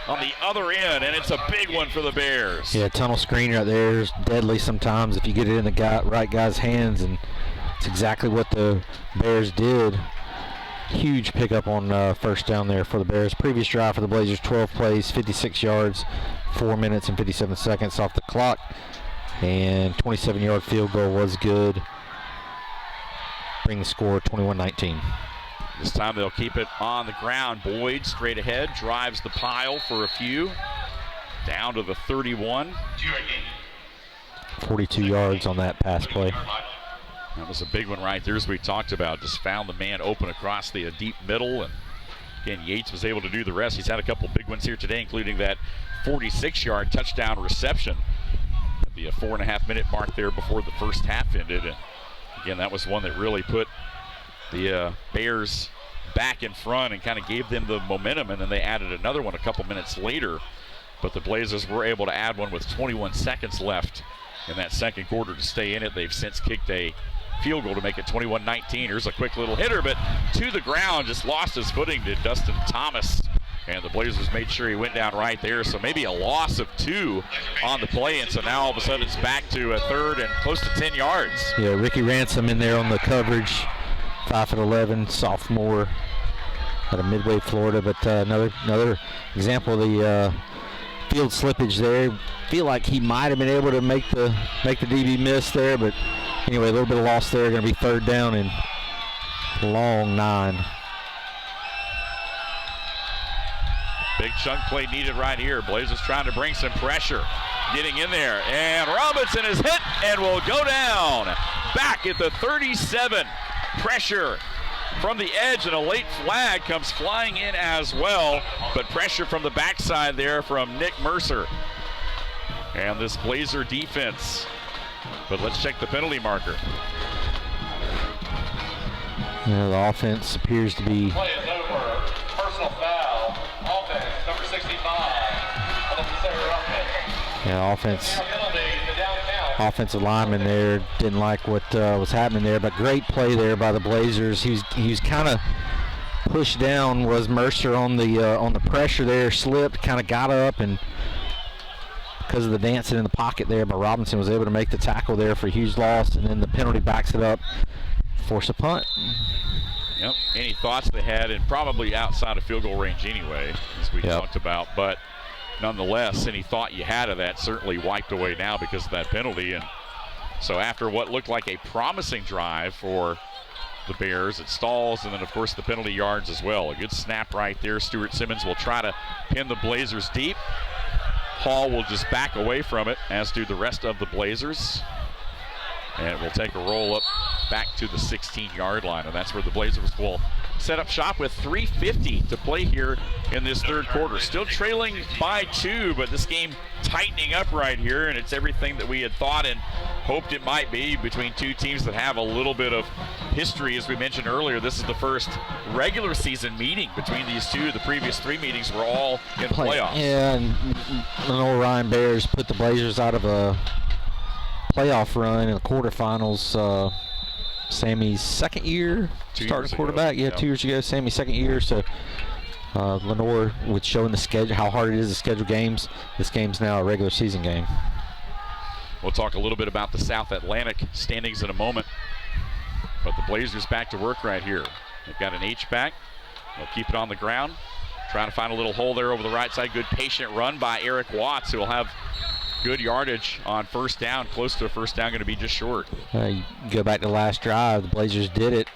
on the other end, and it's a big one for the Bears. Yeah, tunnel screen right there is deadly sometimes if you get it in the right guy's hands, and it's exactly what the Bears did. Huge pickup on first down there for the Bears. Previous drive for the Blazers, 12 plays, 56 yards, 4 minutes and 57 seconds off the clock, and 27-yard field goal was good. Bring the score 21-19. This time they'll keep it on the ground. Boyd straight ahead, drives the pile for a few. Down to the 31. 42 yards on that pass play. That was a big one right there, as we talked about. Just found the man open across the deep middle. And again, Yates was able to do the rest. He's had a couple big ones here today, including that 46-yard touchdown reception at the 4.5-minute mark there before the first half ended. And again, that was one that really put the Bears back in front and kind of gave them the momentum, and then they added another one a couple minutes later. But the Blazers were able to add one with 21 seconds left in that second quarter to stay in it. They've since kicked a field goal to make it 21-19. Here's a quick little hitter, but to the ground, just lost his footing to Dustin Thomas. And the Blazers made sure he went down right there. So maybe a loss of 2 on the play. And so now all of a sudden it's back to a third and close to 10 yards. Yeah, Ricky Ransom in there on the coverage. 5'11", sophomore out of Midway, Florida. But another example of the field slippage there. Feel like he might have been able to make the DB miss there, but anyway, a little bit of loss there. Going to be third down and long 9. Big chunk play needed right here. Blazers trying to bring some pressure. Getting in there, and Robinson is hit and will go down. Back at the 37. Pressure from the edge, and a late flag comes flying in as well, but pressure from the backside there from Nick Mercer and this Blazer defense. But let's check the penalty marker. Yeah, the offense appears to be Play is over. Personal foul. Offense, number 65. Unnecessary roughness. Yeah, offensive lineman there didn't like what was happening there, but great play there by the Blazers. He was kind of pushed down, was Mercer on the pressure there, slipped, kind of got up, and because of the dancing in the pocket there, but Robinson was able to make the tackle there for a huge loss, and then the penalty backs it up, force a punt. Yep. Any thoughts they had, and probably outside of field goal range anyway, as we talked about, but nonetheless, any thought you had of that certainly wiped away now because of that penalty. And so after what looked like a promising drive for the Bears, it stalls, and then of course the penalty yards as well. A good snap right there. Stuart Simmons will try to pin the Blazers deep. Hall will just back away from it, as do the rest of the Blazers. And it will take a roll up back to the 16-yard line, and that's where the Blazers will set up shop with 3:50 to play here in this third quarter. Still trailing by 2, but this game tightening up right here, and it's everything that we had thought and hoped it might be between two teams that have a little bit of history. As we mentioned earlier, this is the first regular season meeting between these two. The previous 3 meetings were all in playoffs. Yeah, and Lenoir-Rhyne Bears put the Blazers out of a playoff run in the quarterfinals. Sammy's second year starting quarterback. 2 years ago, Sammy's second year. So Lenoir, with showing the schedule, how hard it is to schedule games, this game's now a regular season game. We'll talk a little bit about the South Atlantic standings in a moment. But the Blazers back to work right here. They've got an H-back. They'll keep it on the ground. Trying to find a little hole there over the right side. Good patient run by Eric Watts, who will have good yardage on first down. Close to a first down, going to be just short. You go back to the last drive, the Blazers did it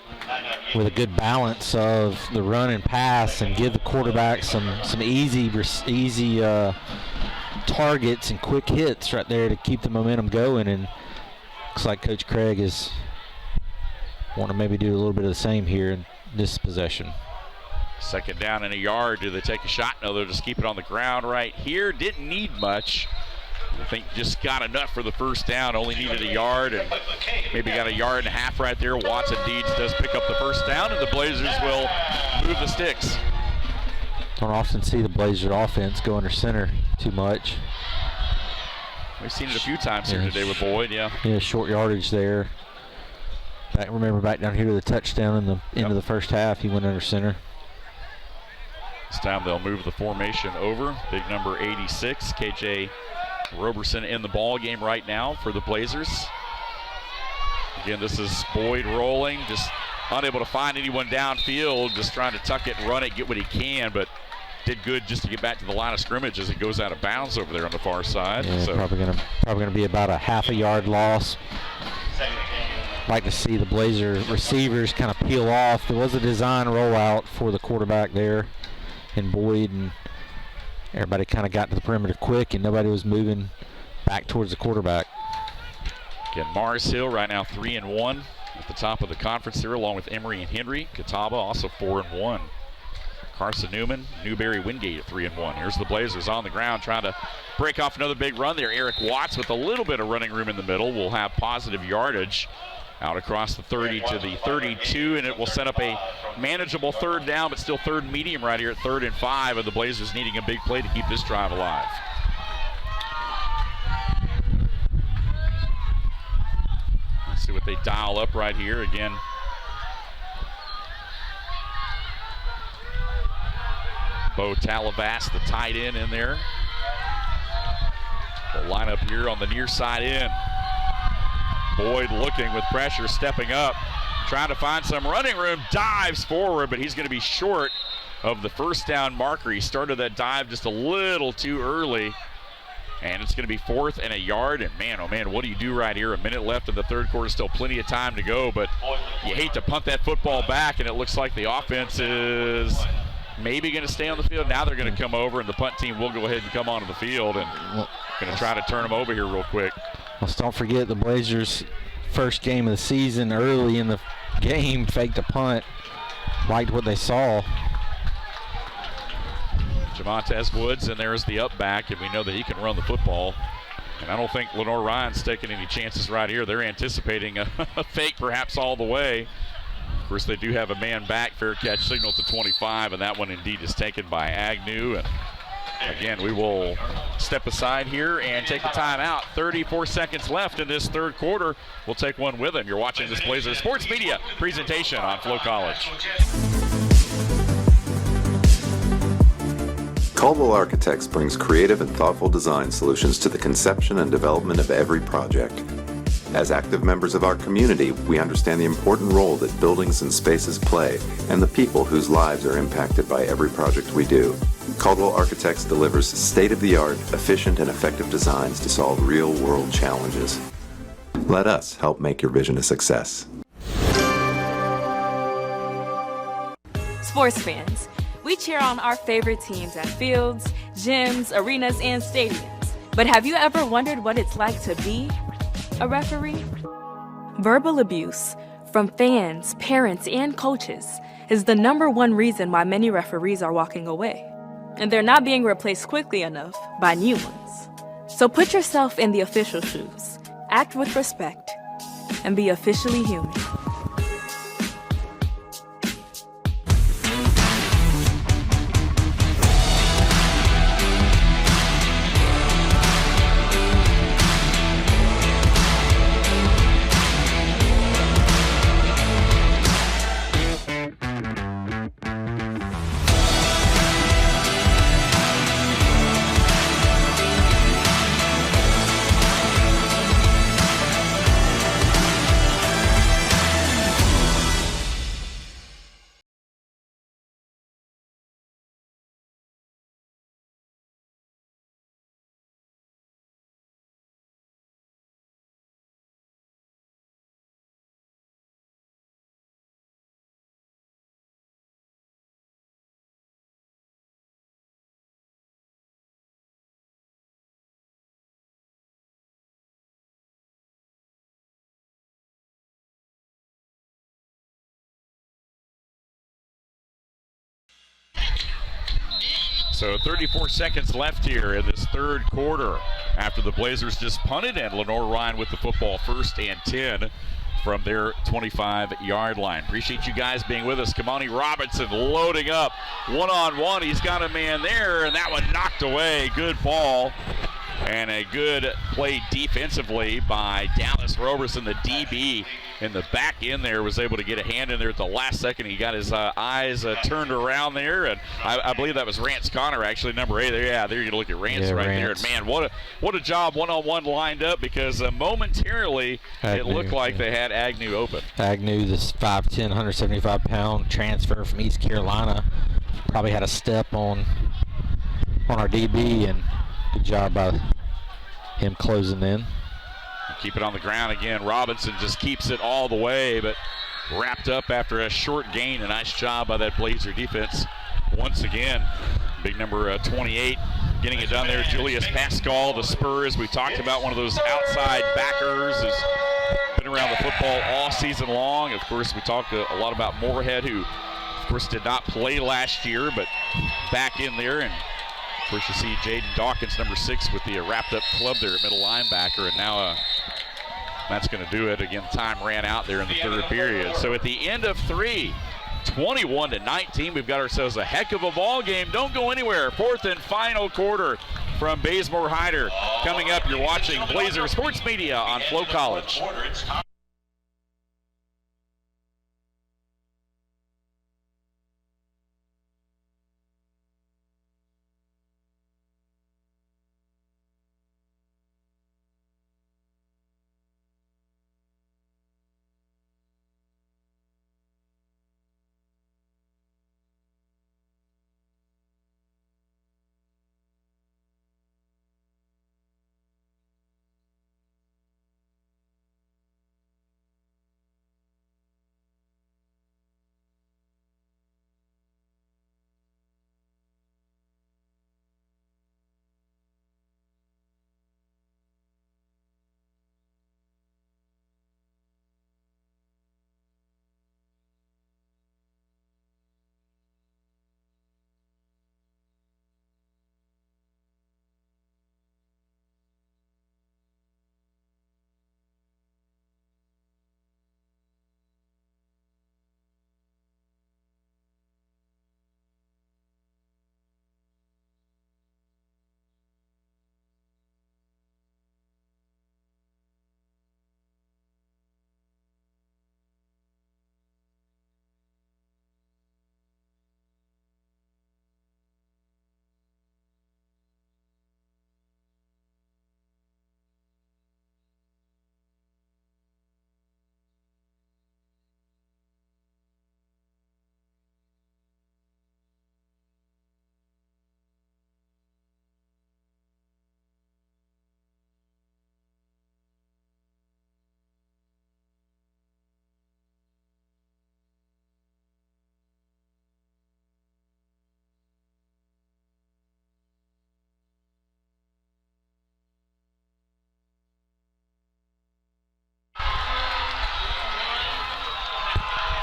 with a good balance of the run and pass, and give the quarterback some easy targets and quick hits right there to keep the momentum going. And looks like Coach Craig is want to maybe do a little bit of the same here in this possession. Second down and a yard. Do they take a shot? No, they'll just keep it on the ground right here. Didn't need much. I think just got enough for the first down. Only needed a yard, and maybe got a yard and a half right there. Watson Deeds does pick up the first down, and the Blazers will move the sticks. Don't often see the Blazer offense go under center too much. We've seen it a few times here today with Boyd, yeah. Yeah, short yardage there. Remember back down here to the touchdown in the end of the first half, he went under center. This time they'll move the formation over. Big number 86, KJ Roberson in the ball game right now for the Blazers. Again, this is Boyd rolling, just unable to find anyone downfield, just trying to tuck it and run it, get what he can, but did good just to get back to the line of scrimmage as it goes out of bounds over there on the far side. Yeah, so probably gonna be about a half a yard loss. Like to see the Blazer receivers kind of peel off. There was a design rollout for the quarterback there in Boyd, and everybody kind of got to the perimeter quick, and nobody was moving back towards the quarterback. Again, Mars Hill right now 3-1 at the top of the conference here, along with Emory and Henry. Catawba also 4-1. Carson Newman, Newberry, Wingate at 3-1. Here's the Blazers on the ground trying to break off another big run there. Eric Watts with a little bit of running room in the middle will have positive yardage out across the 30 to the 32, and it will set up a manageable third down, but still third and medium right here at 3rd and 5, and the Blazers needing a big play to keep this drive alive. Let's see what they dial up right here again. Bo Talavas, the tight end in there. We'll line up here on the near side in. Boyd looking with pressure, stepping up, trying to find some running room, dives forward, but he's going to be short of the first down marker. He started that dive just a little too early, and it's going to be 4th and a yard. And man, oh man, what do you do right here? A minute left in the third quarter, still plenty of time to go, but you hate to punt that football back, and it looks like the offense is maybe going to stay on the field. Now they're going to come over, and the punt team will go ahead and come onto the field and going to try to turn them over here real quick. Let's don't forget the Blazers' first game of the season, early in the game, faked a punt. Liked what they saw. Jamontez Woods, and there's the up back, and we know that he can run the football. And I don't think Lenoir-Rhyne's taking any chances right here. They're anticipating a fake perhaps all the way. Of course, they do have a man back, fair catch signal to 25, and that one indeed is taken by Agnew. And again, we will step aside here and take a timeout. 34 seconds left in this third quarter. We'll take one with him. You're watching this Blazer Sports Media presentation on FloCollege. Caldwell Architects brings creative and thoughtful design solutions to the conception and development of every project. As active members of our community, we understand the important role that buildings and spaces play and the people whose lives are impacted by every project we do. Caldwell Architects delivers state-of-the-art, efficient, and effective designs to solve real-world challenges. Let us help make your vision a success. Sports fans, we cheer on our favorite teams at fields, gyms, arenas, and stadiums. But have you ever wondered what it's like to be a referee? Verbal abuse from fans, parents, and coaches is the #1 reason why many referees are walking away. And they're not being replaced quickly enough by new ones. So put yourself in the official shoes, act with respect, and be officially human. So 34 seconds left here in this third quarter after the Blazers just punted, and Lenoir-Rhyne with the football, 1st and 10 from their 25-yard line. Appreciate you guys being with us. Kamani Robinson loading up. One-on-one. He's got a man there, and that one knocked away. Good ball. And a good play defensively by Dallas Roberson, the DB in the back end there, was able to get a hand in there at the last second. He got his eyes turned around there, and I believe that was Rance Connor, actually, number 8. There you can look at Rance right Rance. there. And, man, what a job one-on-one lined up, because momentarily it looked like they had Agnew open. Agnew, this 5'10", 175-pound transfer from East Carolina, probably had a step on our DB, and good job by him closing in. Keep it on the ground again. Robinson just keeps it all the way, but wrapped up after a short gain. A nice job by that Blazer defense once again. Big number 28 getting it done there. Julius Pascal, the Spurs. We talked about one of those outside backers. Has been around the football all season long. Of course, we talked a lot about Moorhead, who, of course, did not play last year, but back in there. And of course, you see Jaden Dawkins, number 6, with the wrapped-up club there at middle linebacker, and now that's going to do it. Again, time ran out there in the third period. So at the end of 3, 21-19, we've got ourselves a heck of a ball game. Don't go anywhere. 4th and final quarter from Bazemore Hyder. Coming up, you're watching Blazer Sports Media on FloCollege.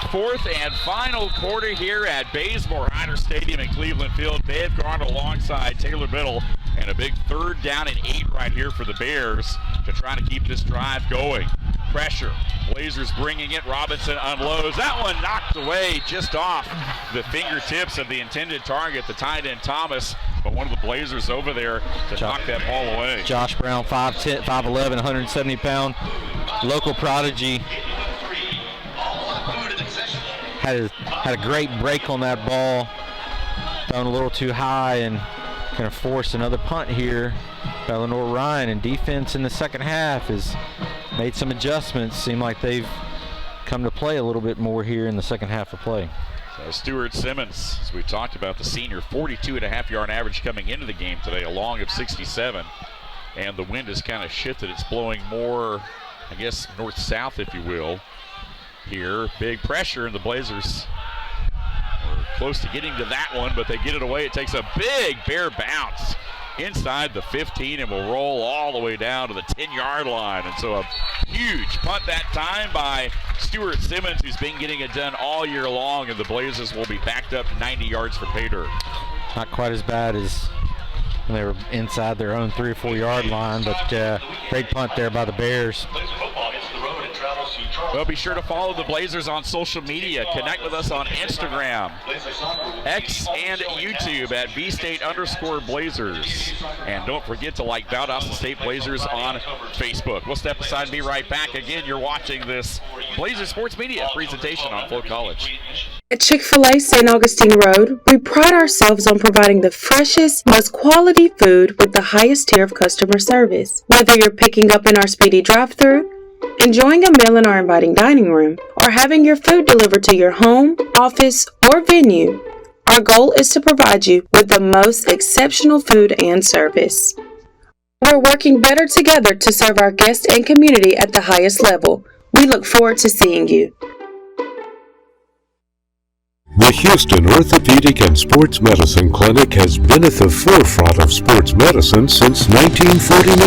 Fourth and final quarter here at Bazemore Hyder Stadium in Cleveland Field. They've gone alongside Taylor Biddle, and a big 3rd down and 8 right here for the Bears to try to keep this drive going. Pressure. Blazers bringing it. Robinson unloads. That one knocked away just off the fingertips of the intended target, the tight end Thomas. But one of the Blazers over there to knock that ball away. Josh Brown, 5'10", 5'11", 170-pound, local prodigy. Had a great break on that ball, thrown a little too high, and going to force another punt here by Lenoir-Rhyne. And defense in the second half has made some adjustments. Seem like they've come to play a little bit more here in the second half of play. So Stuart Simmons, as we talked about, the senior, 42.5-yard average coming into the game today, a long of 67. And the wind has kind of shifted. It's blowing more, I guess, north-south, if you will. Here, big pressure, and the Blazers were close to getting to that one, but they get it away. It takes a big Bear bounce inside the 15 and will roll all the way down to the 10-yard line. And so a huge punt that time by Stuart Simmons, who's been getting it done all year long, and the Blazers will be backed up 90 yards for pay dirt. Not quite as bad as when they were inside their own 3 or 4 yard line, but great punt there by the Bears. Blazer football gets the road and travels to Well, be sure to follow the Blazers on social media. Connect with us on Instagram, X, and YouTube at @VState_Blazers. And don't forget to like Valdosta State Blazers on Facebook. We'll step aside and be right back. Again, you're watching this Blazer Sports Media presentation on FloCollege. At Chick-fil-A St. Augustine Road, we pride ourselves on providing the freshest, most quality food with the highest tier of customer service. Whether you're picking up in our speedy drive-thru, enjoying a meal in our inviting dining room, or having your food delivered to your home, office, or venue, our goal is to provide you with the most exceptional food and service. We're working better together to serve our guests and community at the highest level. We look forward to seeing you. The Houston Orthopedic and Sports Medicine Clinic has been at the forefront of sports medicine since 1949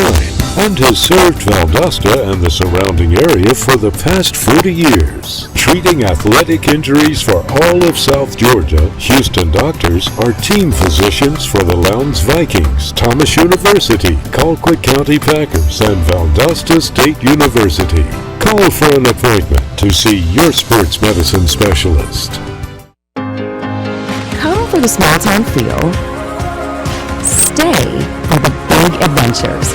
and has served Valdosta and the surrounding area for the past 40 years. Treating athletic injuries for all of South Georgia, Houston doctors are team physicians for the Lowndes Vikings, Thomas University, Colquitt County Packers, and Valdosta State University. Call for an appointment to see your sports medicine specialist. Come for the small town feel. Stay for the big adventures.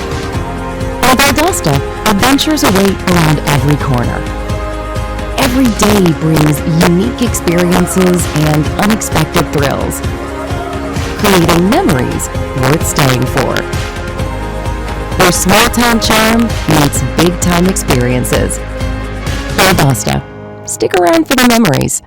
At Valdosta, adventures await around every corner. Every day brings unique experiences and unexpected thrills, creating memories worth staying for. Where small town charm meets big time experiences. Valdosta. Stick around for the memories.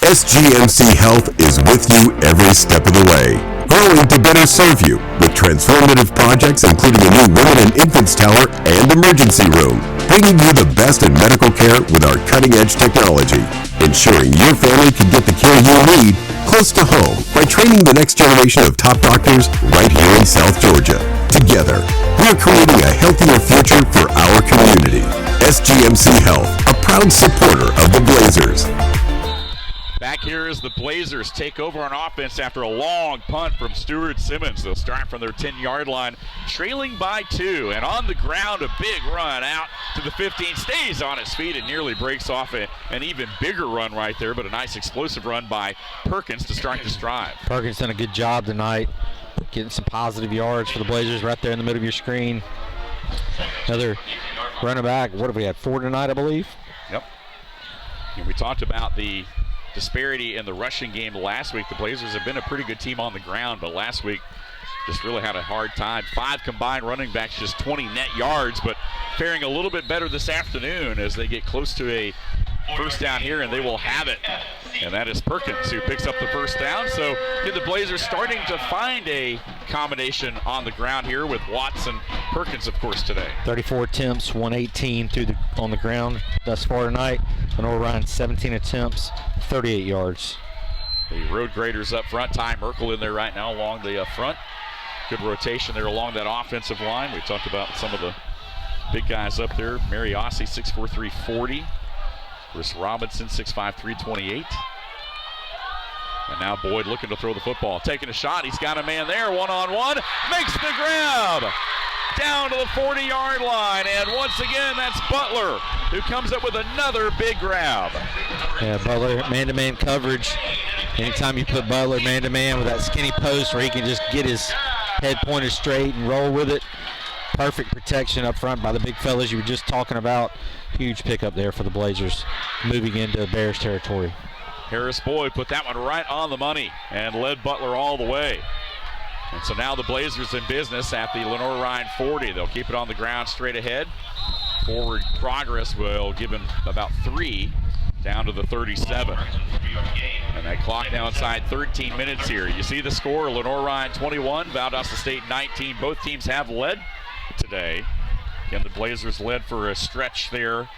SGMC Health is with you every step of the way, growing to better serve you with transformative projects including a new women and infants tower and emergency room, bringing you the best in medical care with our cutting-edge technology, ensuring your family can get the care you need close to home by training the next generation of top doctors right here in South Georgia. Together, we're creating a healthier future for our community. SGMC Health, a proud supporter of the Blazers. Back here as the Blazers take over on offense after a long punt from Stuart Simmons. They'll start from their 10-yard line, trailing by 2. And on the ground, a big run out to the 15. Stays on his feet and nearly breaks off an even bigger run right there, but a nice explosive run by Perkins to start this drive. Perkins done a good job tonight, getting some positive yards for the Blazers right there in the middle of your screen. Another running back. What have we had? 4 tonight, I believe? Yep. And we talked about the disparity in the rushing game last week. The Blazers have been a pretty good team on the ground, but last week just really had a hard time. 5 combined running backs, just 20 net yards, but faring a little bit better this afternoon as they get close to a first down here, and they will have it. And that is Perkins who picks up the first down. So the Blazers starting to find a combination on the ground here with Watts and Perkins, of course, today. 34 attempts, 118 on the ground thus far tonight. Lenoir-Rhyne 17 attempts, 38 yards. The road graders up front. Ty Merkel in there right now along the front. Good rotation there along that offensive line. We talked about some of the big guys up there. Mariossi, 6'4", 340. Chris Robinson, 6'5", 328. And now Boyd looking to throw the football. Taking a shot. He's got a man there. One-on-one. Makes the grab. Down to the 40-yard line. And once again, that's Butler who comes up with another big grab. Yeah, Butler, man-to-man coverage. Anytime you put Butler man-to-man with that skinny post where he can just get his head pointed straight and roll with it. Perfect protection up front by the big fellas you were just talking about. Huge pickup there for the Blazers moving into Bears territory. Harris Boyd put that one right on the money and led Butler all the way. And so now the Blazers in business at the Lenoir-Rhyne 40. They'll keep it on the ground straight ahead. Forward progress will give him about 3 down to the 37. And that clock now inside 13 minutes here. You see the score, Lenoir-Rhyne 21, Valdosta State 19. Both teams have led today. Again, the Blazers led for a stretch there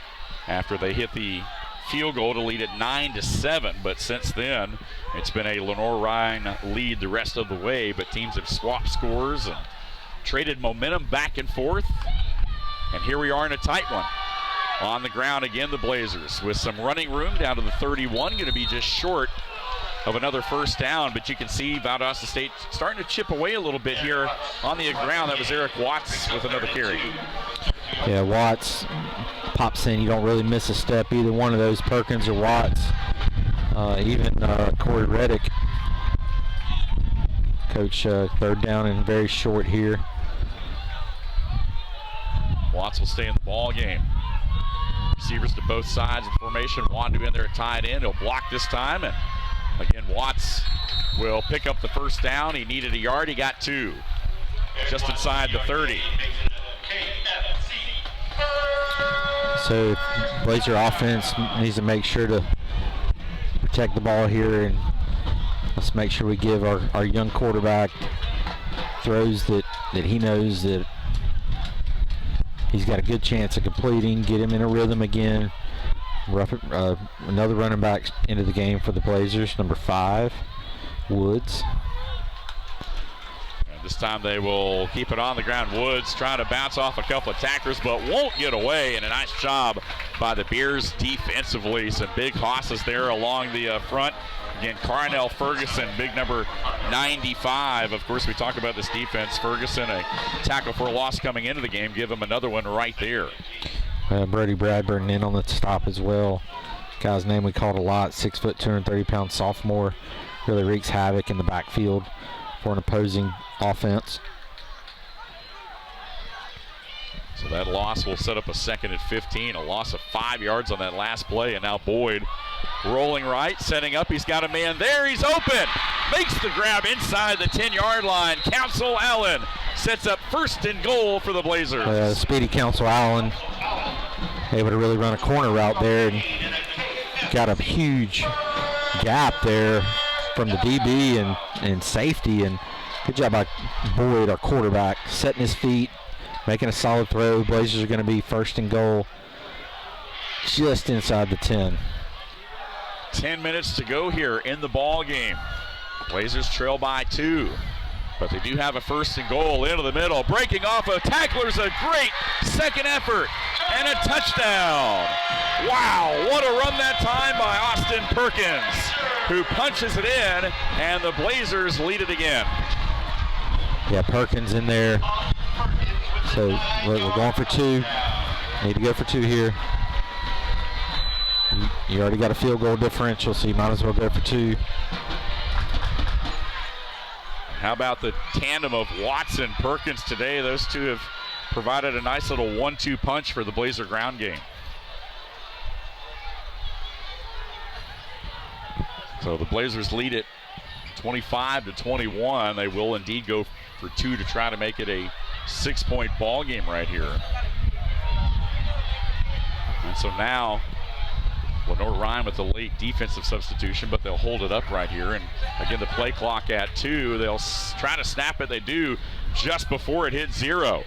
after they hit the field goal to lead at 9-7, but since then it's been a Lenoir-Rhyne lead the rest of the way, but teams have swapped scores and traded momentum back and forth, and here we are in a tight one. On the ground again, the Blazers with some running room down to the 31, going to be just short of another first down, but you can see Valdosta State starting to chip away a little bit here on the ground. That was Eric Watts with another carry. Yeah, Watts pops in. You don't really miss a step, either one of those, Perkins or Watts. Even Corey Reddick. Coach, third down and very short here. Watts will stay in the ball game. Receivers to both sides of the formation. Wandu in there at tight end. He'll block this time. And again, Watts will pick up the first down. He needed a yard. He got 2. Just inside the 30. So Blazer offense needs to make sure to protect the ball here, and let's make sure we give our young quarterback throws that he knows that he's got a good chance of completing, get him in a rhythm again. Another running back into the game for the Blazers, number 5, Woods. And this time they will keep it on the ground. Woods trying to bounce off a couple of tacklers, but won't get away, and a nice job by the Bears defensively. Some big hosses there along the front. Again, Carnell Ferguson, big number 95. Of course, we talk about this defense. Ferguson, a tackle for a loss coming into the game. Give him another one right there. Brody Bradburn in on the stop as well. Guy's name we called a lot, 6 foot, 230-pound sophomore. Really wreaks havoc in the backfield for an opposing offense. So that loss will set up a 2nd and 15. A loss of 5 yards on that last play, and now Boyd rolling right, setting up. He's got a man there. He's open. Makes the grab inside the 10-yard line. Council Allen sets up 1st and goal for the Blazers. Speedy Council Allen able to really run a corner route there and got a huge gap there from the DB and safety, and good job by Boyd, our quarterback, setting his feet, making a solid throw. Blazers are going to be 1st and goal just inside the 10. 10 minutes to go here in the ball game. Blazers trail by 2, but they do have a 1st and goal into the middle. Breaking off of tacklers, a great second effort, and a touchdown. Wow, what a run that time by Austin Perkins, who punches it in, and the Blazers lead it again. Yeah, Perkins in there. So we're going for 2. Need to go for 2 here. You already got a field goal differential, so you might as well go for 2. How about the tandem of Watson Perkins today? Those two have provided a nice little 1-2 punch for the Blazer ground game. So the Blazers lead it 25-21. They will indeed go for 2 to try to make it a 6-point ball game right here. And so now Lenoir-Rhyne with the late defensive substitution, but they'll hold it up right here. And again, the play clock at 2. They'll try to snap it. They do just before it hits 0.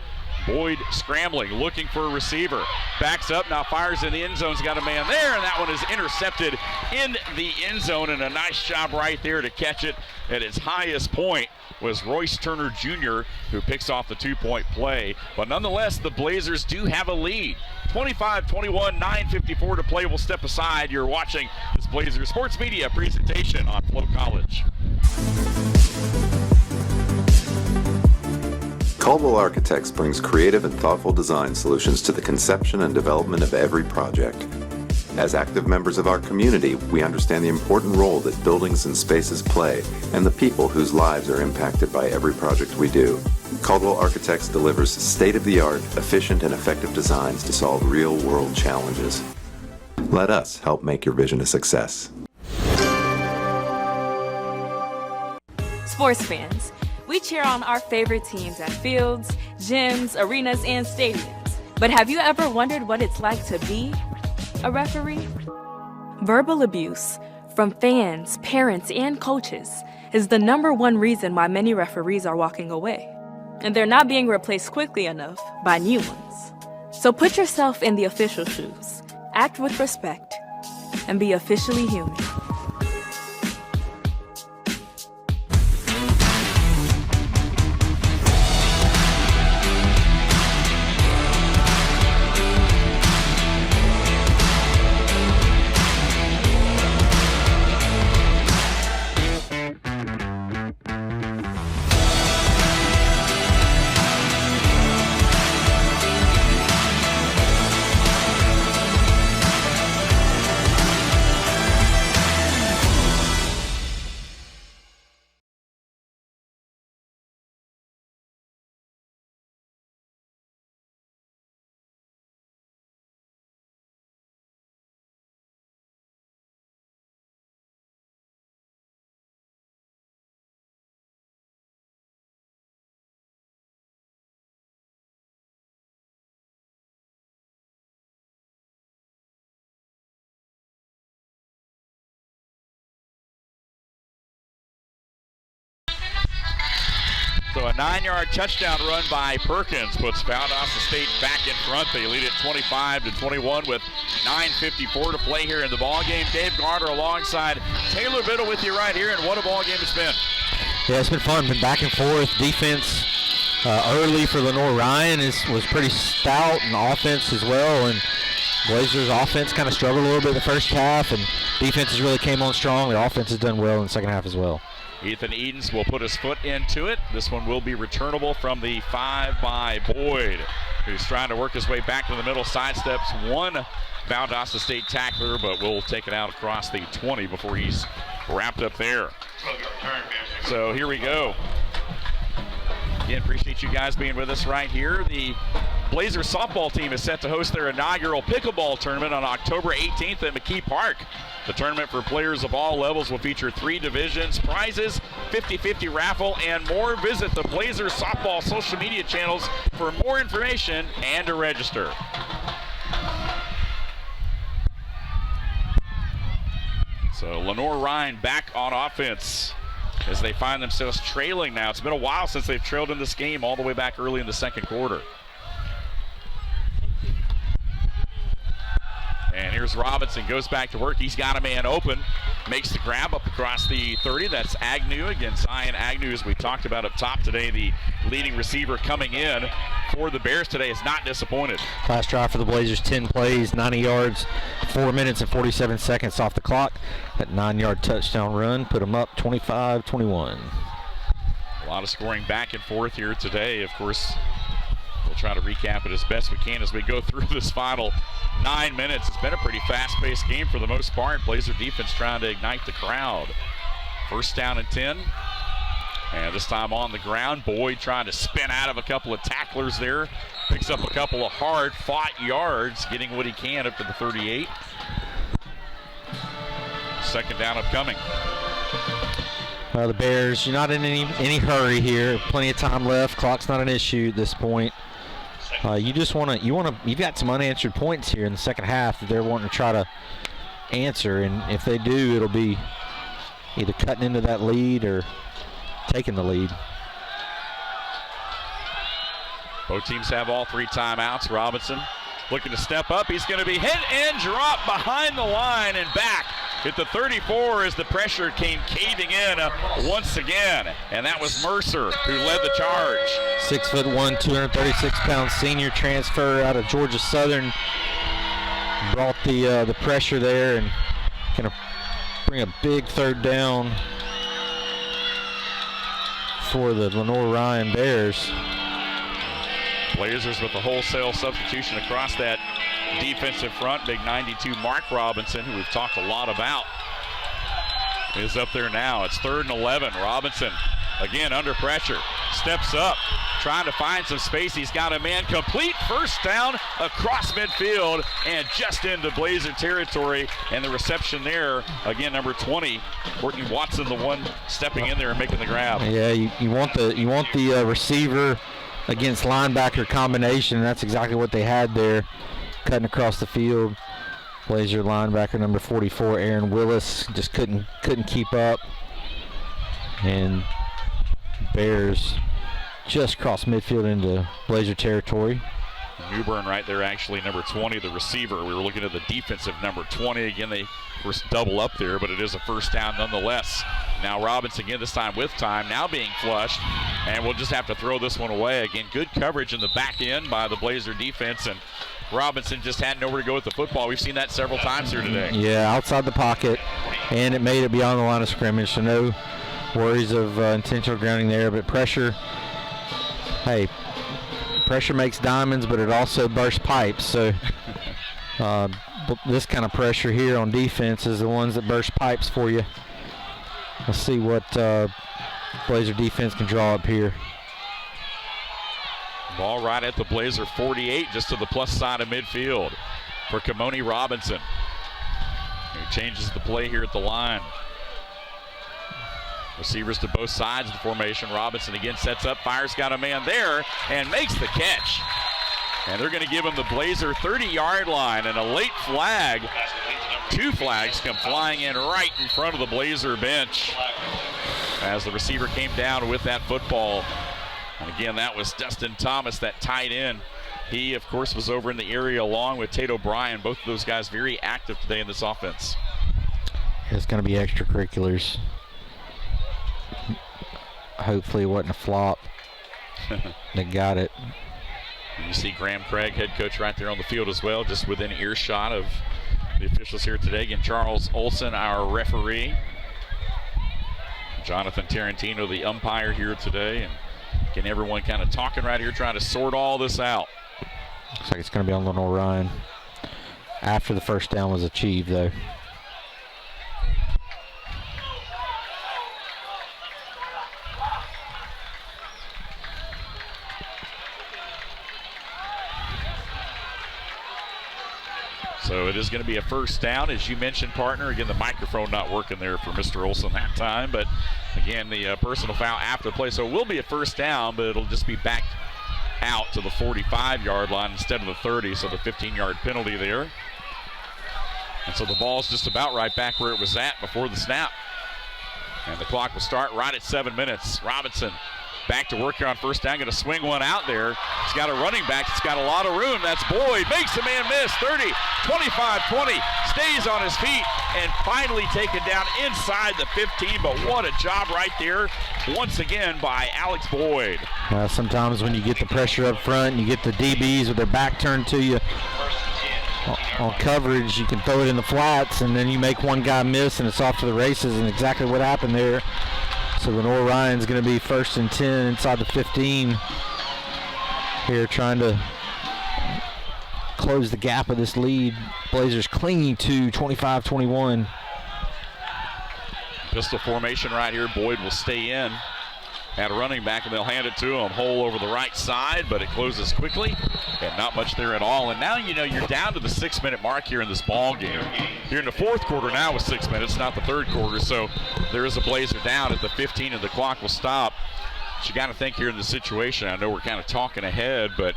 Boyd scrambling, looking for a receiver. Backs up, now fires in the end zone. He's got a man there, and that one is intercepted in the end zone. And a nice job right there to catch it at its highest point was Royce Turner Jr., who picks off the 2-point play. But nonetheless, the Blazers do have a lead. 25-21, 9:54 to play. We'll step aside. You're watching this Blazers Sports Media presentation on FloCollege. Caldwell Architects brings creative and thoughtful design solutions to the conception and development of every project. As active members of our community, we understand the important role that buildings and spaces play and the people whose lives are impacted by every project we do. Caldwell Architects delivers state-of-the-art, efficient, and effective designs to solve real-world challenges. Let us help make your vision a success. Sports fans, we cheer on our favorite teams at fields, gyms, arenas, and stadiums. But have you ever wondered what it's like to be a referee? Verbal abuse from fans, parents, and coaches is the #1 reason why many referees are walking away. And they're not being replaced quickly enough by new ones. So put yourself in the official shoes, act with respect, and be officially human. So a 9-yard touchdown run by Perkins puts Valdosta State back in front. They lead it 25-21 with 9:54 to play here in the ballgame. Dave Garner alongside Taylor Biddle with you right here, and what a ballgame it's been. Yeah, it's been fun. Been back and forth. Defense early for Lenoir-Rhyne was pretty stout, and offense as well. And Blazers' offense kind of struggled a little bit in the first half, and defenses really came on strong. The offense has done well in the second half as well. Ethan Edens will put his foot into it. This one will be returnable from the 5 by Boyd, who's trying to work his way back to the middle. Sidesteps one Valdosta State tackler, but will take it out across the 20 before he's wrapped up there. So here we go. Again, appreciate you guys being with us right here. The Blazers softball team is set to host their inaugural pickleball tournament on October 18th at McKee Park. The tournament for players of all levels will feature 3 divisions, prizes, 50-50 raffle, and more. Visit the Blazers softball social media channels for more information and to register. So Lenoir-Rhyne back on offense as they find themselves trailing now. It's been a while since they've trailed in this game, all the way back early in the second quarter. And here's Robinson, goes back to work. He's got a man open, makes the grab up across the 30. That's Agnew against Zion Agnew, as we talked about up top today. The leading receiver coming in for the Bears today is not disappointed. Last drive for the Blazers, 10 plays, 90 yards, 4 minutes and 47 seconds off the clock. That 9-yard touchdown run put them up 25-21. A lot of scoring back and forth here today. Of course, we'll try to recap it as best we can as we go through this final 9 minutes. It's been a pretty fast-paced game for the most part. Blazer defense trying to ignite the crowd. First down and 10. And this time on the ground, Boyd trying to spin out of a couple of tacklers there. Picks up a couple of hard-fought yards, getting what he can up to the 38. Second down upcoming. Well, the Bears, you're not in any hurry here. Plenty of time left. Clock's not an issue at this point. You just you've got some unanswered points here in the second half that they're wanting to try to answer, and if they do, it'll be either cutting into that lead or taking the lead. Both teams have all 3 timeouts. Robinson looking to step up. He's going to be hit and dropped behind the line and back at the 34 as the pressure came caving in once again. And that was Mercer who led the charge. 6'1", 236-pound senior transfer out of Georgia Southern. Brought the pressure there and going to bring a big third down for the Lenoir-Rhyne Bears. Blazers with a wholesale substitution across that defensive front. Big 92 Mark Robinson, who we've talked a lot about, is up there now. It's 3rd and 11. Robinson again under pressure, steps up, trying to find some space. He's got a man complete, first down across midfield and just into Blazer territory. And the reception there, again, number 20, Courtney Watson, the one stepping in there and making the grab. Yeah, you want the receiver against linebacker combination, and that's exactly what they had there, cutting across the field. Blazer linebacker number 44, Aaron Willis, just couldn't keep up, and Bears just crossed midfield into Blazer territory. Newburn right there, actually number 20, the receiver. We were looking at the defensive number 20. Again, they first double up there, but it is a first down nonetheless. Now Robinson again, this time with time, now being flushed, and we'll just have to throw this one away. Again, good coverage in the back end by the Blazer defense, and Robinson just had nowhere to go with the football. We've seen that several times here today. Yeah, outside the pocket, and it made it beyond the line of scrimmage, so no worries of intentional grounding there, but pressure, hey, pressure makes diamonds, but it also bursts pipes. So this kind of pressure here on defense is the ones that burst pipes for you. Let's see what Blazer defense can draw up here. Ball right at the Blazer 48, just to the plus side of midfield for Kamoni Robinson, who changes the play here at the line. Receivers to both sides of the formation. Robinson again sets up, fires, got a man there, and makes the catch. And they're going to give him the Blazer 30-yard line, and a late flag. 2 flags come flying in right in front of the Blazer bench as the receiver came down with that football. And again, that was Dustin Thomas, that tight end. He, of course, was over in the area along with Tate O'Brien. Both of those guys very active today in this offense. It's going to be extracurriculars. Hopefully it wasn't a flop. They got it. And you see Graham Craig, head coach, right there on the field as well, just within earshot of the officials here today. Again, Charles Olson, our referee. Jonathan Tarantino, the umpire here today. And again, everyone kind of talking right here, trying to sort all this out. Looks like it's going to be on Lenoir-Rhyne after the first down was achieved, though. So it is going to be a first down, as you mentioned, partner. Again, the microphone not working there for Mr. Olson that time. But, again, the personal foul after the play. So it will be a first down, but it'll just be backed out to the 45-yard line instead of the 30. So the 15-yard penalty there. And so the ball's just about right back where it was at before the snap. And the clock will start right at 7 minutes. Robinson back to work here on first down. Going to swing one out there. He's got a running back. He's got a lot of room. That's Boyd. Makes the man miss. 30, 25, 20. Stays on his feet and finally taken down inside the 15. But what a job right there once again by Alex Boyd. Sometimes when you get the pressure up front, you get the DBs with their back turned to you on coverage, you can throw it in the flats and then you make one guy miss and it's off to the races, and exactly what happened there. So Lenoir-Rhyne's going to be 1st and 10 inside the 15 here, trying to close the gap of this lead. Blazers clinging to 25-21. Pistol formation right here. Boyd will stay in at a running back, and they'll hand it to him. Hole over the right side, but it closes quickly, and not much there at all. And now, you know, you're down to the 6-minute mark here in this ball game. You're in the fourth quarter now with 6 minutes, not the third quarter, so there is a Blazer down at the 15, and the clock will stop. But you got to think here in this situation, I know we're kind of talking ahead, but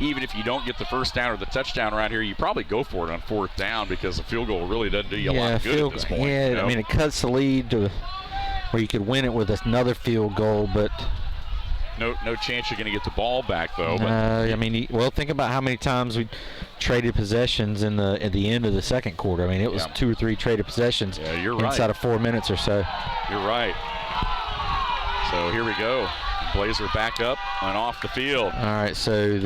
even if you don't get the first down or the touchdown right here, you probably go for it on fourth down, because a field goal really doesn't do you a lot of good at this point. Yeah, you know? I mean, it cuts the lead to where you could win it with another field goal, but no chance you're going to get the ball back, though. But I mean, well, think about how many times we traded possessions at the end of the second quarter. I mean, it was 2 or 3 traded possessions inside of 4 minutes or so. You're right. So here we go. Blazer back up and off the field. All right, so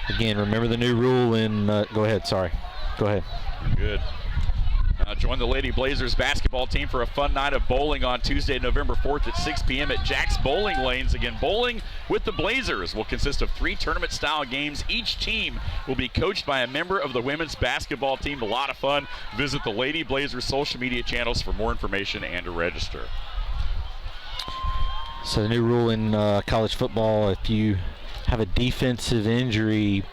again, remember the new rule in, go ahead, sorry. Go ahead. Good. Join the Lady Blazers basketball team for a fun night of bowling on Tuesday, November 4th at 6 p.m. at Jack's Bowling Lanes. Again, bowling with the Blazers will consist of 3 tournament-style games. Each team will be coached by a member of the women's basketball team. A lot of fun. Visit the Lady Blazers social media channels for more information and to register. So the new rule in college football, if you have a defensive injury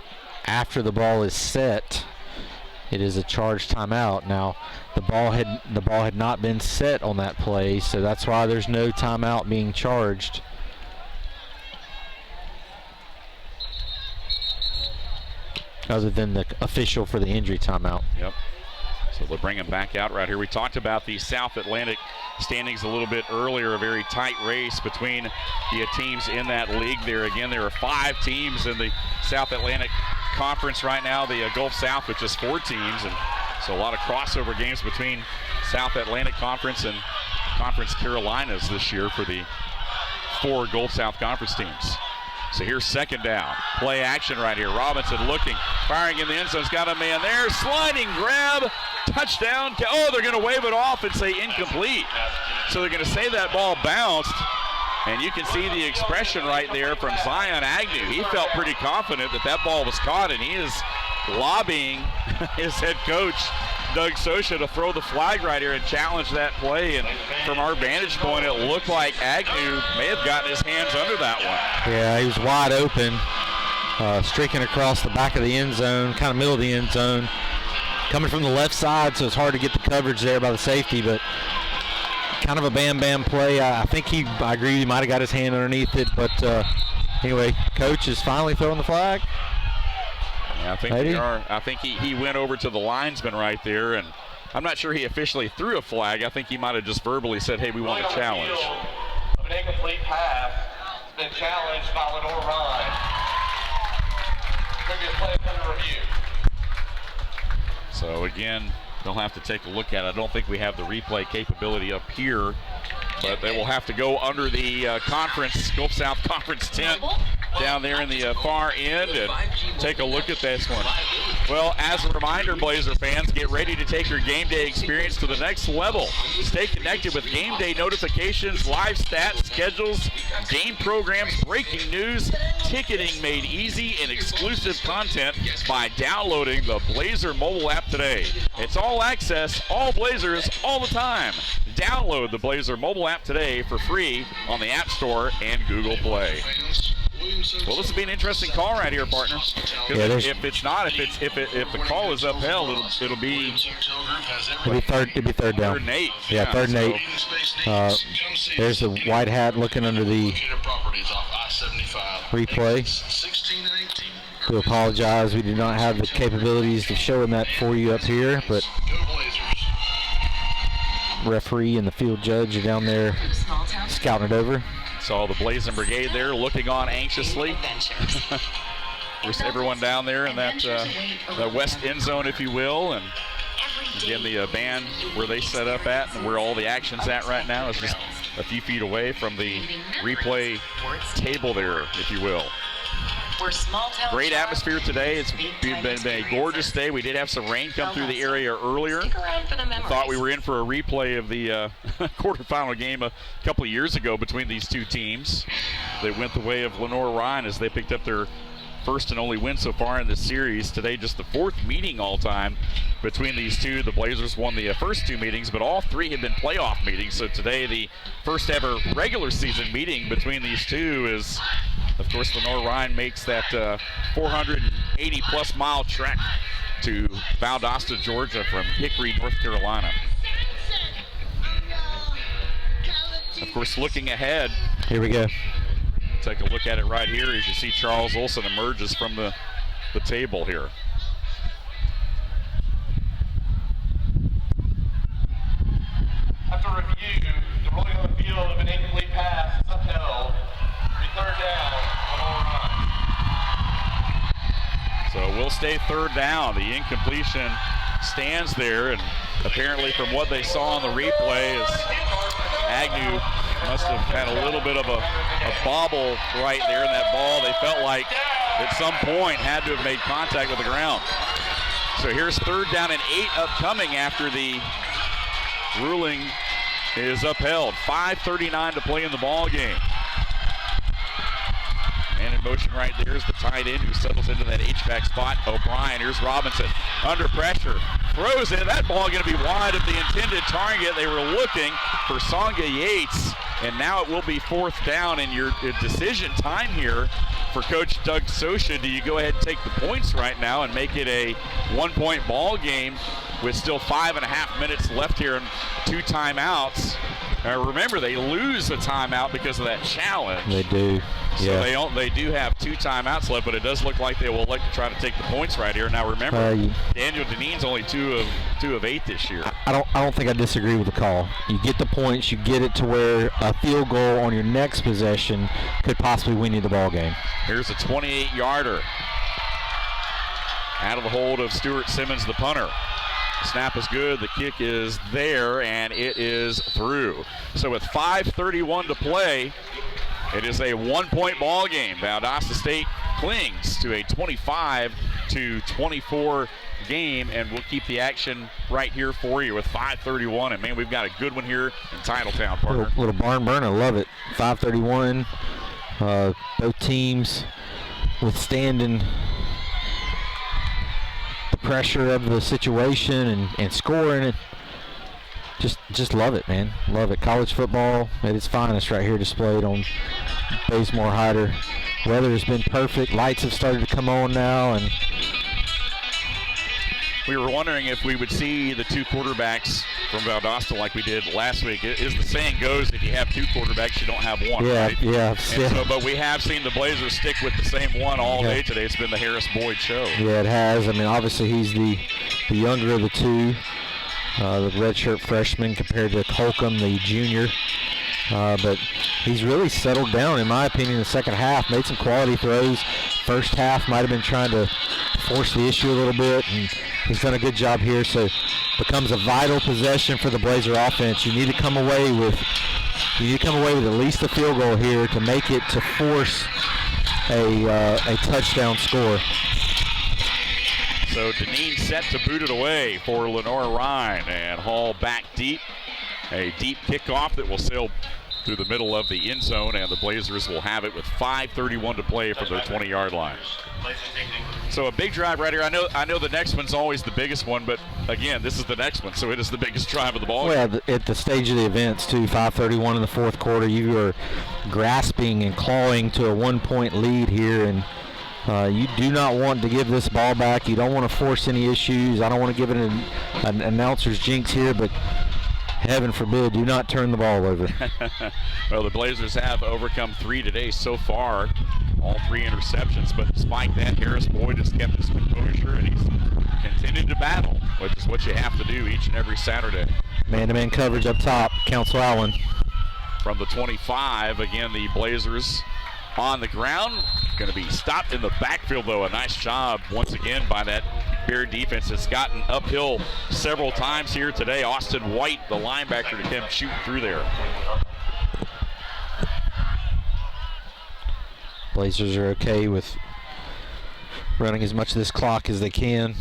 after the ball is set, it is a charged timeout. Now, the ball had not been set on that play, so that's why there's no timeout being charged. Other than the official for the injury timeout. Yep. So they'll bring him back out right here. We talked about the South Atlantic standings a little bit earlier, a very tight race between the teams in that league there. Again, there are 5 teams in the South Atlantic Conference right now, the Gulf South with just 4 teams, and so a lot of crossover games between South Atlantic Conference and Conference Carolinas this year for the 4 Gulf South Conference teams. So here's second down. Play action right here. Robinson looking, firing in the end zone. He's got a man there. Sliding grab. Touchdown. Oh, they're going to wave it off and say incomplete. So they're going to say that ball bounced. And you can see the expression right there from Zion Agnew. He felt pretty confident that ball was caught, and he is lobbying his head coach, Doug Sosha, to throw the flag right here and challenge that play. And from our vantage point, it looked like Agnew may have gotten his hands under that one. Yeah, he was wide open, streaking across the back of the end zone, kind of middle of the end zone, coming from the left side, so it's hard to get the coverage there by the safety, but kind of a bam-bam play. I agree, he might have got his hand underneath it, but anyway, coach is finally throwing the flag. Yeah, I think he went over to the linesman right there, and I'm not sure he officially threw a flag. I think he might have just verbally said, hey, we want a challenge. Of an incomplete pass been challenged by Lenoir-Rhyne. Previous play under review. So again, they'll have to take a look at it. I don't think we have the replay capability up here, but they will have to go under the conference, Gulf South Conference tent down there in the far end and take a look at this one. Well, as a reminder, Blazer fans, get ready to take your game day experience to the next level. Stay connected with game day notifications, live stats, schedules, game programs, breaking news, ticketing made easy, and exclusive content by downloading the Blazer mobile app today. It's all access, all Blazers, all the time. Download the Blazer mobile app today for free on the App Store and Google Play. Well, this will be an interesting call right here, partner. Because if it's not, if the call is upheld, it'll be third down. 3rd and 8. Yeah, 3rd and 8. There's the white hat looking under the replay. We apologize. We do not have the capabilities of showing that for you up here, but referee and the field judge are down there scouting it over. Saw the Blazing Brigade there looking on anxiously. There's everyone down there in that west end zone, if you will. And again, the band where they set up at and where all the action's at right now is just a few feet away from the replay table there, if you will. Great atmosphere today. It's been a gorgeous day. We did have some rain come through the area earlier. Thought we were in for a replay of the quarterfinal game a couple of years ago between these two teams. They went the way of Lenoir-Rhyne as they picked up their first and only win so far in this series. Today, just the 4th meeting all time between these two. The Blazers won the first 2 meetings, but all 3 have been playoff meetings. So today, the first ever regular season meeting between these two is, of course, Lenoir-Rhyne makes that 480-plus mile trek to Valdosta, Georgia from Hickory, North Carolina. Of course, looking ahead. Here we go. Take a look at it right here as you see Charles Olson emerges from the table here. After review, the ruling on the field of an incomplete pass is upheld. Be 3rd down, Lenoir-Rhyne. So we'll stay 3rd down. The incompletion stands there, and apparently from what they saw on the replay is Agnew must have had a little bit of a bobble right there in that ball. They felt like at some point had to have made contact with the ground. So here's 3rd down and 8 upcoming after the ruling is upheld. 5:39 to play in the ball game. And in motion right there is the tight end who settles into that H-back spot. O'Brien, here's Robinson under pressure. Throws it. That ball going to be wide of the intended target. They were looking for Songa Yates. And now it will be 4th down in your decision time here for Coach Doug Sosha. Do you go ahead and take the points right now and make it a 1-point ball game with still 5.5 minutes left here and 2 timeouts? Remember, they lose a timeout because of that challenge. They do. So they do have 2 timeouts left, but it does look like they will like to try to take the points right here. Now remember, Daniel Deneen's only 2 of 8 this year. I don't think I disagree with the call. You get the points, you get it to where a field goal on your next possession could possibly win you the ball game. Here's a 28-yarder. Out of the hold of Stuart Simmons, the punter. Snap is good, the kick is there, and it is through. So with 5:31 to play, it is a 1-point ball game. Valdosta State clings to a 25-24 game, and we'll keep the action right here for you with 5:31. And man, we've got a good one here in Titletown, partner. Little barn burn, I love it. 5:31. Both teams withstanding the pressure of the situation and scoring it. Just love it, man. Love it. College football at its finest right here displayed on Bazemore Hyder. Weather has been perfect. Lights have started to come on now, and we were wondering if we would see the 2 quarterbacks from Valdosta like we did last week. As the saying goes, if you have 2 quarterbacks, you don't have one, right? Yeah. So, but we have seen the Blazers stick with the same one all day today. It's been the Harris Boyd show. Yeah, it has. I mean, obviously he's the younger of the 2. The redshirt freshman compared to Holcomb, the junior. But he's really settled down, in my opinion, in the second half. Made some quality throws. First half might have been trying to force the issue a little bit, and he's done a good job here. So becomes a vital possession for the Blazer offense. You need to come away with at least a field goal here to make it, to force a touchdown score. So Deneen set to boot it away for Lenoir-Rhyne, and Hall back deep. A deep kickoff that will sail through the middle of the end zone, and the Blazers will have it with 5:31 to play from their 20-yard line. So a big drive right here. I know the next one's always the biggest one, but again, this is the next one, so it is the biggest drive of the ball. Well, at the stage of the events, too, 5:31 in the fourth quarter, you are grasping and clawing to a 1-point lead here, and you do not want to give this ball back. You don't want to force any issues. I don't want to give it an announcer's jinx here, but heaven forbid, do not turn the ball over. Well, the Blazers have overcome 3 today so far, all 3 interceptions, but despite that, Harris Boyd has kept his composure, and he's continued to battle, which is what you have to do each and every Saturday. Man-to-man coverage up top, Council Allen. From the 25, again, the Blazers on the ground. Going to be stopped in the backfield, though. A nice job once again by that Bear defense. It's gotten uphill several times here today. Austin White, the linebacker, to come shooting through there. Blazers are okay with running as much of this clock as they can.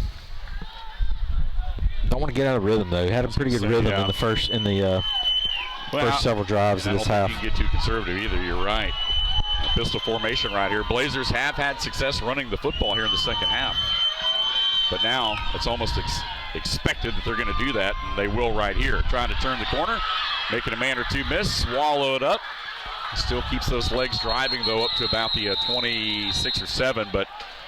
Don't want to get out of rhythm, though. Had a pretty good rhythm in the first several drives of this half. I don't think you can get too conservative either. You're right. A pistol formation right here. Blazers have had success running the football here in the second half, but now it's almost expected that they're going to do that, and they will right here. Trying to turn the corner, making a man or two miss, swallow it up. Still keeps those legs driving, though, up to about the 26 or 7, but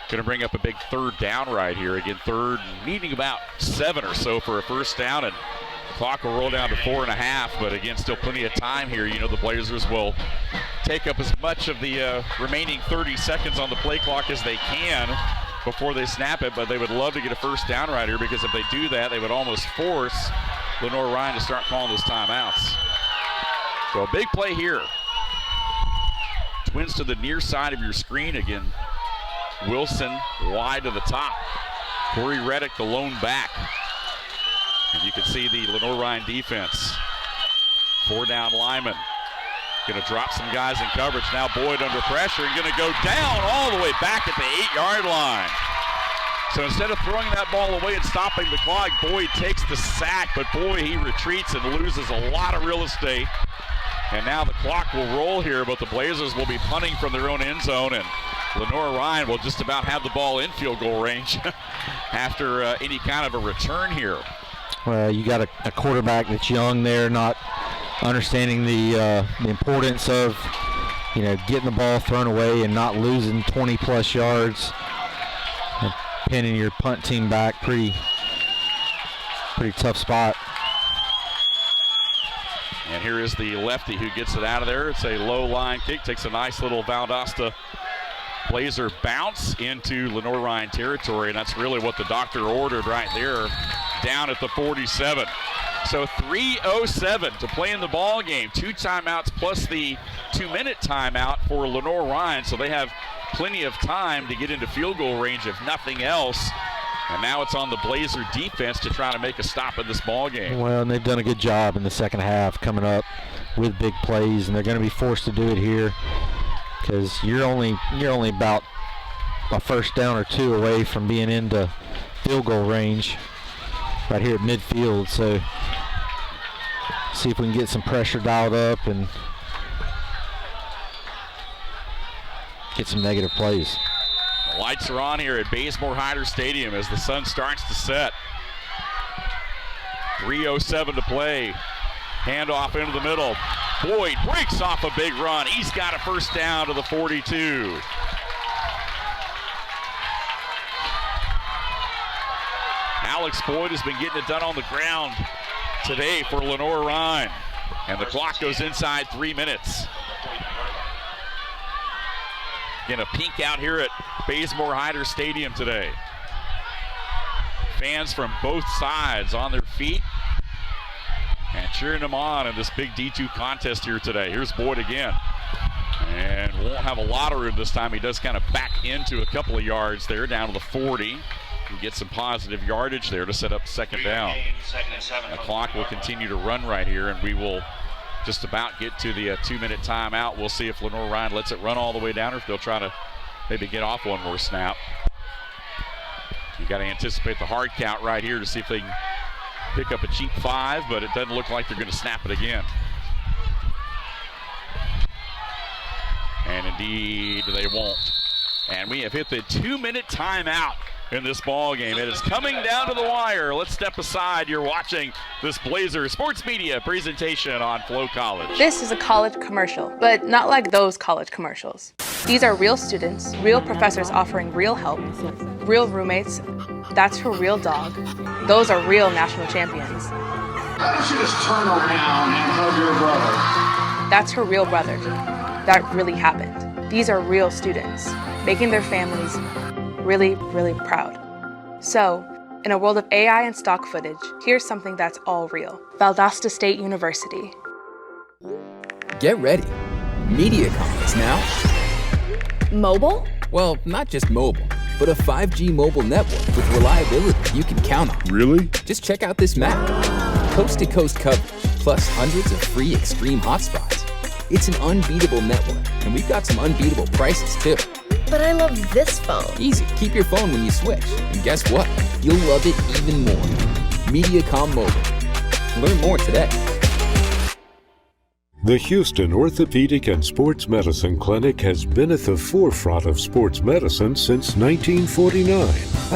going to bring up a big third down right here. Again, third, needing about 7 or so for a first down, and the clock will roll down to 4.5, but again, still plenty of time here. You know, the Blazers will take up as much of the remaining 30 seconds on the play clock as they can before they snap it, but they would love to get a first down right here, because if they do that, they would almost force Lenoir-Rhyne to start calling those timeouts. So a big play here. Twins to the near side of your screen again. Wilson wide to the top. Corey Reddick, the lone back. And you can see the Lenoir-Rhyne defense. 4 down lineman. Going to drop some guys in coverage. Now Boyd under pressure and going to go down all the way back at the 8-yard line. So instead of throwing that ball away and stopping the clock, Boyd takes the sack, but boy, he retreats and loses a lot of real estate. And now the clock will roll here, but the Blazers will be punting from their own end zone, and Lenoir-Rhyne will just about have the ball in field goal range after any kind of a return here. Well, you got a quarterback that's young there, not understanding the importance of, getting the ball thrown away and not losing 20-plus yards, and pinning your punt team back. Pretty tough spot. And here is the lefty who gets it out of there. It's a low line kick, takes a nice little Valdosta Blazer bounce into Lenoir-Rhyne territory, and that's really what the doctor ordered right there, down at the 47. So 3:07 to play in the ball game. 2 timeouts plus the 2-minute timeout for Lenoir-Rhyne, so they have plenty of time to get into field goal range if nothing else. And now it's on the Blazer defense to try to make a stop in this ball game. Well, and they've done a good job in the second half coming up with big plays, and they're going to be forced to do it here because you're only about a first down or 2 away from being into field goal range right here at midfield. So see if we can get some pressure dialed up and get some negative plays. The lights are on here at Bazemore-Hyder Stadium as the sun starts to set. 3:07 to play. Handoff into the middle. Boyd breaks off a big run. He's got a first down to the 42. Alex Boyd has been getting it done on the ground today for Lenoir-Rhyne. And the clock goes inside 3 minutes. Again, a pink out here at Bazemore-Hyder Stadium today. Fans from both sides on their feet. And cheering them on in this big D2 contest here today. Here's Boyd again. And won't have a lot of room this time. He does kind of back into a couple of yards there, down to the 40. And get some positive yardage there to set up second down. The clock will continue to run right here, and we will just about get to the 2-minute timeout. We'll see if Lenoir-Rhyne lets it run all the way down or if they'll try to maybe get off one more snap. You got to anticipate the hard count right here to see if they can pick up a cheap 5, but it doesn't look like they're going to snap it again. And indeed, they won't. And we have hit the 2-minute timeout in this ball game. It is coming down to the wire. Let's step aside. You're watching this Blazer Sports Media presentation on FloCollege. This is a college commercial, but not like those college commercials. These are real students, real professors offering real help, real roommates. That's her real dog. Those are real national champions. Why don't you just turn around and hug your brother? That's her real brother. That really happened. These are real students, making their families really, really proud. So, in a world of AI and stock footage, here's something that's all real. Valdosta State University. Get ready. MediaCom is now mobile? Well, not just mobile, but a 5G mobile network with reliability you can count on. Really? Just check out this map. Coast-to-coast coverage, plus hundreds of free extreme hotspots. It's an unbeatable network, and we've got some unbeatable prices too. But I love this phone. Easy. Keep your phone when you switch. And guess what? You'll love it even more. MediaCom Mobile. Learn more today. The Houston Orthopedic and Sports Medicine Clinic has been at the forefront of sports medicine since 1949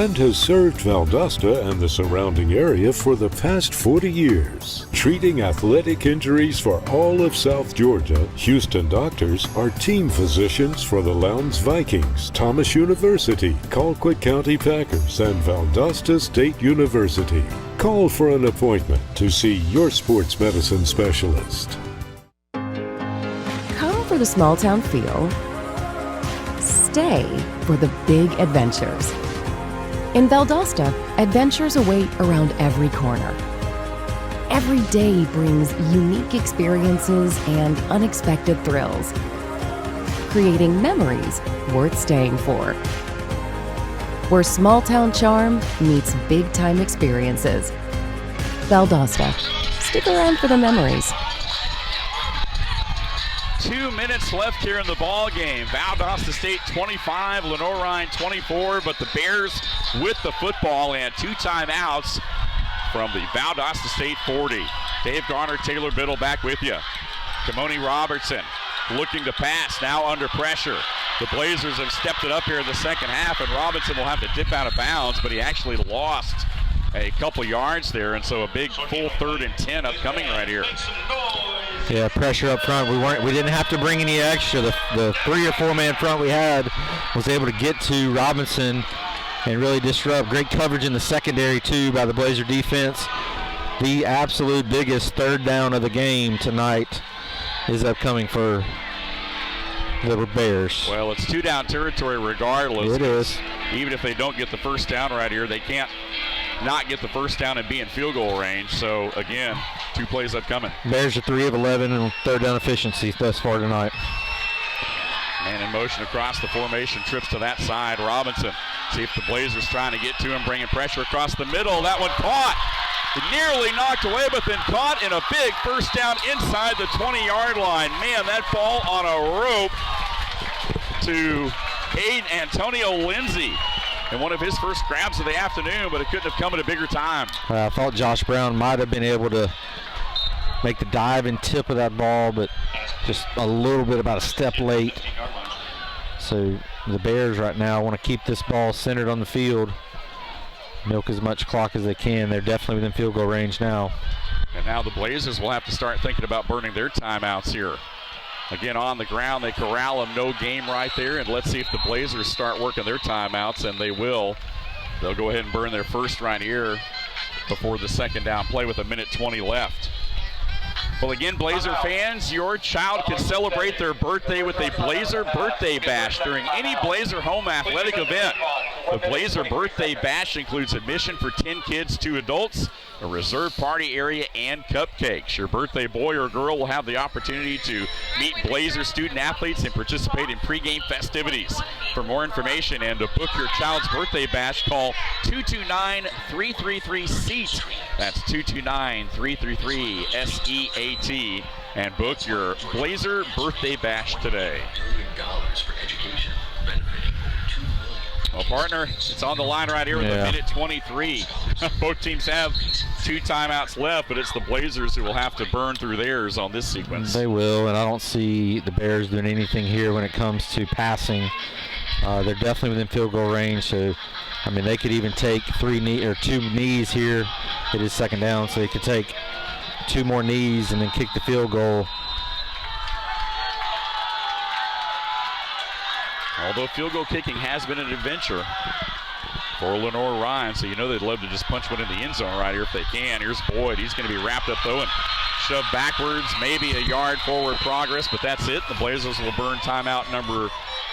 and has served Valdosta and the surrounding area for the past 40 years. Treating athletic injuries for all of South Georgia, Houston doctors are team physicians for the Lowndes Vikings, Thomas University, Colquitt County Packers, and Valdosta State University. Call for an appointment to see your sports medicine specialist. For the small town feel, stay for the big adventures. In Valdosta, adventures await around every corner. Every day brings unique experiences and unexpected thrills, creating memories worth staying for. Where small town charm meets big time experiences. Valdosta, stick around for the memories. 2 minutes left here in the ball game. Valdosta State 25, Lenoir-Rhyne 24, but the Bears with the football and 2 timeouts from the Valdosta State 40. Dave Garner, Taylor Biddle back with you. Kimoni Robertson looking to pass, now under pressure. The Blazers have stepped it up here in the second half, and Robinson will have to dip out of bounds, but he actually lost a couple yards there, and so a big full 3rd and 10 upcoming right here. Yeah, pressure up front. We didn't have to bring any extra. The 3 or 4 man front we had was able to get to Robinson and really disrupt. Great coverage in the secondary too by the Blazer defense. The absolute biggest 3rd down of the game tonight is upcoming for the Bears. Well, it's 2 down territory regardless. It is. Even if they don't get the first down right here, they can't not get the first down and be in field goal range. So again, 2 plays upcoming. Bears are 3 of 11 in 3rd down efficiency thus far tonight. Man in motion across the formation, trips to that side. Robinson, see if the Blazers trying to get to him, bringing pressure across the middle. That one caught. Nearly knocked away, but then caught in a big first down inside the 20-yard line. Man, that ball on a rope to Antonio Lindsay. And one of his first grabs of the afternoon, but it couldn't have come at a bigger time. I thought Josh Brown might have been able to make the dive and tip of that ball, but just a little bit about a step late. So the Bears right now want to keep this ball centered on the field, milk as much clock as they can. They're definitely within field goal range now. And now the Blazers will have to start thinking about burning their timeouts here. Again, on the ground, they corral him, no game right there, and let's see if the Blazers start working their timeouts, and they will. They'll go ahead and burn their first right here before the second down play with 1:20 left. Well, again, Blazer fans, your child can celebrate their birthday with a Blazer Birthday Bash during any Blazer home athletic event. The Blazer Birthday Bash includes admission for 10 kids, 2 adults. a reserved party area, and cupcakes. Your birthday boy or girl will have the opportunity to meet Blazer student athletes and participate in pregame festivities. For more information and to book your child's birthday bash, call 229-333-SEAT. That's 229-333-SEAT. And book your Blazer birthday bash today. Well, partner, it's on the line right here with a minute 23. Both teams have 2 timeouts left, but it's the Blazers who will have to burn through theirs on this sequence. They will, and I don't see the Bears doing anything here when it comes to passing. They're definitely within field goal range, so I mean they could even take 2 knees here. It is second down, so they could take 2 more knees and then kick the field goal. Although field goal kicking has been an adventure for Lenoir-Rhyne, so you know they'd love to just punch one in the end zone right here if they can. Here's Boyd. He's going to be wrapped up, though, and shoved backwards. Maybe a yard forward progress, but that's it. The Blazers will burn timeout number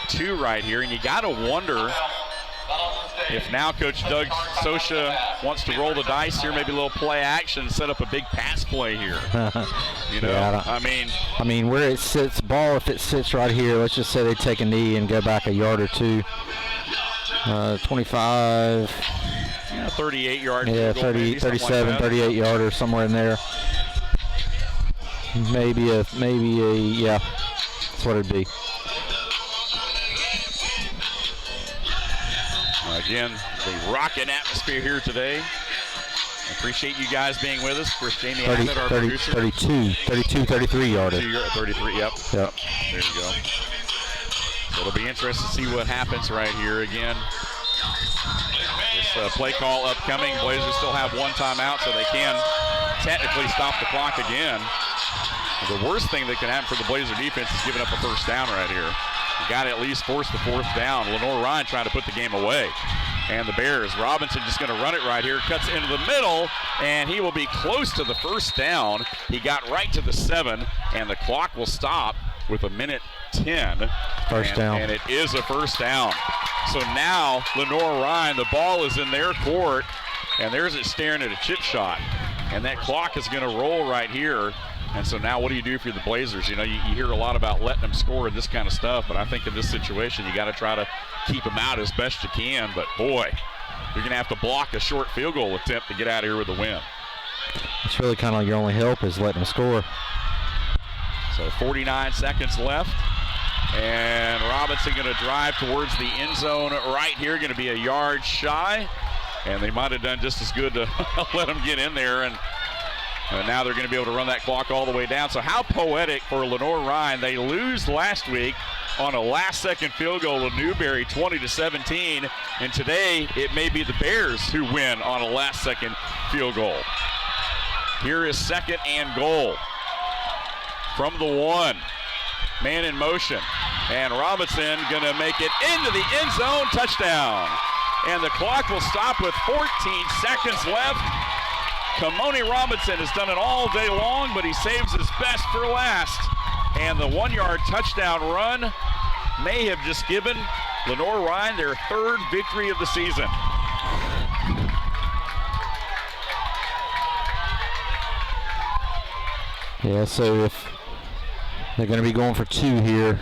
2 right here, and you got to wonder if now Coach Doug Sosha wants to roll the dice here, maybe a little play action, set up a big pass play here. You know, Yeah, I mean, where it sits, ball, if it sits right here, let's just say they take a knee and go back a yard or 2. 25. Yeah, 38 yards. Yeah, 30, 37, like 38 yarder, somewhere in there. Maybe yeah, that's what it'd be. Again, the rocking atmosphere here today. Appreciate you guys being with us. Of course, Jamie Hammett, our producer. 33 yarder. 33, yep. There you go. So it'll be interesting to see what happens right here again. This play call upcoming. Blazers still have 1 timeout, so they can technically stop the clock again. The worst thing that can happen for the Blazer defense is giving up a first down right here. You got to at least force the 4th down. Lenoir-Rhyne trying to put the game away. And the Bears, Robinson just going to run it right here, cuts into the middle, and he will be close to the first down. He got right to the 7, and the clock will stop with a minute 10. First down. And it is a first down. So now Lenoir-Rhyne, the ball is in their court, and there's it staring at a chip shot. And that clock is going to roll right here. And so now what do you do if you're the Blazers? You know, you hear a lot about letting them score and this kind of stuff, but I think in this situation you got to try to keep them out as best you can. But, boy, you're going to have to block a short field goal attempt to get out of here with a win. It's really kind of your only help is letting them score. So 49 seconds left. And Robinson going to drive towards the end zone right here, going to be a yard shy. And they might have done just as good to let him get in there. And now they're going to be able to run that clock all the way down. So how poetic for Lenoir-Rhyne. They lose last week on a last-second field goal of Newberry, 20-17. And today it may be the Bears who win on a last-second field goal. Here is 2nd and goal from the 1. Man in motion. And Robinson going to make it into the end zone. Touchdown. And the clock will stop with 14 seconds left. Kamoni Robinson has done it all day long, but he saves his best for last. And the 1-yard touchdown run may have just given Lenoir-Rhyne their 3rd victory of the season. Yeah, so if they're going to be going for 2 here.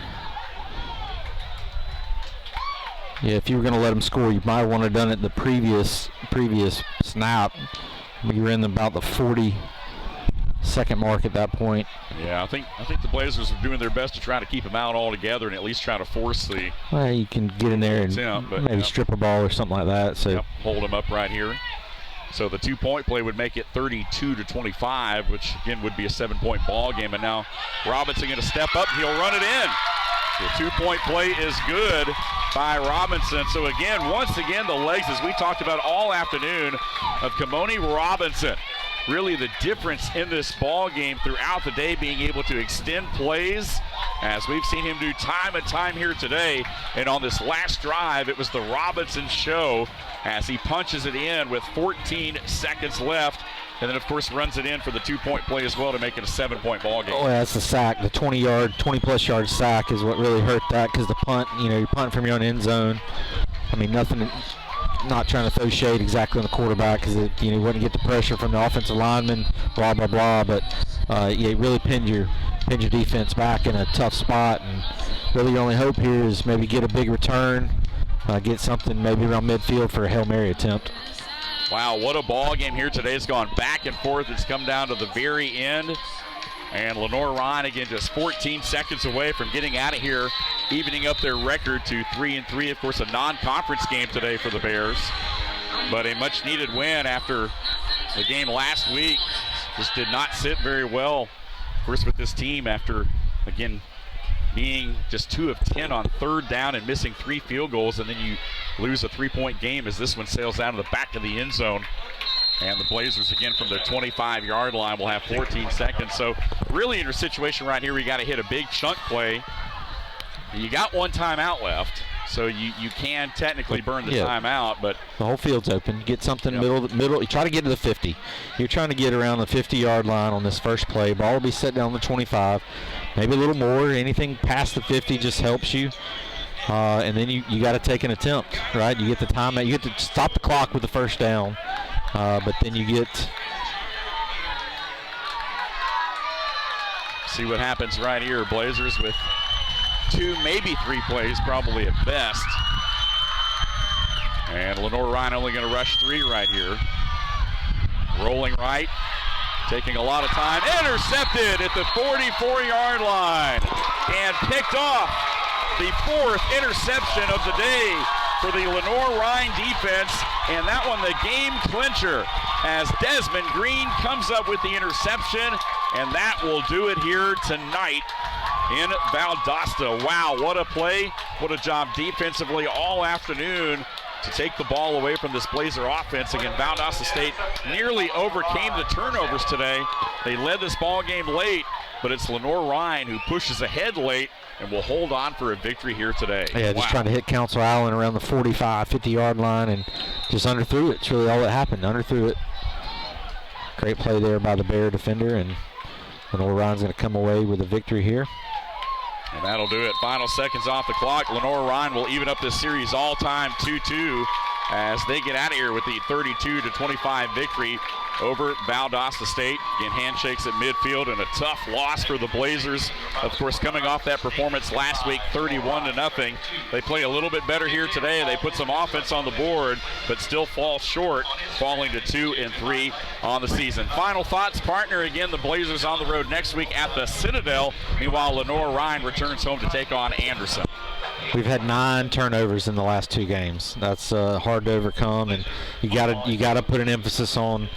Yeah, if you were going to let them score, you might want to have done it the previous snap. You were in about the 40-second mark at that point. Yeah, I think the Blazers are doing their best to try to keep them out altogether and at least try to force the. Well, you can get in there and maybe strip a ball or something like that. So hold them up right here. So the 2-point play would make it 32-25, which again would be a 7-point ball game. And now Robinson going to step up. He'll run it in. The 2-point play is good by Robinson. So again, once again, the legs, as we talked about all afternoon, of Kamoni Robinson. Really the difference in this ball game throughout the day, being able to extend plays, as we've seen him do time and time here today. And on this last drive, it was the Robinson show as he punches it in with 14 seconds left. And then, of course, runs it in for the 2-point play as well to make it a 7-point ball game. Oh, yeah, that's the sack. The 20-plus yard sack is what really hurt that, because the punt, you punt from your own end zone. I mean, nothing not trying to throw shade exactly on the quarterback because he wouldn't get the pressure from the offensive lineman, blah, blah, blah. But, it really pinned your defense back in a tough spot. And really your only hope here is maybe get a big return, get something maybe around midfield for a Hail Mary attempt. Wow, what a ball game here today. It's gone back and forth. It's come down to the very end. And Lenoir-Rhyne, again, just 14 seconds away from getting out of here, evening up their record to 3-3. Of course, a non-conference game today for the Bears, but a much-needed win after the game last week. Just did not sit very well, of course, with this team after, again, being just 2 of 10 on third down and missing 3 field goals, and then you lose a 3-point game as this one sails out of the back of the end zone. And the Blazers, again, from their 25-yard line will have 14 seconds. So really in a situation right here, we got to hit a big chunk play. You got 1 timeout left, so you can technically burn the timeout. But the whole field's open. Get something middle. You try to get to the 50. You're trying to get around the 50-yard line on this first play. Ball will be set down the 25, maybe a little more. Anything past the 50 just helps you. And then you got to take an attempt, right? You get the timeout. You get to stop the clock with the first down. But then you get... See what happens right here. Blazers with 2, maybe 3 plays, probably at best. And Lenoir-Rhyne only going to rush 3 right here. Rolling right, taking a lot of time. Intercepted at the 44-yard line. And picked off the 4th interception of the day for the Lenoir-Rhyne defense, and that one the game clincher as Desmond Green comes up with the interception, and that will do it here tonight in Valdosta. Wow, what a play, what a job defensively all afternoon to take the ball away from this Blazer offense. Again, Valdosta State nearly overcame the turnovers today. They led this ball game late, but it's Lenoir-Rhyne who pushes ahead late and will hold on for a victory here today. Yeah, just trying to hit Council Island around the 45, 50-yard line and just underthrew it. It's really all that happened, underthrew it. Great play there by the Bear defender, and Lenoir-Rhyne's going to come away with a victory here. And that'll do it. Final seconds off the clock. Lenoir-Rhyne will even up this series all-time 2-2 as they get out of here with the 32-25 victory over Valdosta State. Again, handshakes at midfield and a tough loss for the Blazers. Of course, coming off that performance last week, 31-0. They play a little bit better here today. They put some offense on the board, but still fall short, falling to 2-3 on the season. Final thoughts, partner. Again, the Blazers on the road next week at the Citadel. Meanwhile, Lenoir-Rhyne returns home to take on Anderson. We've had 9 turnovers in the last 2 games. That's hard to overcome, and you gotta put an emphasis on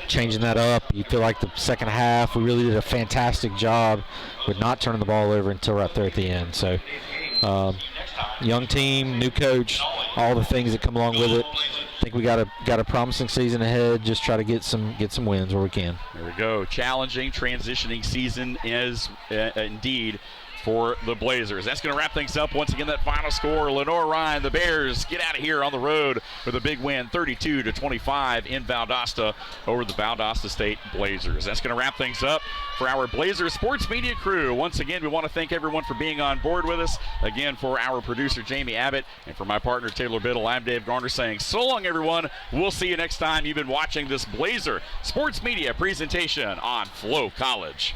changing that up. You feel like the second half we really did a fantastic job with not turning the ball over until right there at the end. So young team, new coach, all the things that come along with it. I think we got a promising season ahead. Just try to get some wins where we can. There we go. Challenging, transitioning season is indeed for the Blazers. That's going to wrap things up. Once again, that final score, Lenoir-Rhyne, the Bears get out of here on the road with a big win, 32-25 in Valdosta over the Valdosta State Blazers. That's going to wrap things up for our Blazers sports media crew. Once again, we want to thank everyone for being on board with us. Again, for our producer, Jamie Abbott, and for my partner, Taylor Biddle, I'm Dave Garner saying so long, everyone. We'll see you next time you've been watching this Blazer sports media presentation on FloCollege.